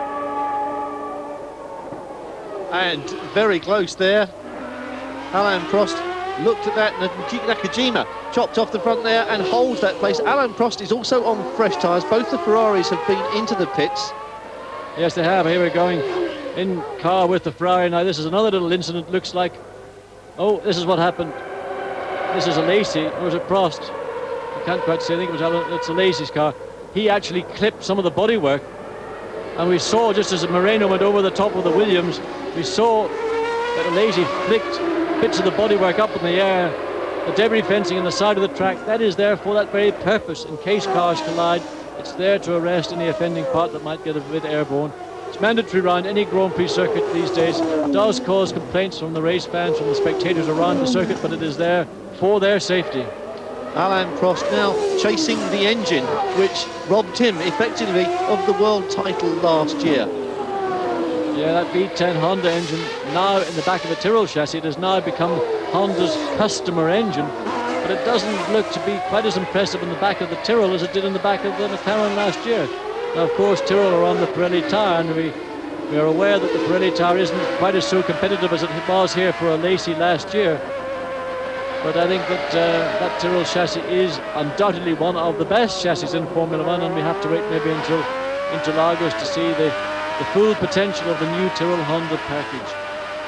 And very close there. Alain Prost looked at that, Nakajima chopped off the front there and holds that place. Alain Prost is also on fresh tyres. Both the Ferraris have been into the pits. Yes, they have. Here we're going in car with the Ferrari. Now, this is another little incident. Looks like, oh, this is what happened. This is Alesi, or is it Prost? I can't quite say. I think it's Alesi's car. He actually clipped some of the bodywork. And we saw, just as Moreno went over the top of the Williams, we saw that Alesi flicked bits of the bodywork up in the air. The debris fencing on the side of the track, that is there for that very purpose, in case cars collide. It's there to arrest any offending part that might get a bit airborne. It's mandatory around any Grand Prix circuit these days. It does cause complaints from the race fans, from the spectators around the circuit, but it is there for their safety. Alain Prost now chasing the engine, which robbed him effectively of the world title last year. Yeah, that V10 Honda engine now in the back of the Tyrrell chassis, it has now become Honda's customer engine, but it doesn't look to be quite as impressive in the back of the Tyrrell as it did in the back of the McLaren last year. Now, of course, Tyrrell are on the Pirelli tyre, and we are aware that the Pirelli tyre isn't quite as so competitive as it was here for Alesi last year. But I think that that Tyrrell chassis is undoubtedly one of the best chassis in Formula One, and we have to wait maybe until Interlagos to see the full potential of the new Tyrrell Honda package.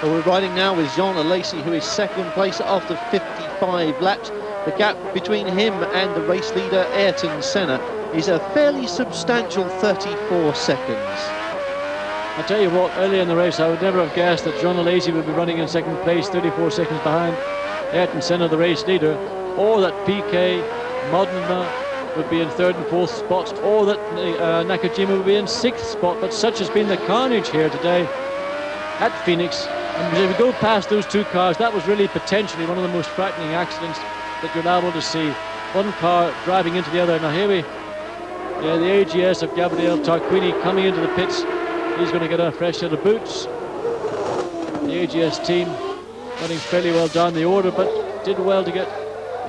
Well, we're riding now with Jean Alesi, who is 2nd place after 55 laps. The gap between him and the race leader Ayrton Senna is a fairly substantial 34 seconds. I tell you what, early in the race I would never have guessed that Jean Alesi would be running in 2nd place, 34 seconds behind Ayrton Senna, the race leader, or that Piquet, Modena, would be in 3rd and 4th spots, or that Nakajima would be in 6th spot. But such has been the carnage here today at Phoenix. And if we go past those 2 cars, that was really potentially one of the most frightening accidents that you're liable to see. One car driving into the other. Now here the AGS of Gabriele Tarquini coming into the pits. He's going to get a fresh set of boots. The AGS team running fairly well down the order, but did well to get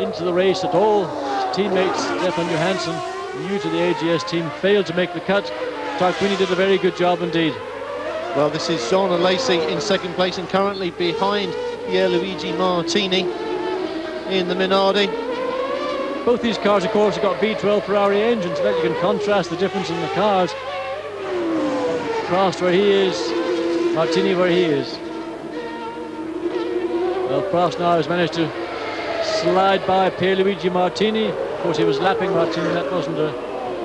into the race at all. His teammates, Stefan Johansson, new to the AGS team, failed to make the cut. Tarquini did a very good job indeed. Well, this is Jean Alesi in 2nd place and currently behind Pierluigi Martini in the Minardi. Both these cars, of course, have got V12 Ferrari engines, so that you can contrast the difference in the cars. Prost where he is, Martini where he is. Well, Prost now has managed to slide by Pierluigi Martini. Of course, he was lapping Martini. That wasn't a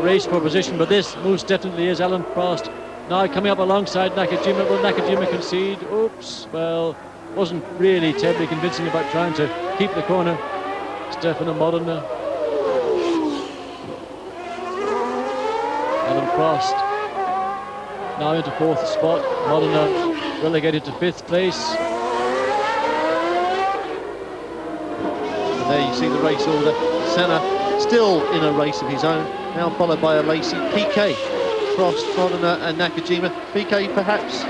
race for position, but this most definitely is Alain Prost. Now coming up alongside Nakajima. Will Nakajima concede? Oops. Well, wasn't really terribly convincing about trying to keep the corner. Stefano Modena. Alain Prost now into 4th spot. Modena relegated to 5th place. And there you see the race order. Senna still in a race of his own, now followed by Alesi, Piquet, Prost, Modena and Nakajima. Piquet perhaps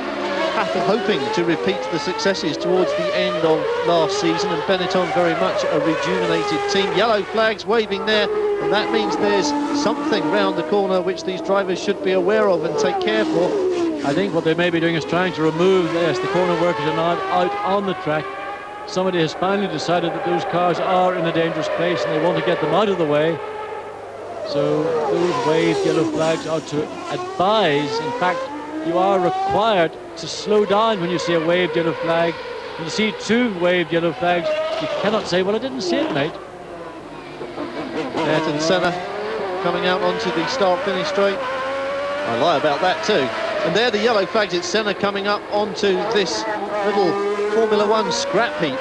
hoping to repeat the successes towards the end of last season, and Benetton very much a rejuvenated team. Yellow flags waving there, and that means there's something round the corner which these drivers should be aware of and take care for. I think what they may be doing is trying to remove, yes, the corner workers are now out on the track. Somebody has finally decided that those cars are in a dangerous place and they want to get them out of the way. So those waved yellow flags are to advise. In fact, you are required to slow down when you see a waved yellow flag. When you see 2 waved yellow flags, you cannot say, well, I didn't see it, mate. Ayrton Senna coming out onto the start-finish straight. I lie about that too. And there the yellow flags. It's Senna coming up onto this little Formula 1 scrap heap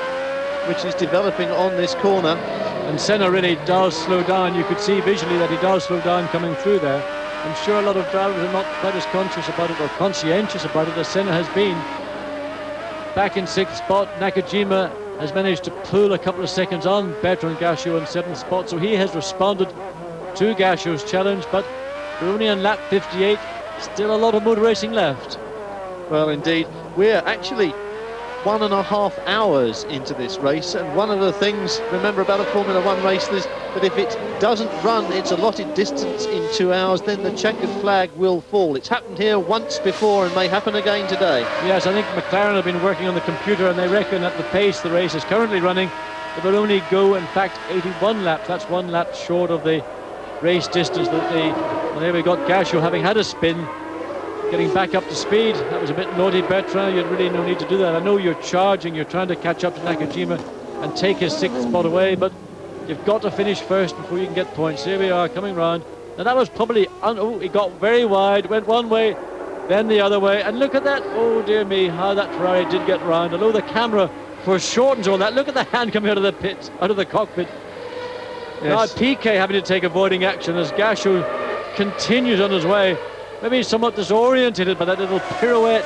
which is developing on this corner. And Senna really does slow down. You could see visually that he does slow down coming through there. I'm sure a lot of drivers are not quite as conscious about it or conscientious about it as Senna has been. Back in 6th spot, Nakajima has managed to pull a couple of seconds on Bertrand Gachot in 7th spot, so he has responded to Gachot's challenge, but we're only on lap 58, still a lot of motor racing left. Well, indeed, we're actually 1.5 hours into this race, and one of the things, remember about a Formula 1 race, is that if it doesn't run its allotted distance in 2 hours, then the checkered flag will fall. It's happened here once before and may happen again today. Yes, I think McLaren have been working on the computer, and they reckon at the pace the race is currently running, it will only go, in fact, 81 laps. That's 1 lap short of the race distance that well, there we got Gachot having had a spin, getting back up to speed. That was a bit naughty, Bertrand. You had really no need to do that. I know you're charging, you're trying to catch up to Nakajima and take his 6th spot away, but you've got to finish first before you can get points. Here we are coming round. Now that was probably, oh, he got very wide, went one way, then the other way, and look at that. Oh dear me, how that Ferrari did get round. Although the camera foreshortens all that, look at the hand coming out of the pit, out of the cockpit. Yes. Now Piquet having to take avoiding action as Gachot continues on his way. Maybe he's somewhat disorientated by that little pirouette.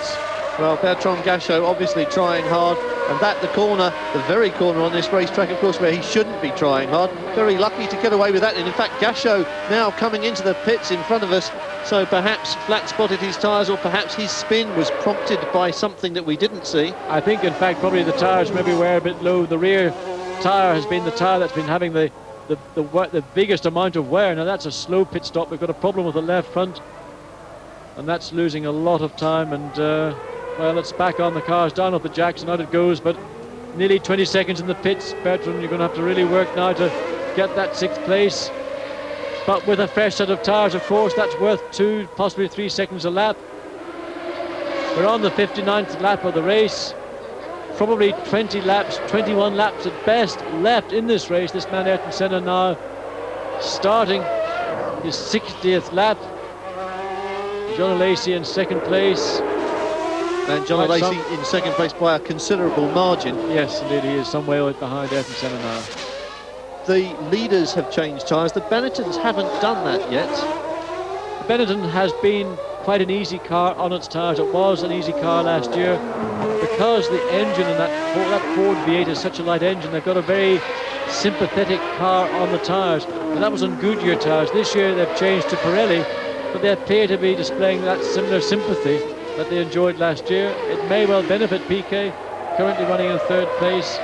Well, Bertrand Gachot obviously trying hard, and that the corner, the very corner on this racetrack, of course, where he shouldn't be trying hard. Very lucky to get away with that, and in fact Gachot now coming into the pits in front of us, so perhaps flat-spotted his tyres, or perhaps his spin was prompted by something that we didn't see. I think, in fact, probably the tyres maybe were a bit low. The rear tyre has been the tyre that's been having the biggest amount of wear. Now that's a slow pit stop. We've got a problem with the left front, and that's losing a lot of time, and well, it's back on the cars, down off the jacks, and out it goes, but nearly 20 seconds in the pits. Bertrand, you're going to have to really work now to get that 6th place, but with a fresh set of tyres, of course, that's worth 2, possibly 3 seconds a lap. We're on the 59th lap of the race, probably 20 laps, 21 laps at best left in this race. This man Ayrton Senna now starting his 60th lap. John Alesi in 2nd place. And John Alesi in 2nd place by a considerable margin. Yes, indeed, he is some way behind Ayrton Senna now. the leaders have changed tyres. The Benettons haven't done that yet. The Benetton has been quite an easy car on its tyres. It was an easy car last year. Because the engine in that Ford V8 is such a light engine, they've got a very sympathetic car on the tyres. And that was on Goodyear tyres. This year they've changed to Pirelli, but they appear to be displaying that similar sympathy that they enjoyed last year. It may well benefit Piquet, currently running in third place,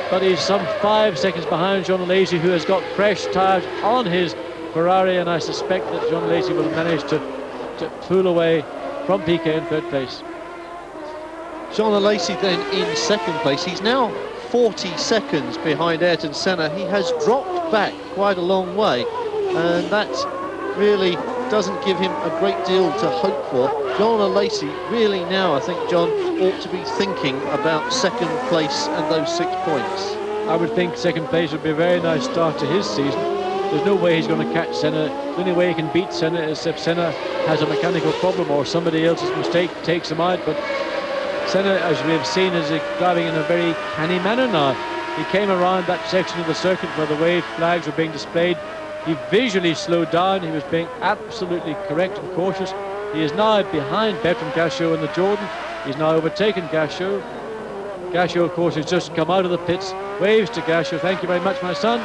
but he's some 5 seconds behind Jean Alesi, who has got fresh tyres on his Ferrari, and I suspect that Jean Alesi will manage to pull away from Piquet in third place. Jean Alesi then in second place. He's now 40 seconds behind Ayrton Senna. He has dropped back quite a long way, and that really doesn't give him a great deal to hope for. Jean Alesi really now, I think, John, ought to be thinking about second place and those 6 points. I would think second place would be a very nice start to his season. There's no way he's going to catch Senna. The only way he can beat Senna is if Senna has a mechanical problem or somebody else's mistake takes him out. But Senna, as we have seen, is driving in a very canny manner now. He came around that section of the circuit where the wave flags were being displayed. He visually slowed down. He was being absolutely correct and cautious. He is now behind Bertrand Gachot in the Jordan. He's now overtaken Gachot. Gachot, of course, has just come out of the pits. Waves to Gachot. Thank you very much, my son.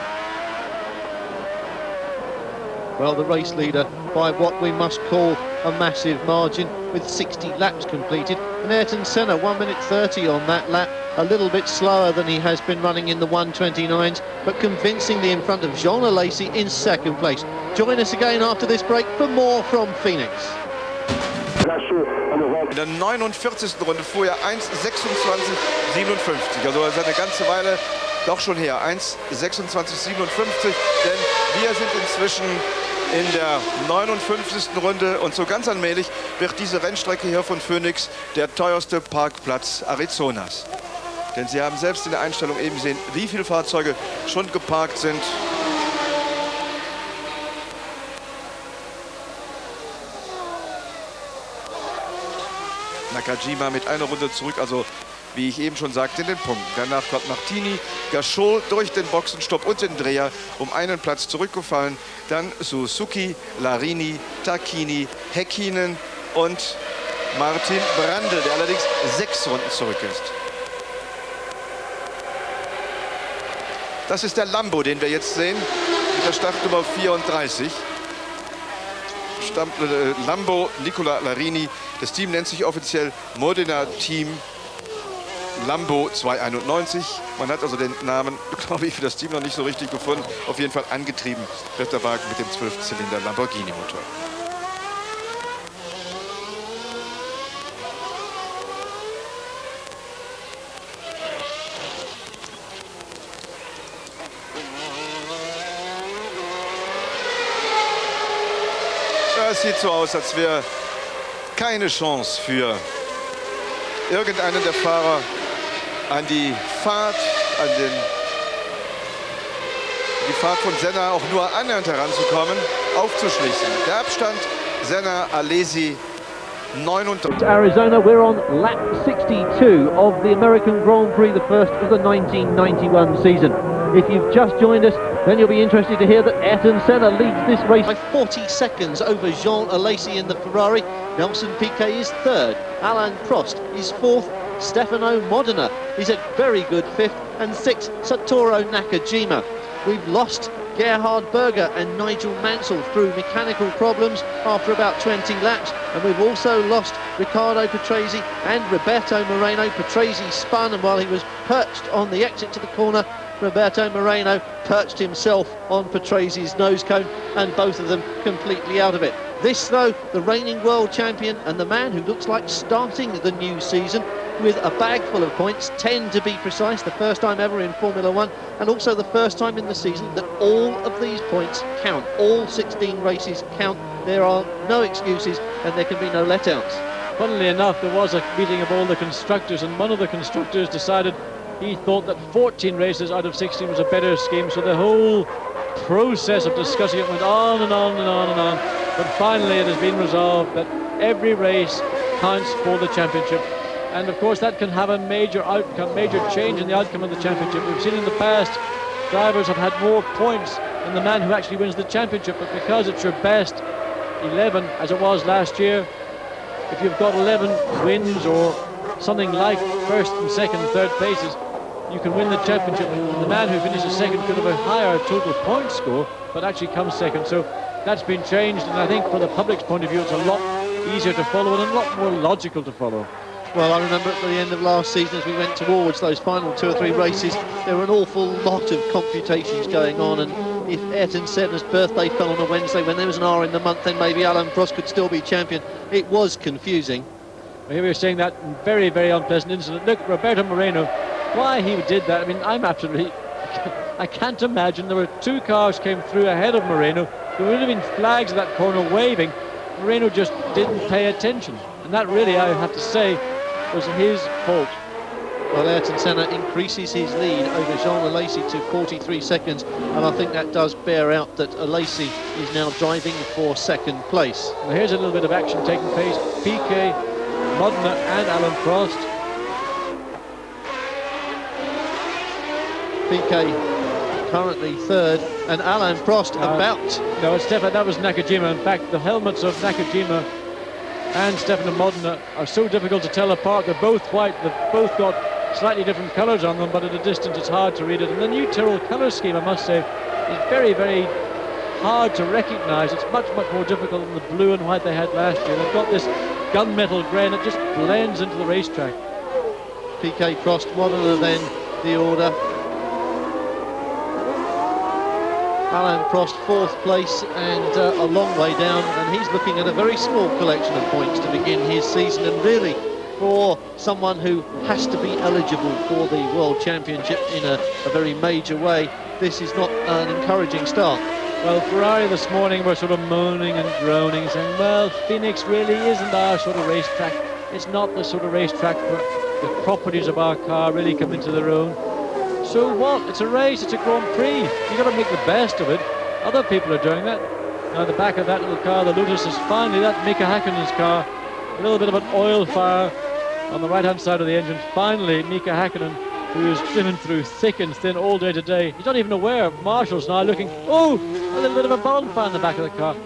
Well, the race leader by what we must call a massive margin, with 60 laps completed. And Ayrton Senna, 1 minute 30 on that lap, a little bit slower than he has been running in the 1:29s, but convincingly in front of Jean Alesi in second place. Join us again after this break for more from Phoenix. In der 49. Runde fuhr er 1:26,57. Also er ist eine ganze Weile doch schon her. 1:26,57. Denn wir sind inzwischen in der 59. Runde und so ganz allmählich wird diese Rennstrecke hier von Phoenix der teuerste Parkplatz Arizonas. Denn Sie haben selbst in der Einstellung eben gesehen, wie viele Fahrzeuge schon geparkt sind. Nakajima mit einer Runde zurück, also wie ich eben schon sagte, in den Punkt. Danach kommt Martini, Gachot durch den Boxenstopp und den Dreher um einen Platz zurückgefallen. Dann Suzuki, Larini, Tacchini, Häkkinen und Martin Brandl, der allerdings 6 Runden zurück ist. Das ist der Lambo, den wir jetzt sehen, mit der Startnummer 34. Lambo Nicola Larini. Das Team nennt sich offiziell Modena Team Lambo 291. Man hat also den Namen, glaube ich, für das Team noch nicht so richtig gefunden. Auf jeden Fall angetrieben wird der Wagen mit dem 12-Zylinder Lamborghini-Motor. Es sieht so aus, als wäre keine Chance für irgendeinen der Fahrer an die Fahrt, die Fahrt von Senna auch nur annähernd heranzukommen, aufzuschließen. Der Abstand Senna, Alesi, 39. Arizona, we're on lap 62 of the American Grand Prix, the first of the 1991 season. If you've just joined us, then you'll be interested to hear that Ayrton Senna leads this race by 40 seconds over Jean Alesi in the Ferrari. Nelson Piquet is third, Alain Prost is fourth, Stefano Modena is a very good fifth, and sixth, Satoru Nakajima. We've lost Gerhard Berger and Nigel Mansell through mechanical problems after about 20 laps, and we've also lost Riccardo Patrese and Roberto Moreno. Patrese spun, and while he was perched on the exit to the corner, Roberto Moreno perched himself on Patrese's nose cone, and both of them completely out of it. This, though, the reigning world champion and the man who looks like starting the new season with a bag full of points, 10 to be precise, the first time ever in Formula One, and also the first time in the season that all of these points count. All 16 races count. There are no excuses, and there can be no letdowns. Funnily enough, there was a meeting of all the constructors, and one of the constructors decided he thought that 14 races out of 16 was a better scheme, so the whole process of discussing it went on and on and on and on. But finally it has been resolved that every race counts for the championship. And of course that can have a major outcome, major change in the outcome of the championship. We've seen in the past drivers have had more points than the man who actually wins the championship, but because it's your best 11, as it was last year, if you've got 11 wins or something like first and second, third places, you can win the championship. The man who finishes second could have a higher total point score, but actually comes second. So that's been changed, and I think from the public's point of view, it's a lot easier to follow and a lot more logical to follow. Well, I remember at the end of last season, as we went towards those final 2 or 3 races, there were an awful lot of computations going on, and if Ayrton Senna's birthday fell on a Wednesday when there was an R in the month, then maybe Alain Prost could still be champion. It was confusing. Well, here we were saying that very, very unpleasant incident. Look, Roberto Moreno, why he did that, I mean, I'm absolutely... I can't imagine. There were 2 cars came through ahead of Moreno. There would have been flags at that corner waving. Moreno just didn't pay attention. And that really, I have to say, was his fault. Well, Ayrton Senna increases his lead over Jean Alesi to 43 seconds, and I think that does bear out that Alesi is now driving for second place. Well, here's a little bit of action taking place. Piquet, Modena and Alain Prost. Piquet currently third, and Alain Prost about... No, Stefan, that was Nakajima. In fact, the helmets of Nakajima and Stefano Modena are so difficult to tell apart. They're both white, they've both got slightly different colours on them, but at a distance it's hard to read it. And the new Tyrrell colour scheme, I must say, is very, very hard to recognise. It's much, much more difficult than the blue and white they had last year. They've got this gunmetal grey and it just blends into the racetrack. Piquet, Prost, Modena then the order. Alain Prost, 4th place and a long way down, and he's looking at a very small collection of points to begin his season, and really for someone who has to be eligible for the World Championship in a very major way, this is not an encouraging start. Well, Ferrari this morning were sort of moaning and groaning, saying, well, Phoenix really isn't our sort of racetrack. It's not the sort of racetrack where the properties of our car really come into their own. So what? It's a race, it's a Grand Prix. You've got to make the best of it. Other people are doing that. Now, the back of that little car, the Lotus, is finally that Mika Häkkinen's car. A little bit of an oil fire on the right-hand side of the engine. Finally, Mika Häkkinen, who is swimming through thick and thin all day today. He's not even aware. Marshall's now looking, oh, a little bit of a bonfire in the back of the car.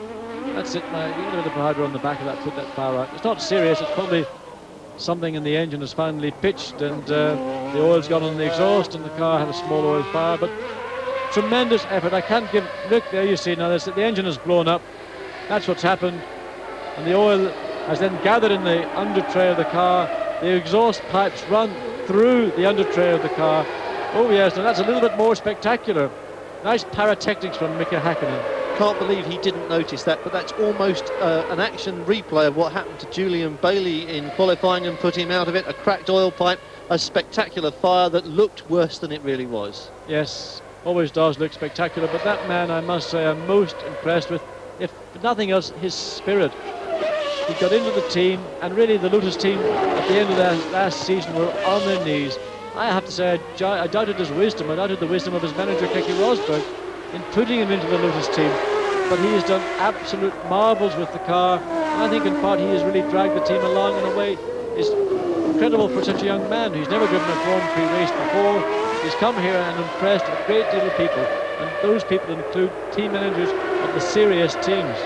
That's it, now. You get a bit of hydro on the back of that, put that fire out. It's not serious, it's probably something in the engine has finally pitched, and the oil's gone on the exhaust, and the car had a small oil fire. But tremendous effort. I can't give... Look, there you see now, the engine has blown up. That's what's happened. And the oil has then gathered in the under tray of the car. The exhaust pipes run through the under tray of the car. Oh yes, now that's a little bit more spectacular. Nice pyrotechnics from Mika Häkkinen. Can't believe he didn't notice that, but that's almost an action replay of what happened to Julian Bailey in qualifying and put him out of it. A cracked oil pipe, a spectacular fire that looked worse than it really was. Yes, always does look spectacular, but that man, I must say, I'm most impressed with, if nothing else, his spirit. He got into the team, and really the Lotus team at the end of their last season were on their knees. I have to say, I doubted his wisdom. I doubted the wisdom of his manager, Keke Rosberg, in putting him into the Lotus team. But he has done absolute marvels with the car, and I think in part he has really dragged the team along in a way is incredible for such a young man who's never driven a Grand Prix race before. He's come here and impressed a great deal of people, and those people include team managers of the serious teams.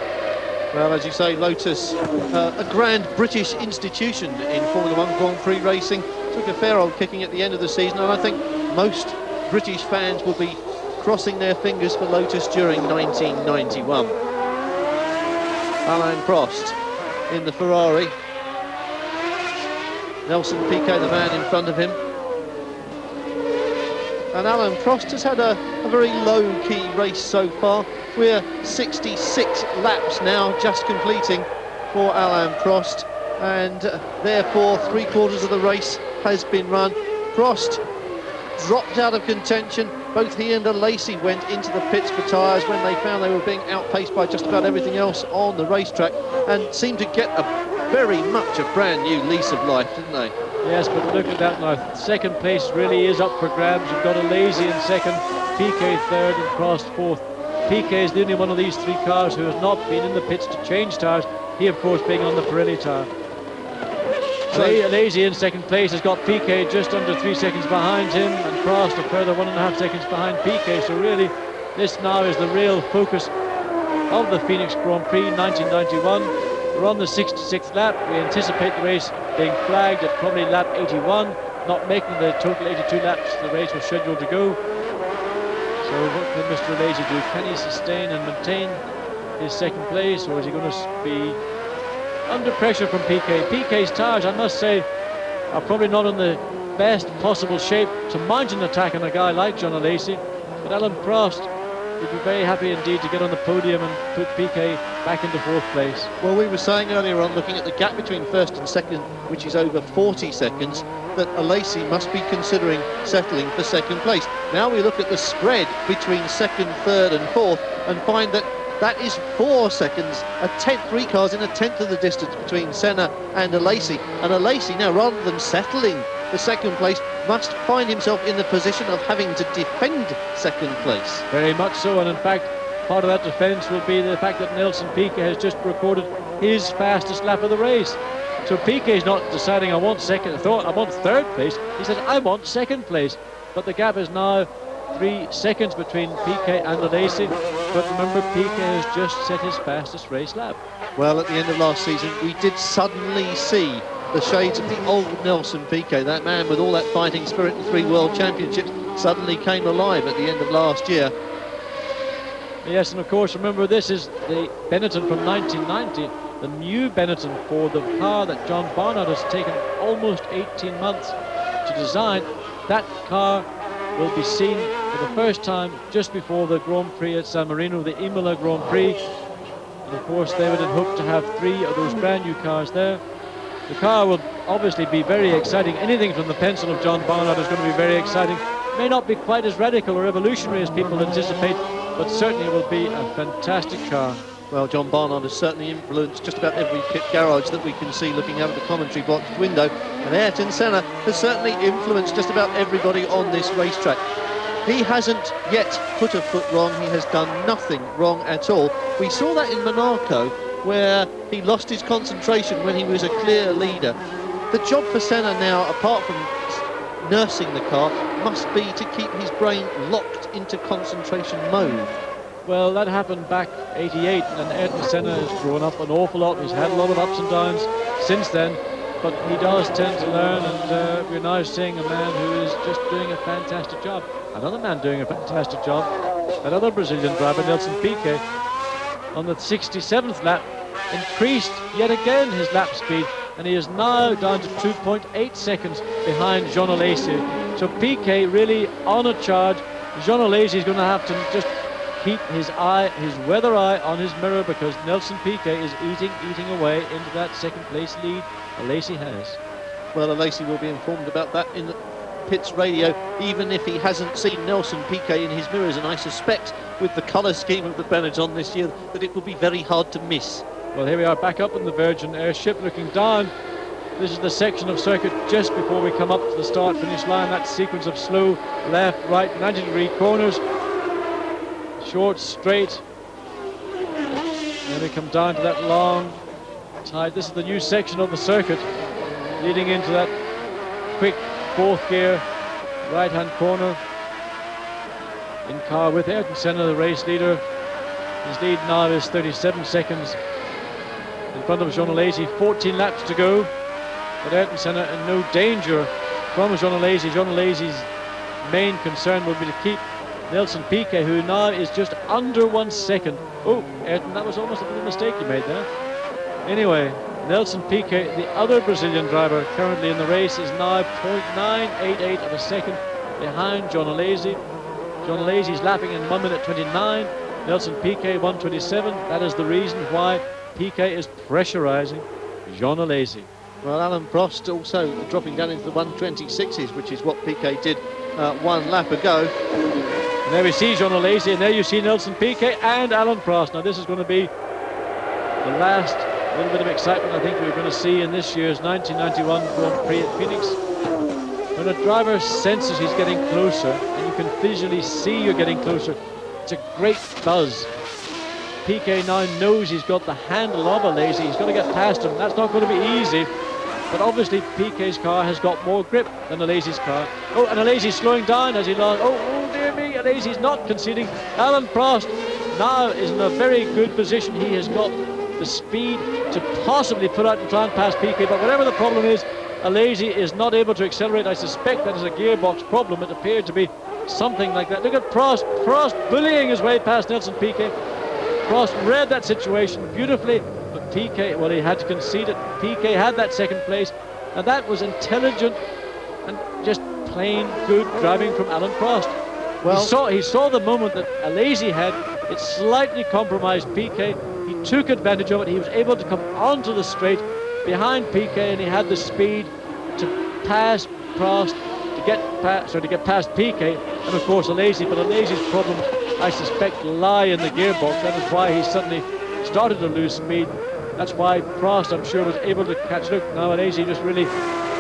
Well, as you say, Lotus, a grand British institution in Formula One Grand Prix racing, took a fair old kicking at the end of the season, and I think most British fans will be crossing their fingers for Lotus during 1991. Alain Prost in the Ferrari. Nelson Piquet, the man in front of him. And Alain Prost has had a very low-key race so far. We're 66 laps now, just completing for Alain Prost, and therefore 3/4 of the race has been run. Prost dropped out of contention. Both he and Alesi went into the pits for tyres when they found they were being outpaced by just about everything else on the racetrack, and seemed to get very much a brand new lease of life, didn't they? Yes, but look at that now. Second place really is up for grabs. You've got Alesi in second, Piquet third, and Prost fourth. Piquet is the only one of these three cars who has not been in the pits to change tyres. He, of course, being on the Pirelli tyre. Lazy in second place has got Piquet just under 3 seconds behind him, and Prost a further 1.5 seconds behind Piquet. So really, this now is the real focus of the Phoenix Grand Prix 1991. We're on the 66th lap. We anticipate the race being flagged at probably lap 81, not making the total 82 laps the race was scheduled to go. So what can Mr. Lazy do? Can he sustain and maintain his second place, or is he going to be under pressure from Piquet? Piquet's tyres, I must say, are probably not in the best possible shape to mount an attack on a guy like John Alesi, but Alain Prost would be very happy indeed to get on the podium and put Piquet back into 4th place. Well, we were saying earlier on, looking at the gap between first and second, which is over 40 seconds, that Alesi must be considering settling for second place. Now we look at the spread between second, third and fourth and find that that is 4 seconds, a tenth, 3 cars in a tenth of the distance between Senna and Alesi. And Alesi now, rather than settling the second place, must find himself in the position of having to defend second place. Very much so, and in fact, part of that defence will be the fact that Nelson Piquet has just recorded his fastest lap of the race. So Piquet's not deciding, I want second, I want third place. He says, I want second place. But the gap is now 3 seconds between Piquet and Alesi. But remember, Piquet has just set his fastest race lap. Well, at the end of last season, we did suddenly see the shades of the old Nelson Piquet, that man with all that fighting spirit and 3 world championships, suddenly came alive at the end of last year. Yes, and of course, remember, this is the Benetton from 1990, the new Benetton for the car that John Barnard has taken almost 18 months to design. That car will be seen for the first time just before the Grand Prix at San Marino, the Imola Grand Prix. And of course, they would have hoped to have 3 of those brand new cars there. The car will obviously be very exciting. Anything from the pencil of John Barnard is going to be very exciting. May not be quite as radical or revolutionary as people anticipate, but certainly will be a fantastic car. Well, John Barnard has certainly influenced just about every pit garage that we can see looking out of the commentary box window, and Ayrton Senna has certainly influenced just about everybody on this racetrack. He hasn't yet put a foot wrong. He has done nothing wrong at all. We saw that in Monaco, where he lost his concentration when he was a clear leader. The job for Senna now, apart from nursing the car, must be to keep his brain locked into concentration mode. Well, that happened back 88, and Ayrton Senna has grown up an awful lot. He's had a lot of ups and downs since then, but he does tend to learn, and we're now seeing a man who is just doing a fantastic job. Another man doing a fantastic job, another Brazilian driver, Nelson Piquet, on the 67th lap, increased yet again his lap speed, and he is now down to 2.8 seconds behind Jean Alesi. So Piquet really on a charge. Jean Alesi is going to have to just keep his weather eye on his mirror, because Nelson Piquet is eating away into that second place lead Alesi has. Well, Alesi will be informed about that in the pits radio, even if he hasn't seen Nelson Piquet in his mirrors, and I suspect with the colour scheme of the Benetton this year that it will be very hard to miss. Well, here we are back up in the Virgin Airship looking down. This is the section of circuit just before we come up to the start-finish line, that sequence of slow left, right, 90-degree corners. Short, straight. Then we come down to that long tight. This is the new section of the circuit, leading into that quick 4th gear, right-hand corner. In car with Ayrton Senna, the race leader. His lead now is 37 seconds in front of Jean Alesi. 14 laps to go, but Ayrton Senna in no danger from Jean Alesi. Jean Alesi's main concern will be to keep Nelson Piquet, who now is just under 1 second. Oh, Ayrton, that was almost a little mistake you made there. Anyway, Nelson Piquet, the other Brazilian driver currently in the race, is now 0.988 of a second behind Jean Alesi. Jean Alesi is lapping in 1 minute 29. Nelson Piquet 1:27. That is the reason why Piquet is pressurizing Jean Alesi. Well, Alain Prost also dropping down into the 1:26s, which is what Piquet did 1 lap ago. And there we see Jean Alesi, and there you see Nelson Piquet and Alain Prost. Now this is going to be the last little bit of excitement I think we're going to see in this year's 1991 Grand Prix at Phoenix. When a driver senses he's getting closer, and you can visually see you're getting closer, it's a great buzz. Piquet now knows he's got the handle of Alesi. He's got to get past him. That's not going to be easy. but obviously Piquet's car has got more grip than Alesi's car. Oh, and Alesi's slowing down as he lost. Oh dear me, Alesi's not conceding. Alain Prost now is in a very good position. He has got the speed to possibly put out and try and pass Piquet, but whatever the problem is, Alesi is not able to accelerate. I suspect that is a gearbox problem. It appeared to be something like that. Look at Prost bullying his way past Nelson Piquet. Prost read that situation beautifully, but Piquet, well, he had to concede it. Piquet had that second place, and that was intelligent and just plain good driving from Alain Prost. Well, he saw the moment that Alesi had. It slightly compromised Piquet. He took advantage of it. He was able to come onto the straight behind Piquet, and he had the speed to pass Prost, to get past Piquet, and of course Alesi. But Alesi's problems, I suspect, lie in the gearbox. That is why he suddenly started to lose speed. That's why Prost, I'm sure, was able to catch. Look, now Alesi just really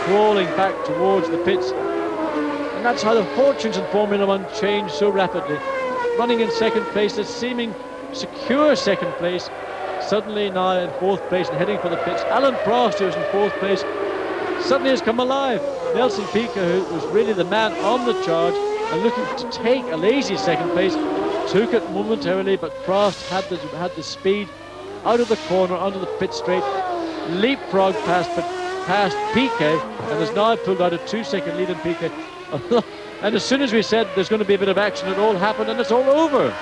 crawling back towards the pits. And that's how the fortunes in Formula One change so rapidly. Running in second place, a seeming secure second place, suddenly now in fourth place and heading for the pits. Alain Prost, who was in fourth place, suddenly has come alive. Nelson Piquet, who was really the man on the charge and looking to take Alesi's second place, took it momentarily, but Prost had the speed out of the corner onto the pit straight, leapfrog past Piquet, and has now pulled out a 2-second lead in Piquet. And as soon as we said there's going to be a bit of action, it all happened and it's all over.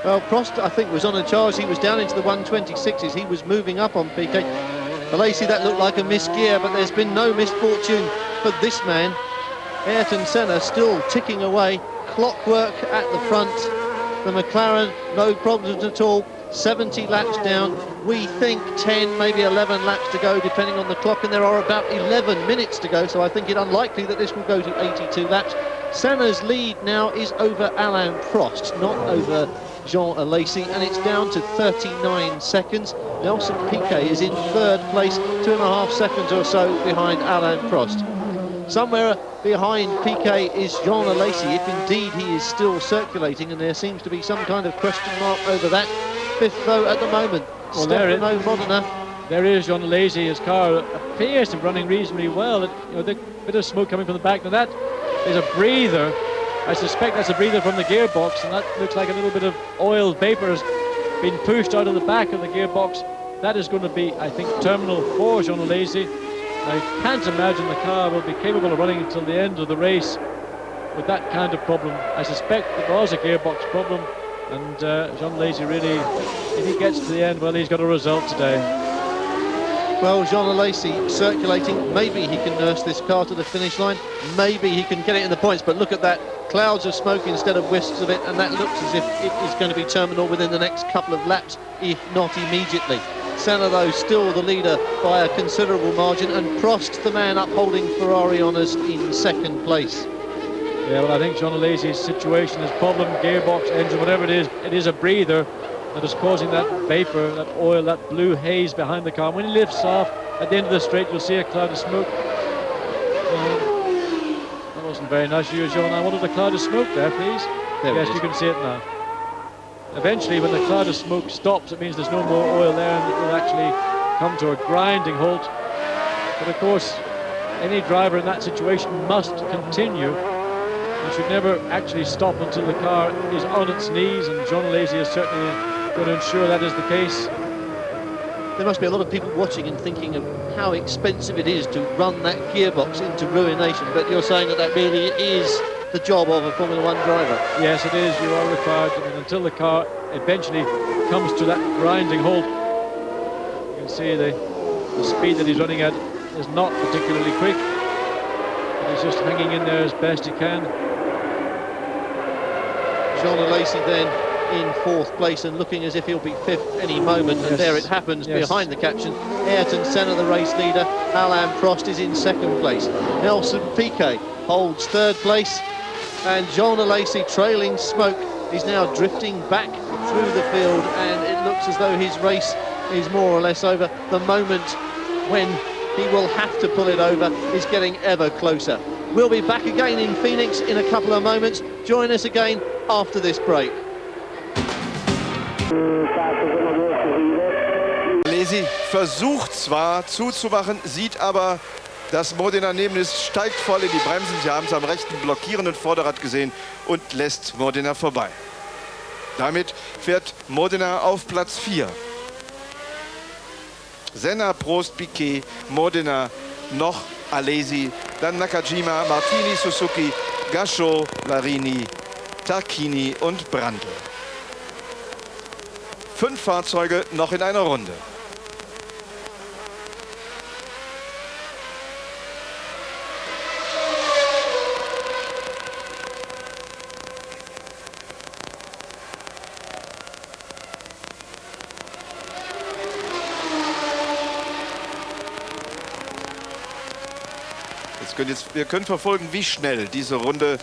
Well, Prost, I think, was on a charge. He was down into the 126s. He was moving up on Piquet. Alesi, that looked like a missed gear, but there's been no misfortune for this man. Ayrton Senna still ticking away. Clockwork at the front. The McLaren, no problems at all. 70 laps down. We think 10, maybe 11 laps to go, depending on the clock, and there are about 11 minutes to go, so I think it unlikely that this will go to 82 laps. Senna's lead now is over Alain Prost, not over Jean Alesi, and it's down to 39 seconds. Nelson Piquet is in third place, 2.5 seconds or so behind Alain Prost. Somewhere behind Piquet is Jean Alesi, if indeed he is still circulating, and there seems to be some kind of question mark over that. Fifth though at the moment, well, Stefano Modena. There is Jean Alesi. His car appears to be running reasonably well. The bit of smoke coming from the back. Now that is a breather. I suspect that's a breather from the gearbox, and that looks like a little bit of oil vapor has been pushed out of the back of the gearbox. That is going to be, I think, terminal for Jean Alesi. I can't imagine the car will be capable of running until the end of the race with that kind of problem. I suspect it was a gearbox problem, and Jean Alesi really, if he gets to the end, well, he's got a result today. Well, Jean Alesi circulating. Maybe he can nurse this car to the finish line. Maybe he can get it in the points, but look at that. Clouds of smoke instead of wisps of it, and that looks as if it is going to be terminal within the next couple of laps, if not immediately. Senna, though, still the leader by a considerable margin, and Prost, the man upholding Ferrari honours, in second place. Yeah, well, I think Jean Alesi's situation, his problem, gearbox, engine, whatever it is a breather that is causing that vapor, that oil, that blue haze behind the car. When he lifts off at the end of the straight, you'll see a cloud of smoke. That wasn't very nice of you, Jean. I wanted a cloud of smoke there, please. Yes, you can see it now. Eventually, when the cloud of smoke stops, it means there's no more oil there, and it will actually come to a grinding halt. But of course, any driver in that situation must continue. You should never actually stop until the car is on its knees, and Jean Alesi is certainly going to ensure that is the case. There must be a lot of people watching and thinking of how expensive it is to run that gearbox into ruination, but you're saying that that really is the job of a Formula One driver. Yes, it is. You are required. I mean, until the car eventually comes to that grinding halt. You can see the speed that he's running at is not particularly quick. But he's just hanging in there as best he can. Jean Alesi then in fourth place and looking as if he'll be fifth any moment, and there it happens behind the caption. Ayrton Senna, the race leader. Alain Prost is in second place. Nelson Piquet holds third place, and Jean Alesi, trailing smoke, is now drifting back through the field, and it looks as though his race is more or less over. The moment when he will have to pull it over is getting ever closer. We'll be back again in Phoenix in a couple of moments. Join us again after this break. Alesi Alesi versucht zwar zuzumachen, sieht aber, dass Modena neben ist, steigt voll in die Bremsen. Sie haben es am rechten blockierenden Vorderrad gesehen und lässt Modena vorbei. Damit fährt Modena auf Platz 4. Senna, Prost, Piquet, Modena, noch Alesi, dann Nakajima, Martini, Suzuki, Gachot, Larini, Tarquini und Brandl. 5 Fahrzeuge noch in einer Runde. Wir können verfolgen, wie schnell diese Runde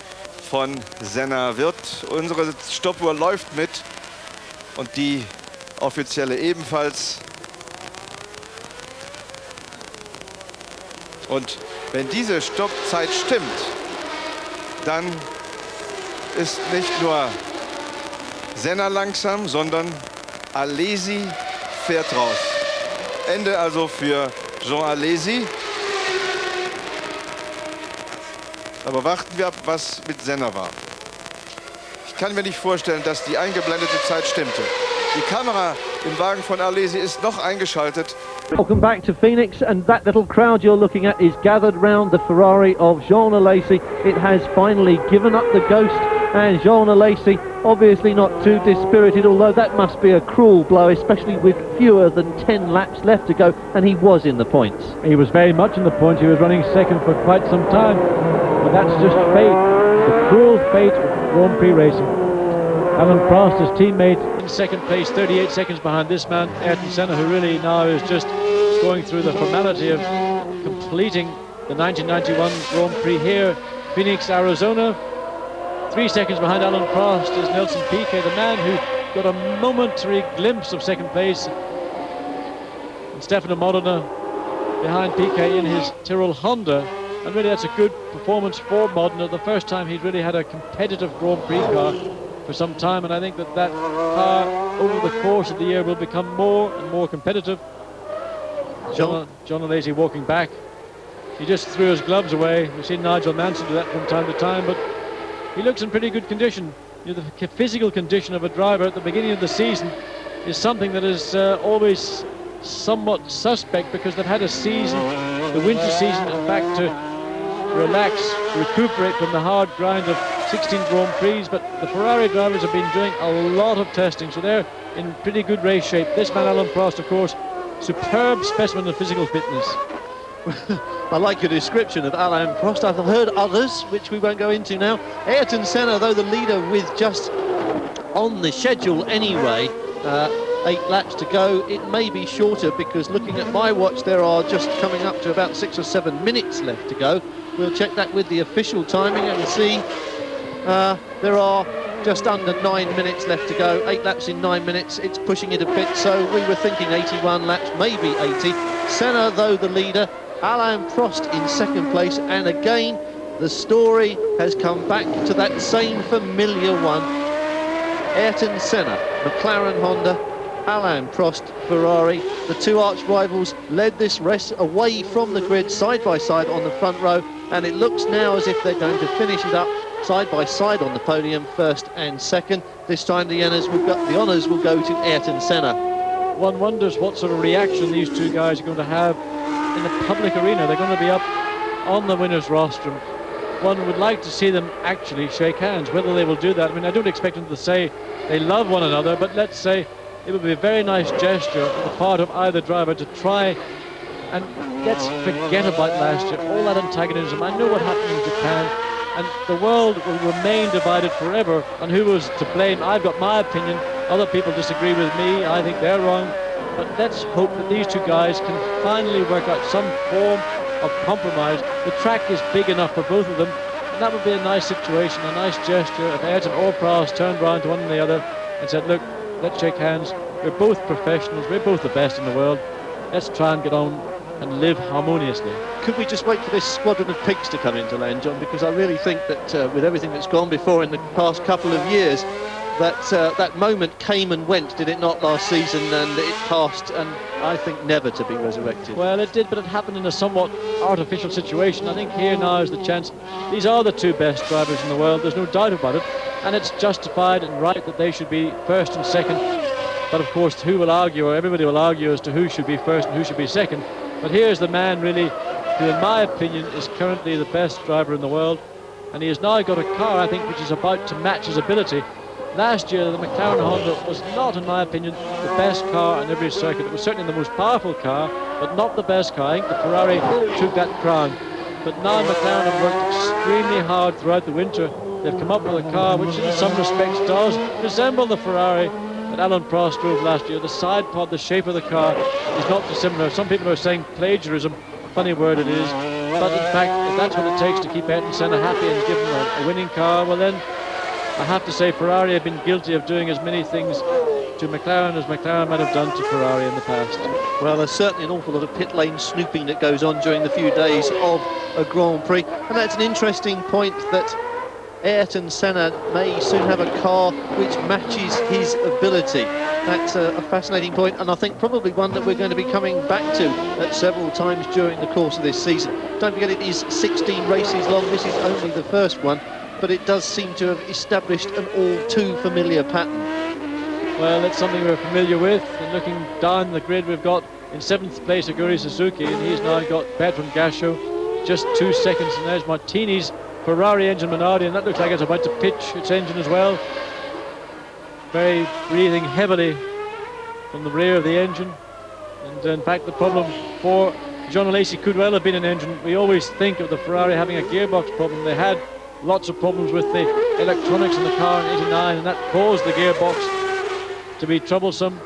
von Senna wird. Unsere Stoppuhr läuft mit und die offizielle ebenfalls. Und wenn diese Stoppzeit stimmt, dann ist nicht nur Senna langsam, sondern Alesi fährt raus. Ende also für Jean Alesi. Aber warten wir ab, was mit Senna war. Ich kann mir nicht vorstellen, dass die eingeblendete Zeit stimmte. Die Kamera im Wagen von Alesi ist noch eingeschaltet. Welcome back to Phoenix, and that little crowd you're looking at is gathered round the Ferrari of Jean Alesi. It has finally given up the ghost, and Jean Alesi obviously not too dispirited, although that must be a cruel blow, especially with fewer than 10 laps left to go, and he was in the points. He was very much in the points. He was running second for quite some time. But that's just fate, the cruel fate of Grand Prix racing. Alain Prost, his teammate, in second place, 38 seconds behind this man, Ayrton Senna, who really now is just going through the formality of completing the 1991 Grand Prix here, Phoenix, Arizona. 3 seconds behind Alain Prost is Nelson Piquet, the man who got a momentary glimpse of second place. And Stefano Modena behind Piquet in his Tyrrell Honda. And really that's a good performance for Modena, the first time he's really had a competitive Grand Prix car for some time, and I think that that car over the course of the year will become more and more competitive. John Alesi walking back. He just threw his gloves away. We've seen Nigel Mansell do that from time to time, but he looks in pretty good condition. You know, the physical condition of a driver at the beginning of the season is something that is always somewhat suspect, because they've had a season, the winter season, in fact, to relax, recuperate from the hard grind of 16 Grand Prix, but the Ferrari drivers have been doing a lot of testing, so they're in pretty good race shape. This man, Alain Prost, of course, superb specimen of physical fitness. I like your description of Alain Prost. I've heard others, which we won't go into now. Ayrton Senna, though the leader with just on the schedule anyway, 8 laps to go. It may be shorter, because looking at my watch, there are just coming up to about 6 or 7 minutes left to go. We'll check that with the official timing and see. There are just under 9 minutes left to go. 8 laps in 9 minutes. It's pushing it a bit, so we were thinking 81 laps, maybe 80. Senna, though the leader, Alain Prost in second place, and again the story has come back to that same familiar one. Ayrton Senna, McLaren Honda, Alain Prost, Ferrari. The two arch rivals led this race away from the grid side by side on the front row, and it looks now as if they're going to finish it up side by side on the podium, first and second. This time the honours will go to Ayrton Senna. One wonders what sort of reaction these two guys are going to have in the public arena. They're going to be up on the winner's rostrum. One would like to see them actually shake hands. Whether they will do that, I mean, I don't expect them to say they love one another, but let's say it would be a very nice gesture on the part of either driver to try and let's forget about last year, all that antagonism. I know what happened in Japan, and the world will remain divided forever on who was to blame. I've got my opinion, other people disagree with me, I think they're wrong, but let's hope that these two guys can finally work out some form of compromise. The track is big enough for both of them, and that would be a nice situation, a nice gesture if Ayrton or Prost turned round to one and the other and said, look, let's shake hands, we're both professionals, we're both the best in the world, let's try and get on and live harmoniously. Could we just wait for this squadron of pigs to come into land, John? Because I really think that with everything that's gone before in the past couple of years, that moment came and went, did it not, last season, and it passed, and I think never to be resurrected. Well, it did, but it happened in a somewhat artificial situation. I think here now is the chance. These are the two best drivers in the world, there's no doubt about it, and it's justified and right that they should be first and second. But of course, who will argue, or everybody will argue as to who should be first and who should be second. But here's the man really who, in my opinion, is currently the best driver in the world, and he has now got a car, I think, which is about to match his ability. Last year, the McLaren Honda was not, in my opinion, the best car on every circuit. It was certainly the most powerful car, but not the best car. I think the Ferrari took that crown. But now McLaren have worked extremely hard throughout the winter. They've come up with a car which in some respects does resemble the Ferrari that Alain Prost drove last year. The side pod, the shape of the car is not dissimilar. Some people are saying plagiarism, funny word it is. But in fact, if that's what it takes to keep Ayrton Senna happy and give him a winning car, well then, I have to say Ferrari have been guilty of doing as many things to McLaren as McLaren might have done to Ferrari in the past. Well, there's certainly an awful lot of pit lane snooping that goes on during the few days of a Grand Prix, and that's an interesting point that Ayrton Senna may soon have a car which matches his ability. That's a fascinating point, and I think probably one that we're going to be coming back to several times during the course of this season. Don't forget, it is 16 races long. This is only the first one, but it does seem to have established an all too familiar pattern. Well, it's something we're familiar with, and looking down the grid, we've got in 7th place Aguri Suzuki, and he's now got Bertrand Gachot just 2 seconds, and there's Martini's Ferrari engine Minardi, and that looks like it's about to pitch its engine as well. Very breathing heavily from the rear of the engine, and in fact the problem for Jean Alesi could well have been an engine. We always think of the Ferrari having a gearbox problem. They had lots of problems with the electronics in the car in '89, and that caused the gearbox to be troublesome.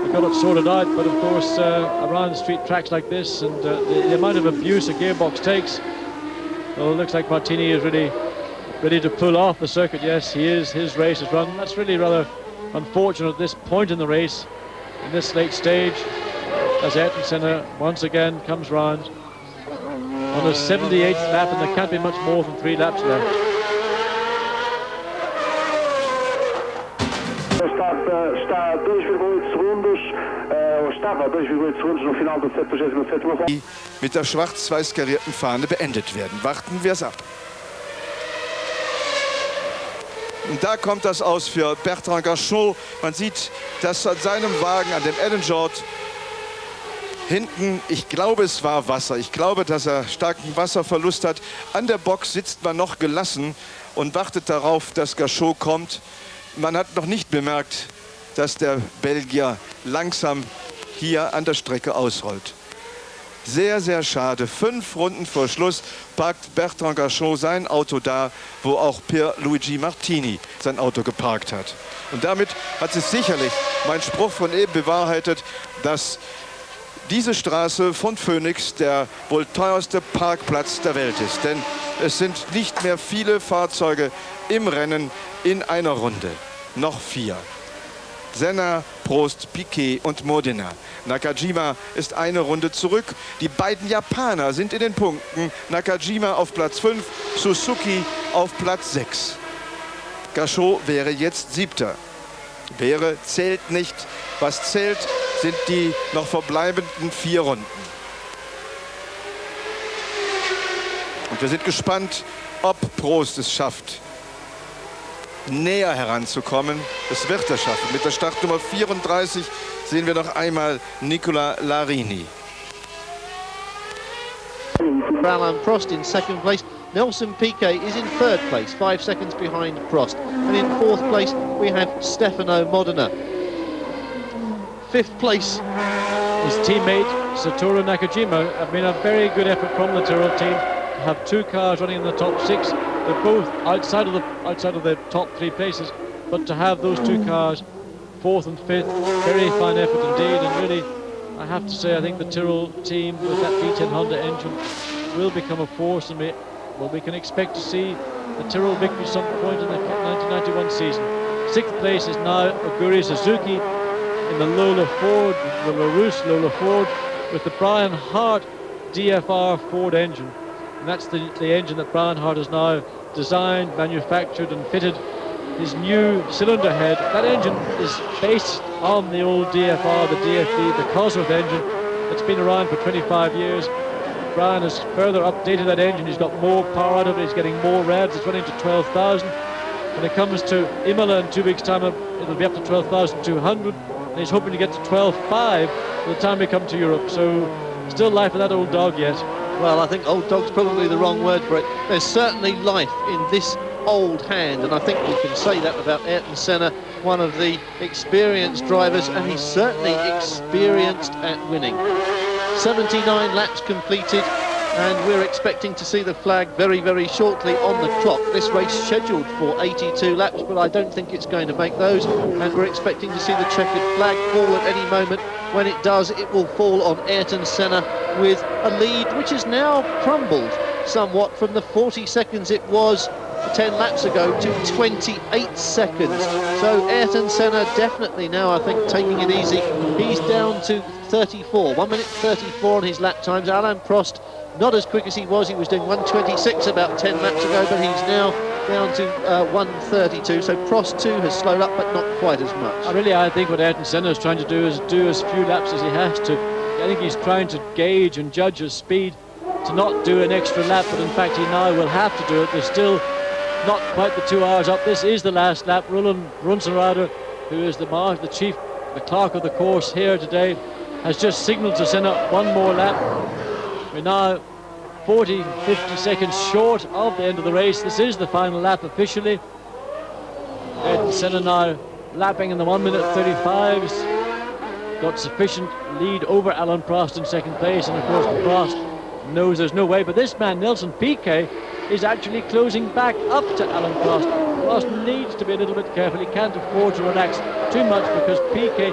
They got it sorted out, but of course around street tracks like this and the amount of abuse a gearbox takes, well, it looks like Martini is really ready to pull off the circuit. Yes, he is. His race is run. That's really rather unfortunate at this point in the race, in this late stage, as Ayrton Senna once again comes round on the 78th lap, and there can't be much more than 3 laps left. Está 2,8 segundos, estava 2,8 segundos no final do 77º. Mit der schwarz-weiß karierten Fahne beendet werden. Warten wir es ab. Und da kommt das aus für Bertrand Gachot. Man sieht, dass an seinem Wagen, an dem Allenjord, hinten, ich glaube, es war Wasser. Ich glaube, dass er starken Wasserverlust hat. An der Box sitzt man noch gelassen und wartet darauf, dass Gachot kommt. Man hat noch nicht bemerkt, dass der Belgier langsam hier an der Strecke ausrollt. Sehr, sehr schade. 5 Runden vor Schluss parkt Bertrand Gachot sein Auto da, wo auch Pierluigi Martini sein Auto geparkt hat. Und damit hat sich sicherlich mein Spruch von eben bewahrheitet, dass diese Straße von Phoenix der wohl teuerste Parkplatz der Welt ist. Denn es sind nicht mehr viele Fahrzeuge im Rennen in einer Runde. Noch 4. Senna, Prost, Piquet und Modena. Nakajima ist eine Runde zurück. Die beiden Japaner sind in den Punkten. Nakajima auf Platz 5, Suzuki auf Platz 6. Gachot wäre jetzt 7. Wäre, zählt nicht. Was zählt, sind die noch verbleibenden 4 Runden. Und wir sind gespannt, ob Prost es schafft, näher heranzukommen. Es wird er schaffen. Mit der Startnummer 34 sehen wir noch einmal Nicola Larini. Alain Prost in 2nd place. Nelson Piquet is in 3rd place, 5 seconds behind Prost. And in 4th place, we have Stefano Modena. 5th place. His teammate Satoru Nakajima. I mean, a very good effort from the Tyrrell team to have 2 cars running in the top 6. They're both outside of the top 3 places, but to have those 2 cars, 4th and 5th, very fine effort indeed. And really, I have to say, I think the Tyrrell team with that V10 Honda engine will become a force, and we can expect to see the Tyrrell victory some point in the 1991 season. 6th place is now Aguri Suzuki in the Lola Ford, the LaRousse Lola Ford, with the Brian Hart DFR Ford engine. And that's the engine that Brian Hart has now designed, manufactured and fitted his new cylinder head. That engine is based on the old DFR, the DFD, the Cosworth engine. It's been around for 25 years. Brian has further updated that engine. He's got more power out of it. He's getting more revs. It's running to 12,000. When it comes to Imola in 2 weeks' time, it'll be up to 12,200. And he's hoping to get to 12.5 by the time we come to Europe. So still life in that old dog yet. Well, I think old dog's probably the wrong word for it. There's certainly life in this old hand, and I think we can say that about Ayrton Senna, one of the experienced drivers, and he's certainly experienced at winning. 79 laps completed, and we're expecting to see the flag very, very shortly on the clock. This race scheduled for 82 laps, but I don't think it's going to make those, and we're expecting to see the checkered flag fall at any moment. When it does, it will fall on Ayrton Senna with a lead which has now crumbled somewhat from the 40 seconds it was 10 laps ago to 28 seconds. So Ayrton Senna definitely now, I think, taking it easy. He's down to 34, 1 minute 34 on his lap times. Alain Prost, not as quick as he was doing 1:26 about 10 laps ago, but he's now down to 1:32. So Prost too has slowed up, but not quite as much. I think what Ayrton Senna is trying to do is do as few laps as he has to. I think he's trying to gauge and judge his speed to not do an extra lap, but in fact he now will have to do it. There's still not quite the 2 hours up. This is the last lap. Roland Brunsenrader, who is the clerk of the course here today, has just signalled to Senna one more lap. We're now 40, 50 seconds short of the end of the race. This is the final lap officially. Ayrton Senna now lapping in the 1 minute 35s. Got sufficient lead over Alain Prost in second place, and of course Prost knows there's no way, but this man Nelson Piquet is actually closing back up to Alain Prost. Prost needs to be a little bit careful. He can't afford to relax too much, because Piquet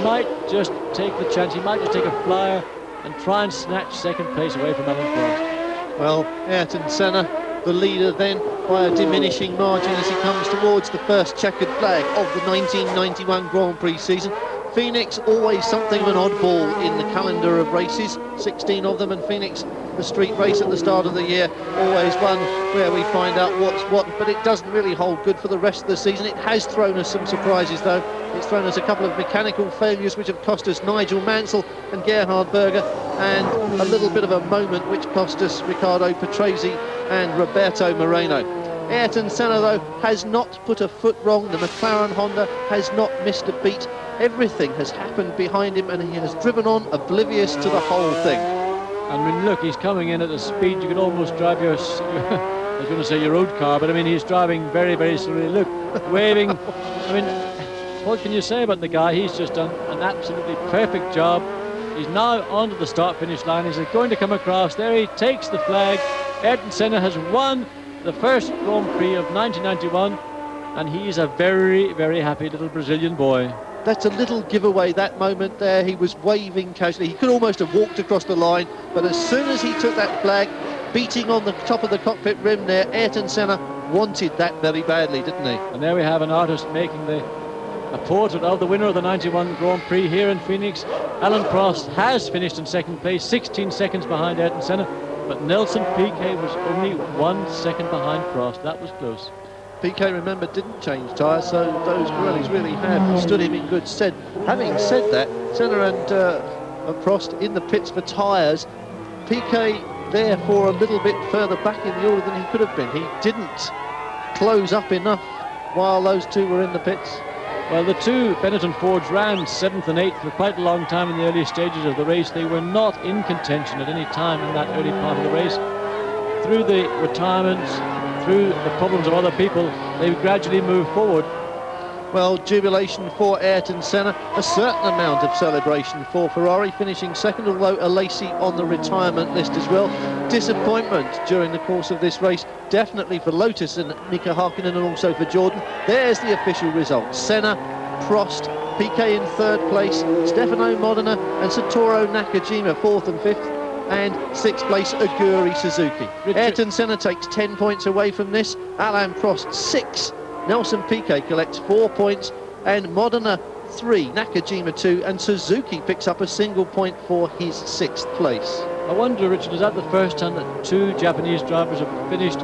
might just take the chance. He might just take a flyer and try and snatch second place away from Alain Prost. Well, Ayrton Senna, the leader then, by a diminishing margin as he comes towards the first checkered flag of the 1991 Grand Prix season. Phoenix, always something of an oddball in the calendar of races, 16 of them, and Phoenix, the street race at the start of the year, always one where we find out what's what, but it doesn't really hold good for the rest of the season. It has thrown us some surprises though. It's thrown us a couple of mechanical failures which have cost us Nigel Mansell and Gerhard Berger, and a little bit of a moment which cost us Riccardo Patrese and Roberto Moreno. Ayrton Senna though has not put a foot wrong. The McLaren Honda has not missed a beat. Everything has happened behind him, and he has driven on oblivious to the whole thing. I mean, look, he's coming in at a speed you could almost drive your I was going to say your road car, but I mean, he's driving very, very slowly. Look, waving. I mean, what can you say about the guy? He's just done an absolutely perfect job. He's now onto the start-finish line. He's going to come across. There he takes the flag. Ayrton Senna has won the first Grand Prix of 1991, and he's a very, very happy little Brazilian boy. That's a little giveaway, that moment there. He was waving casually. He could almost have walked across the line, but as soon as he took that flag, beating on the top of the cockpit rim there, Ayrton Senna wanted that very badly, didn't he? And there we have an artist making a portrait of the winner of the 91 Grand Prix here in Phoenix. Alain Prost has finished in second place, 16 seconds behind Ayrton Senna, but Nelson Piquet was only 1 second behind Prost. That was close. Piquet, remember, didn't change tyres, so those Pirellis really have stood him in good stead. Having said that, Senna and Prost in the pits for tyres. Piquet, therefore, a little bit further back in the order than he could have been. He didn't close up enough while those two were in the pits. Well, the two Benetton Fords ran 7th and 8th for quite a long time in the early stages of the race. They were not in contention at any time in that early part of the race. Through the retirements, through the problems of other people, they gradually moved forward. Well, jubilation for Ayrton Senna, a certain amount of celebration for Ferrari, finishing second, although Alesi on the retirement list as well. Disappointment during the course of this race, definitely for Lotus and Mika Hakkinen, and also for Jordan. There's the official result. Senna, Prost, Piquet in third place, Stefano Modena and Satoru Nakajima 4th and 5th. And 6th place, Aguri Suzuki. Ayrton Senna takes 10 points away from this. Alain Prost 6. Nelson Piquet collects 4 points, and Modena 3, Nakajima 2, and Suzuki picks up a single point for his 6th place. I wonder, Richard, is that the first time that two Japanese drivers have finished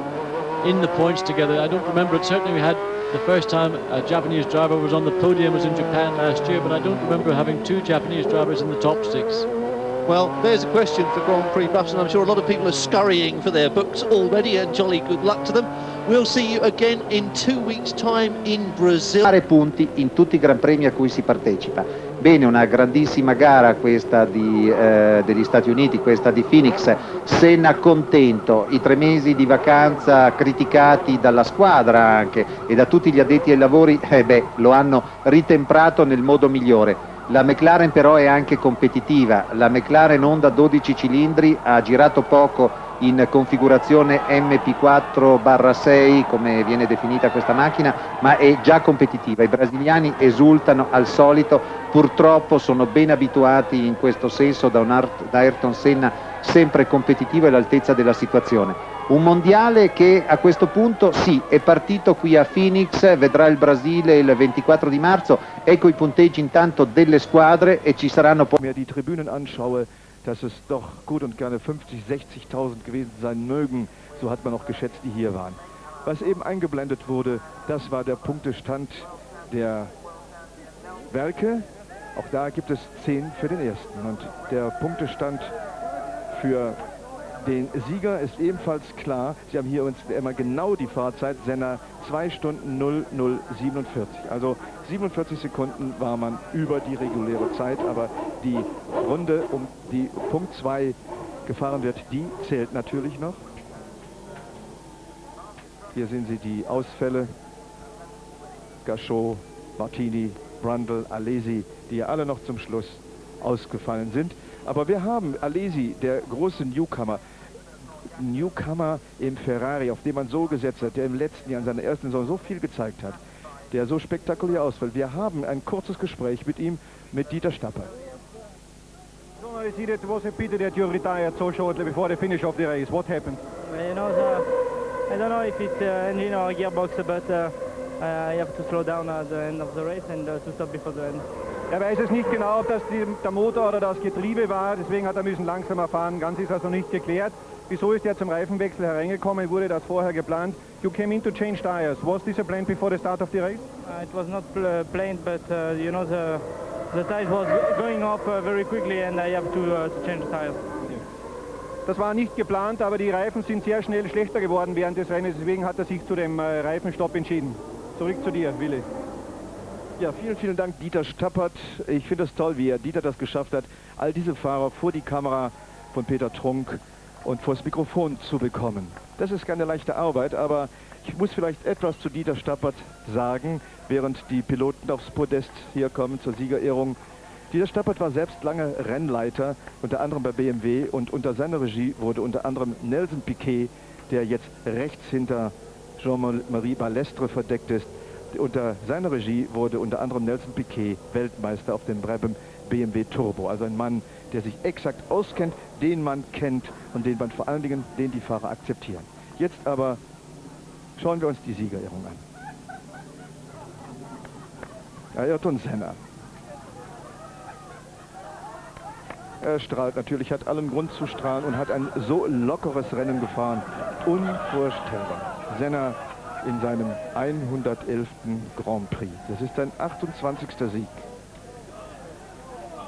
in the points together? I don't remember it. Certainly we had The first time a Japanese driver was on the podium was in Japan last year, but I don't remember having 2 Japanese drivers in the top 6. Well, there's a question for Grand Prix Buffs, and I'm sure a lot of people are scurrying for their books already, and jolly good luck to them. We'll see you again in 2 weeks' time in Brazil. Fare punti in tutti i Gran Premi a cui si partecipa. Bene, una grandissima gara questa degli Stati Uniti, questa di Phoenix. Senna contento, i 3 mesi di vacanza criticati dalla squadra anche e da tutti gli addetti ai lavori, lo hanno ritemprato nel modo migliore. La McLaren però è anche competitiva, la McLaren Honda 12 cilindri ha girato poco in configurazione MP4/6 come viene definita questa macchina, ma è già competitiva. I brasiliani esultano al solito, purtroppo sono ben abituati in questo senso da Ayrton Senna, sempre competitivo e all'altezza della situazione. Un mondiale che a questo punto sì, è partito qui a Phoenix, vedrà il Brasile il 24 di marzo, ecco i punteggi intanto delle squadre e ci saranno poi... Die Tribünen anschaue, dass es doch gut und gerne 50.000, 60.000 gewesen sein mögen, so hat man auch geschätzt, die hier waren. Was eben eingeblendet wurde, das war der Punktestand der Werke. Auch da gibt es 10 für den ersten und der Punktestand für den Sieger ist ebenfalls klar. Sie haben hier uns immer genau die Fahrzeit. Senna 2 Stunden 00:47. Also 47 Sekunden war man über die reguläre Zeit, aber die Runde, um die Punkt 2 gefahren wird, die zählt natürlich noch. Hier sehen Sie die Ausfälle. Gachot, Martini, Brundle, Alesi, die ja alle noch zum Schluss ausgefallen sind. Aber wir haben Alesi, der große Newcomer im Ferrari, auf den man so gesetzt hat, der im letzten Jahr in seiner ersten Saison so viel gezeigt hat, der so spektakulär ausfällt. Wir haben ein kurzes Gespräch mit ihm, mit Dieter Stappert. So, I see that it was a pity that you retired so shortly before the finish of the race. What happened? You know, I don't know if it's engine or gearbox, but I have to slow down at the end of the race and to stop before the end. Er weiß es nicht genau, ob das der Motor oder das Getriebe war, deswegen hat er müssen langsamer fahren. Ganz ist also nicht geklärt. Wieso ist er zum Reifenwechsel hereingekommen? Wurde das vorher geplant? You came in to change tires. Was this a plan before the start of the race? It was not planned, but you know the tires was going off very quickly and I have to change the tires. Das war nicht geplant, aber die Reifen sind sehr schnell schlechter geworden während des Rennens. Deswegen hat er sich zu dem Reifenstopp entschieden. Zurück zu dir, Willi. Ja, vielen, vielen Dank, Dieter Stappert. Ich finde es toll, wie Dieter das geschafft hat, all diese Fahrer vor die Kamera von Peter Trunk und vor das Mikrofon zu bekommen. Das ist keine leichte Arbeit, aber ich muss vielleicht etwas zu Dieter Stappert sagen, während die Piloten aufs Podest hier kommen zur Siegerehrung. Dieter Stappert war selbst lange Rennleiter, unter anderem bei BMW, und unter seiner Regie wurde unter anderem Nelson Piquet, der jetzt rechts hinter Jean-Marie Balestre verdeckt ist, unter seiner Regie wurde unter anderem Nelson Piquet Weltmeister auf dem Brabham BMW Turbo. Also ein Mann, der sich exakt auskennt, den man kennt und den man vor allen Dingen, den die Fahrer akzeptieren. Jetzt aber schauen wir uns die Siegerehrung an. Ayrton Senna. Er strahlt natürlich, hat allen Grund zu strahlen und hat ein so lockeres Rennen gefahren. Unvorstellbar. Senna in seinem 111. Grand Prix. Das ist sein 28. Sieg.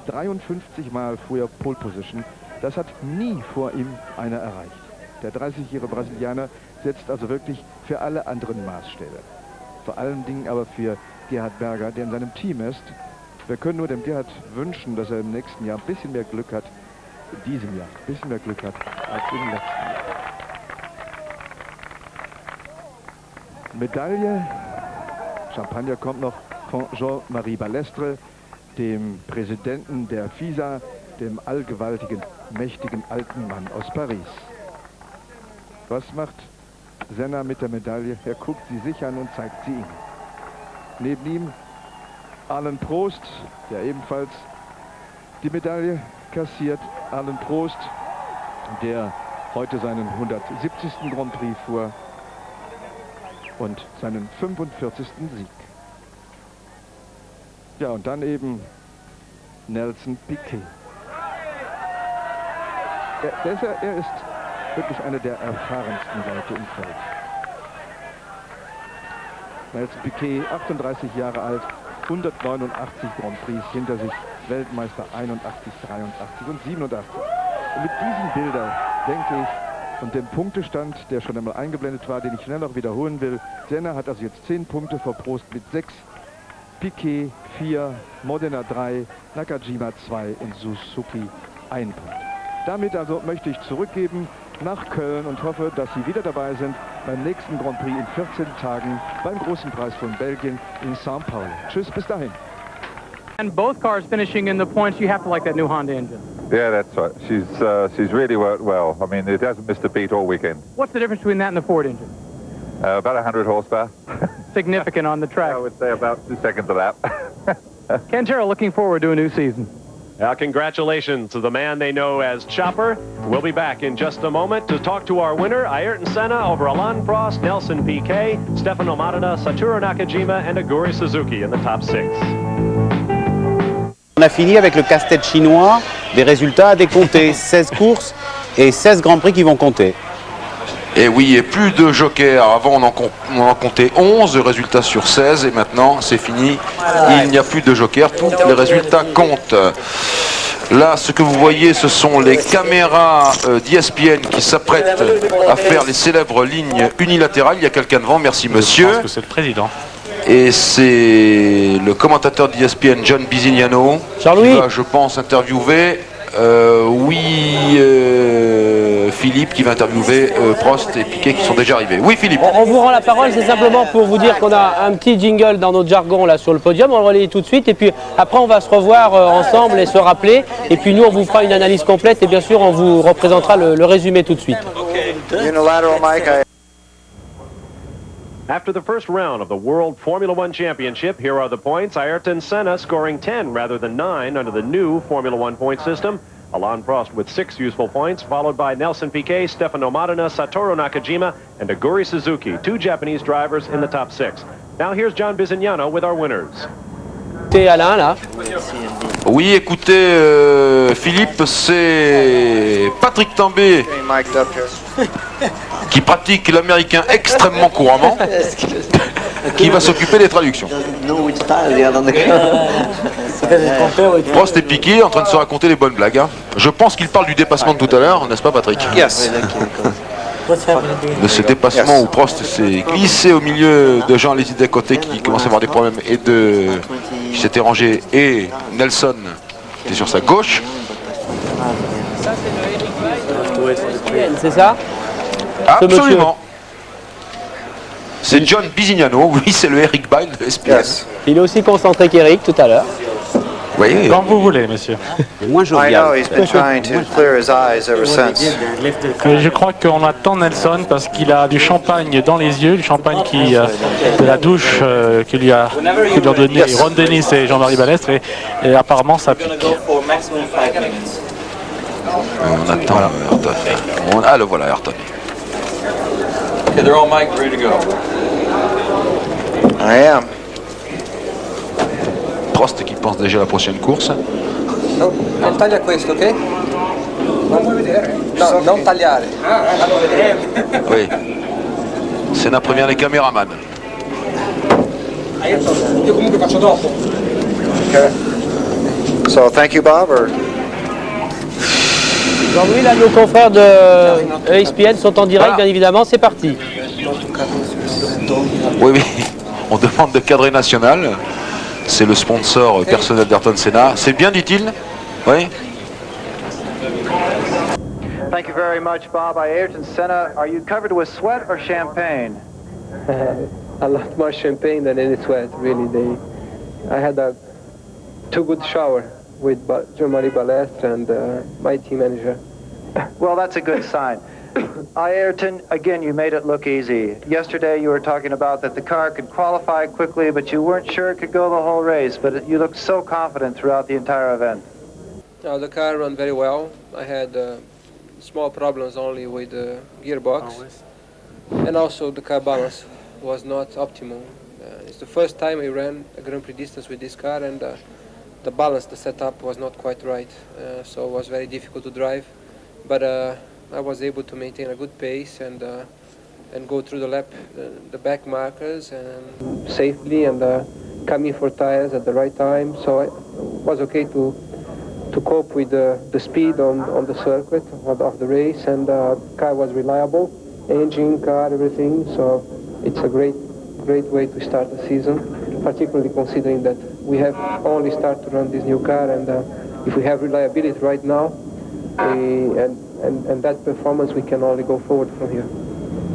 53 Mal fuhr er Pole Position. Das hat nie vor ihm einer erreicht. Der 30-jährige Brasilianer setzt also wirklich für alle anderen Maßstäbe. Vor allen Dingen aber für Gerhard Berger, der in seinem Team ist. Wir können nur dem Gerhard wünschen, dass er im nächsten Jahr ein bisschen mehr Glück hat, in diesem Jahr ein bisschen mehr Glück hat als im letzten Jahr. Medaille, Champagner kommt noch von Jean-Marie Balestre, dem Präsidenten der FISA, dem allgewaltigen, mächtigen alten Mann aus Paris. Was macht Senna mit der Medaille? Er guckt sie sich an und zeigt sie ihm. Neben ihm Alain Prost, der ebenfalls die Medaille kassiert. Alain Prost, der heute seinen 170. Grand Prix fuhr und seinen 45. Sieg. Ja, und dann eben Nelson Piquet. Er ist wirklich einer der erfahrensten Leute im Feld. Nelson Piquet, 38 Jahre alt, 189 Grand Prix hinter sich, Weltmeister 81, 83 und 87. Und mit diesen Bildern, denke ich, und dem Punktestand, der schon einmal eingeblendet war, den ich schnell noch wiederholen will, Senna hat also jetzt 10 Punkte vor Prost mit 6, Piquet 4, Modena 3, Nakajima 2 und Suzuki 1 Punkt. Damit also möchte ich zurückgeben nach Köln und hoffe, dass Sie wieder dabei sind beim nächsten Grand Prix in 14 Tagen beim Großen Preis von Belgien in São Paulo. Tschüss, bis dahin. And both cars finishing in the points, you have to like that new Honda engine. Yeah, that's right. She's really worked well. I mean, it hasn't missed a beat all weekend. What's the difference between that and the Ford engine? About 100 horsepower. Significant on the track. I would say about 2 seconds a lap. Ken Terrell looking forward to a new season. Congratulations to the man they know as Chopper. We'll be back in just a moment to talk to our winner, Ayrton Senna, over Alain Prost, Nelson Piquet, Stefano Matta, Satoru Nakajima, and Aguri Suzuki in the top 6. On a fini avec le casse-tête chinois des résultats à décompter. 16 courses et 16 Grands Prix qui vont compter. Et oui, et plus de jokers. Avant, on en comptait 11 résultats sur 16 et maintenant, c'est fini. Il n'y a plus de jokers. Tous les résultats comptent. Là, ce que vous voyez, ce sont les caméras d'ESPN qui s'apprêtent à faire les célèbres lignes unilatérales. Il y a quelqu'un devant. Merci, monsieur. Je pense que c'est le président. Et c'est le commentateur d'ESPN, John Bisignano, qui va, je pense, interviewer Philippe, qui va interviewer Prost et Piquet qui sont déjà arrivés. Oui, Philippe. On vous rend la parole, c'est simplement pour vous dire qu'on a un petit jingle dans notre jargon là sur le podium, on le relaye tout de suite et puis après on va se revoir ensemble et se rappeler et puis nous on vous fera une analyse complète et bien sûr on vous représentera le résumé tout de suite. Unilateral mic. After the first round of the World Formula One Championship, here are the points. Ayrton Senna scoring 10 rather than 9 under the new Formula One point system. Alain Prost with 6 useful points, followed by Nelson Piquet, Stefano Matta, Satoru Nakajima, and Aguri Suzuki, 2 Japanese drivers in the top 6. Now here's John Bisignano with our winners. Alain, là. Oui, écoutez, Philippe, c'est Patrick Tambay qui pratique l'américain extrêmement couramment, qui va s'occuper des traductions. Prost et Piquet en train de se raconter les bonnes blagues. Hein. Je pense qu'il parle du dépassement de tout à l'heure, n'est-ce pas, Patrick? Yes. De ce dépassement où Prost s'est glissé au milieu de Jean Alesi d'à côté qui commençait à avoir des problèmes et qui s'était rangé, et Nelson qui était sur sa gauche. C'est ça? Absolument. C'est John Bisignano, oui, c'est le Eric Bile de SPS. Il est aussi concentré qu'Eric tout à l'heure. Oui. Quand vous voulez, monsieur. Moins jovial. Je crois qu'on attend Nelson parce qu'il a du champagne dans les yeux, du champagne de la douche que lui a donné Ron Dennis et Jean-Marie Balestre et apparemment ça pique. On attend Ayrton. Ah, le voilà, Ayrton. Okay, they're all mic'd, ready to go. I am. Prost qui pense déjà à la prochaine course. Non taglia questo, ok? Non vuoi vedere? No, non tagliare. Fanno vedere. Oui. Senna première les caméramans. Io comunque faccio dopo. Okay. So, thank you, Bob. Or... Jean-Louis, là, nos confrères de ESPN sont en direct, bien évidemment. C'est parti. Oui, oui. On demande de cadrer national. C'est le sponsor personnel d'Ayrton Senna. C'est bien, dit-il? Oui. Thank you very much, Bob. Ayrton Senna, are you covered with sweat or champagne? A lot more champagne than any sweat, really. I had a too good shower with Jean-Marie Balestre and my team manager. Well, that's a good sign. Ayrton, again, you made it look easy. Yesterday you were talking about that the car could qualify quickly, but you weren't sure it could go the whole race, but you looked so confident throughout the entire event. The car ran very well. I had small problems only with the gearbox. And also the car balance was not optimal. It's the first time I ran a Grand Prix distance with this car, and the balance, the setup was not quite right. So it was very difficult to drive. But I was able to maintain a good pace, and go through the lap, the back markers, and safely and come in for tires at the right time. So it was okay to cope with the speed on the circuit of the race, and the car was reliable, engine, car, everything. So it's a great way to start the season, particularly considering that we have only started to run this new car, and if we have reliability right now and that performance, we can only go forward from here.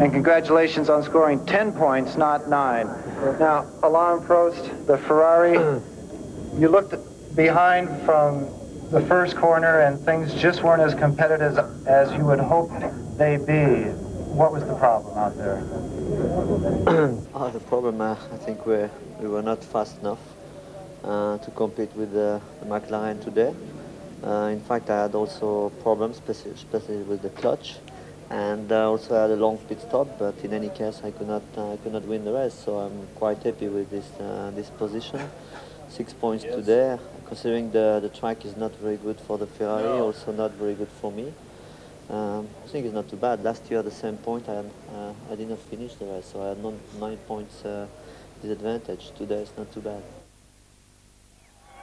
And congratulations on scoring 10 points, not 9. Now, Alain Prost, the Ferrari, you looked behind from the first corner and things just weren't as competitive as you would hope they'd be. What was the problem out there? The problem, I think we were not fast enough to compete with the McLaren today. In fact, I had also problems, especially with the clutch, and also had a long pit stop. But in any case, I could not win the race. So I'm quite happy with this position. 6 points today, considering the track is not very good for the Ferrari, also not very good for me. I think it's not too bad. Last year at the same point I did not finish the race, so I had 9 points disadvantage. Today it's not too bad.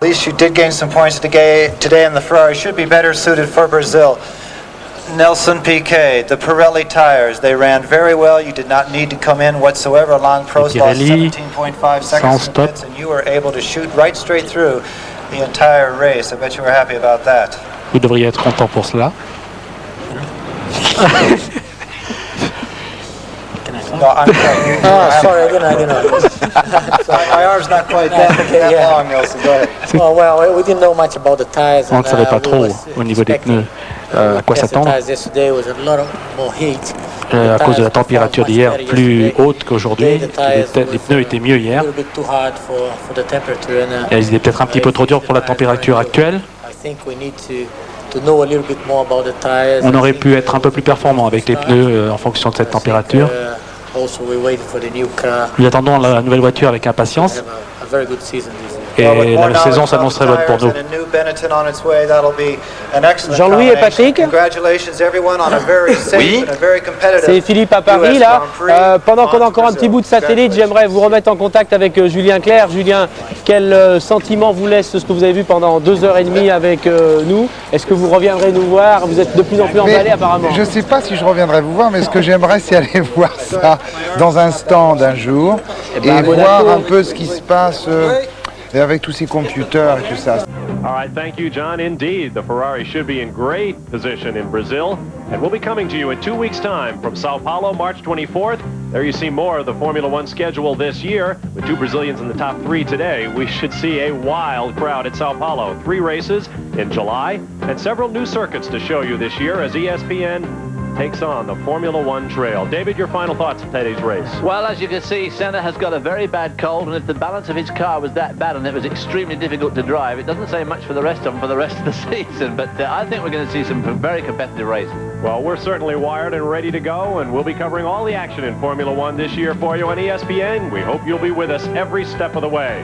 At least you did gain some points today, and the Ferrari should be better suited for Brazil. Nelson Piquet, the Pirelli tires, they ran very well. You did not need to come in whatsoever. Alain Prost lost 17.5 seconds in pits, and you were able to shoot right straight through the entire race. I bet you were happy about that. Vous devriez être content pour cela. No, I'm sorry. Sorry, I didn't. My arm's not quite that long, Nelson. Go ahead. Oh, well, we didn't know much about the tires. On ne savait pas trop au niveau des pneus à quoi s'attendre. À cause de la température d'hier plus haute qu'aujourd'hui, les pneus étaient mieux hier. Et ils étaient peut-être un petit peu trop durs pour la température actuelle. On aurait pu être un peu plus performant avec les pneus en fonction de cette température. Nous attendons la nouvelle voiture avec impatience. Et la saison s'annonce très bonne pour nous. Jean-Louis et Patrick. Oui. C'est Philippe à Paris là. Pendant qu'on a encore un petit bout de satellite, j'aimerais vous remettre en contact avec Julien Clerc. Julien, quel sentiment vous laisse ce que vous avez vu pendant 2h30 avec nous? Est-ce que vous reviendrez nous voir? Vous êtes de plus en plus emballé apparemment. Je ne sais pas si je reviendrai vous voir, mais ce que j'aimerais, c'est aller voir ça dans un stand un jour et voir un peu ce qui se passe. Et avec tous ces computers et tout ça. All right, thank you, John. Indeed, the Ferrari should be in great position in Brazil. And we'll be coming to you in 2 weeks' time from Sao Paulo, March 24th. There you see more of the Formula One schedule this year. With 2 Brazilians in the top 3 today, we should see a wild crowd at Sao Paulo. 3 races in July and several new circuits to show you this year as ESPN takes on the Formula One trail. David, your final thoughts of today's race? Well, as you can see, Senna has got a very bad cold, and if the balance of his car was that bad and it was extremely difficult to drive, it doesn't say much for the rest of them for the rest of the season, but I think we're going to see some very competitive racing. Well, we're certainly wired and ready to go, and we'll be covering all the action in Formula One this year for you on ESPN. We hope you'll be with us every step of the way.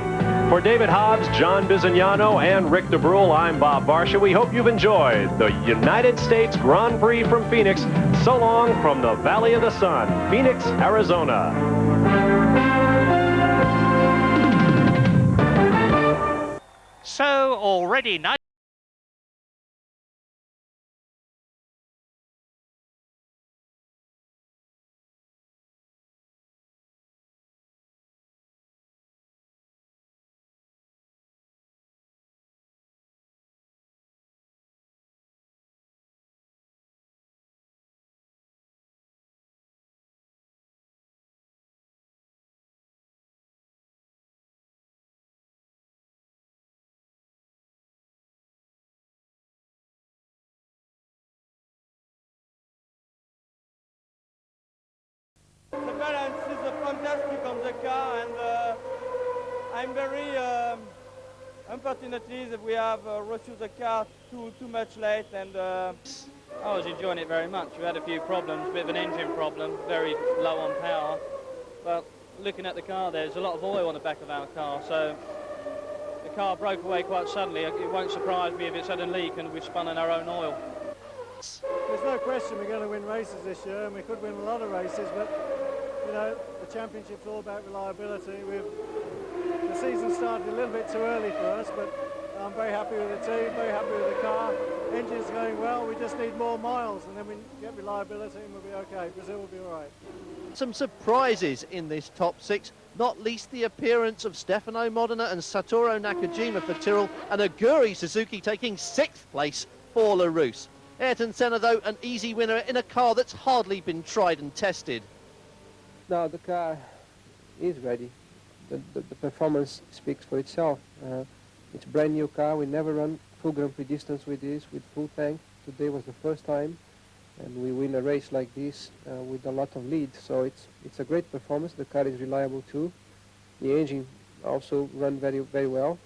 For David Hobbs, John Bizignano, and Rick DeBrule, I'm Bob Barsha. We hope you've enjoyed the United States Grand Prix from Phoenix. So long from the Valley of the Sun, Phoenix, Arizona. So already nice. The balance is fantastic on the car, and I'm very unfortunately that we have rushed the car too much late, and I was enjoying it very much. We had a few problems, a bit of an engine problem, very low on power. But looking at the car, there's a lot of oil on the back of our car, so the car broke away quite suddenly. It won't surprise me if it's had a leak and we've spun in our own oil. pits. There's no question we're going to win races this year, and we could win a lot of races, but you know, the championship's all about reliability. The season started a little bit too early for us, but I'm very happy with the team, very happy with the car. Engine's going well, we just need more miles, and then we get reliability and we'll be okay. Brazil will be all right. Some surprises in this top 6, not least the appearance of Stefano Modena and Satoru Nakajima for Tyrrell, and Aguri Suzuki taking 6th place for Larousse. Ayrton Senna, though, an easy winner in a car that's hardly been tried and tested. Now the car is ready. The performance speaks for itself. It's a brand new car. We never run full Grand Prix distance with this, with full tank. Today was the first time, and we win a race like this with a lot of lead. So it's a great performance. The car is reliable too. The engine also run very, very well.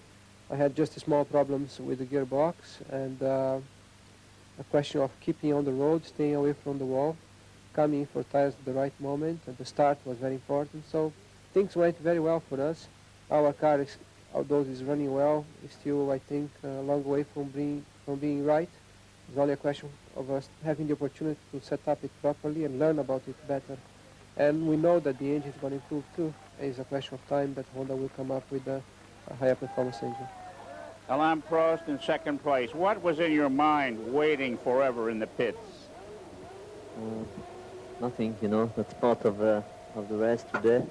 I had just small problems with the gearbox, and a question of keeping on the road, staying away from the wall, coming for tires at the right moment, and the start was very important. So things went very well for us. Our car, although it's running well, is still, I think, a long way from being right. It's only a question of us having the opportunity to set up it properly and learn about it better. And we know that the engine is going to improve too. It's a question of time that Honda will come up with a higher performance engine. Alain Prost in 2nd place. What was in your mind waiting forever in the pits? Nothing, you know, that's part of the race today.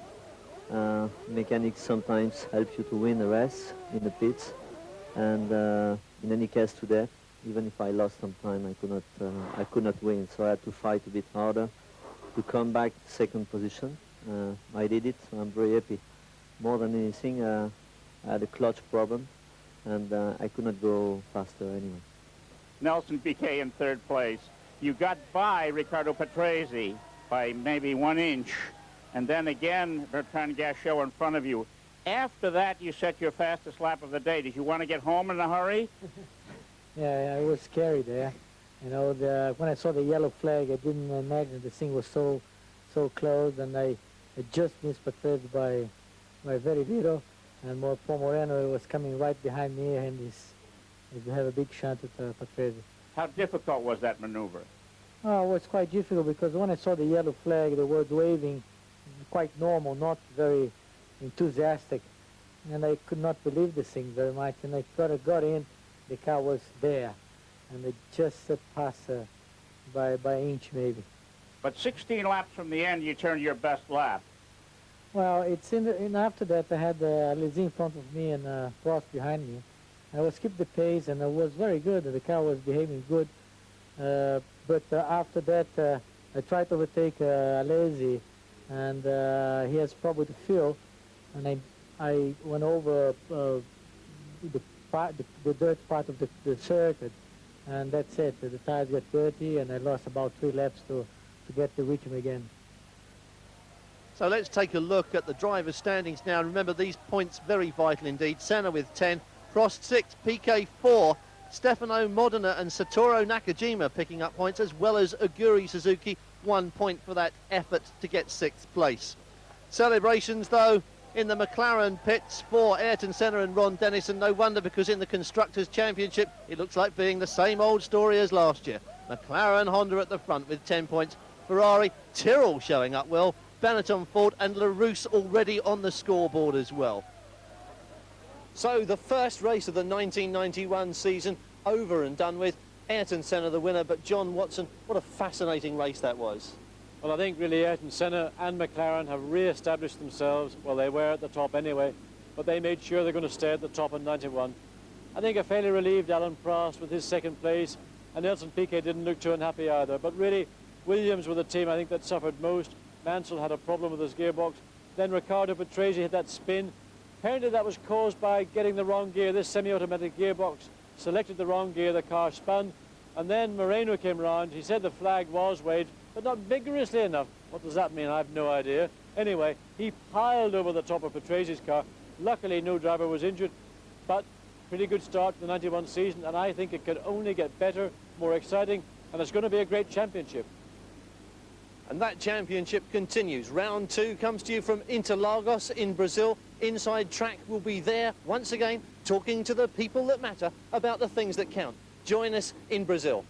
Mechanics sometimes help you to win a race in the pits, and in any case today, even if I lost some time, I could not win, so I had to fight a bit harder to come back to 2nd position. I did it, so I'm very happy. More than anything, I had a clutch problem, and I could not go faster anyway. Nelson Piquet in 3rd place. You got by Riccardo Patrese by maybe 1 inch, and then again Bertrand Gachot in front of you. After that, you set your fastest lap of the day. Did you want to get home in a hurry? Yeah, it was scary there. You know, when I saw the yellow flag, I didn't imagine the thing was so close, and I just missed Patrese by very little, and Paul Moreno was coming right behind me, and he had a big shot at Patrese. How difficult was that maneuver? Oh, it was quite difficult because when I saw the yellow flag, the words waving, quite normal, not very enthusiastic, and I could not believe this thing very much. And I got in, the car was there, and it just passed by an inch maybe. But 16 laps from the end, you turned your best lap. Well, it's after that I had Alesi in front of me and Prost behind me. I was keep the pace, and it was very good. The car was behaving good. But after that, I tried to overtake Alesi, and he has trouble to feel. And I went over the dirt part of the circuit, and that's it. The tires got dirty, and I lost about 3 laps to get to reach him again. So let's take a look at the driver's standings now. Remember, these points very vital indeed. Senna with 10, Prost 6, Piquet 4, Stefano Modena and Satoru Nakajima picking up points, as well as Aguri Suzuki, 1 point for that effort to get 6th place. Celebrations, though, in the McLaren pits for Ayrton Senna and Ron Dennis, and no wonder, because in the Constructors' Championship, it looks like being the same old story as last year. McLaren Honda at the front with 10 points, Ferrari, Tyrrell showing up well, Benetton Ford and Larousse already on the scoreboard as well. So the first race of the 1991 season over and done with. Ayrton Senna the winner, but John Watson, what a fascinating race that was. Well, I think really Ayrton Senna and McLaren have re-established themselves. Well, they were at the top anyway, but they made sure they're going to stay at the top in 91. I think a fairly relieved Alain Prost with his 2nd place, and Nelson Piquet didn't look too unhappy either. But really, Williams were the team I think that suffered most. Mansell had a problem with his gearbox. Then Riccardo Patrese had that spin. Apparently that was caused by getting the wrong gear. This semi-automatic gearbox selected the wrong gear, the car spun, and then Moreno came round. He said the flag was waved, but not vigorously enough. What does that mean? I have no idea. Anyway, he piled over the top of Patrese's car. Luckily, no driver was injured, but pretty good start to the 91 season, and I think it could only get better, more exciting, and it's going to be a great championship. And that championship continues. Round 2 comes to you from Interlagos in Brazil. Inside Track will be there once again, talking to the people that matter about the things that count. Join us in Brazil.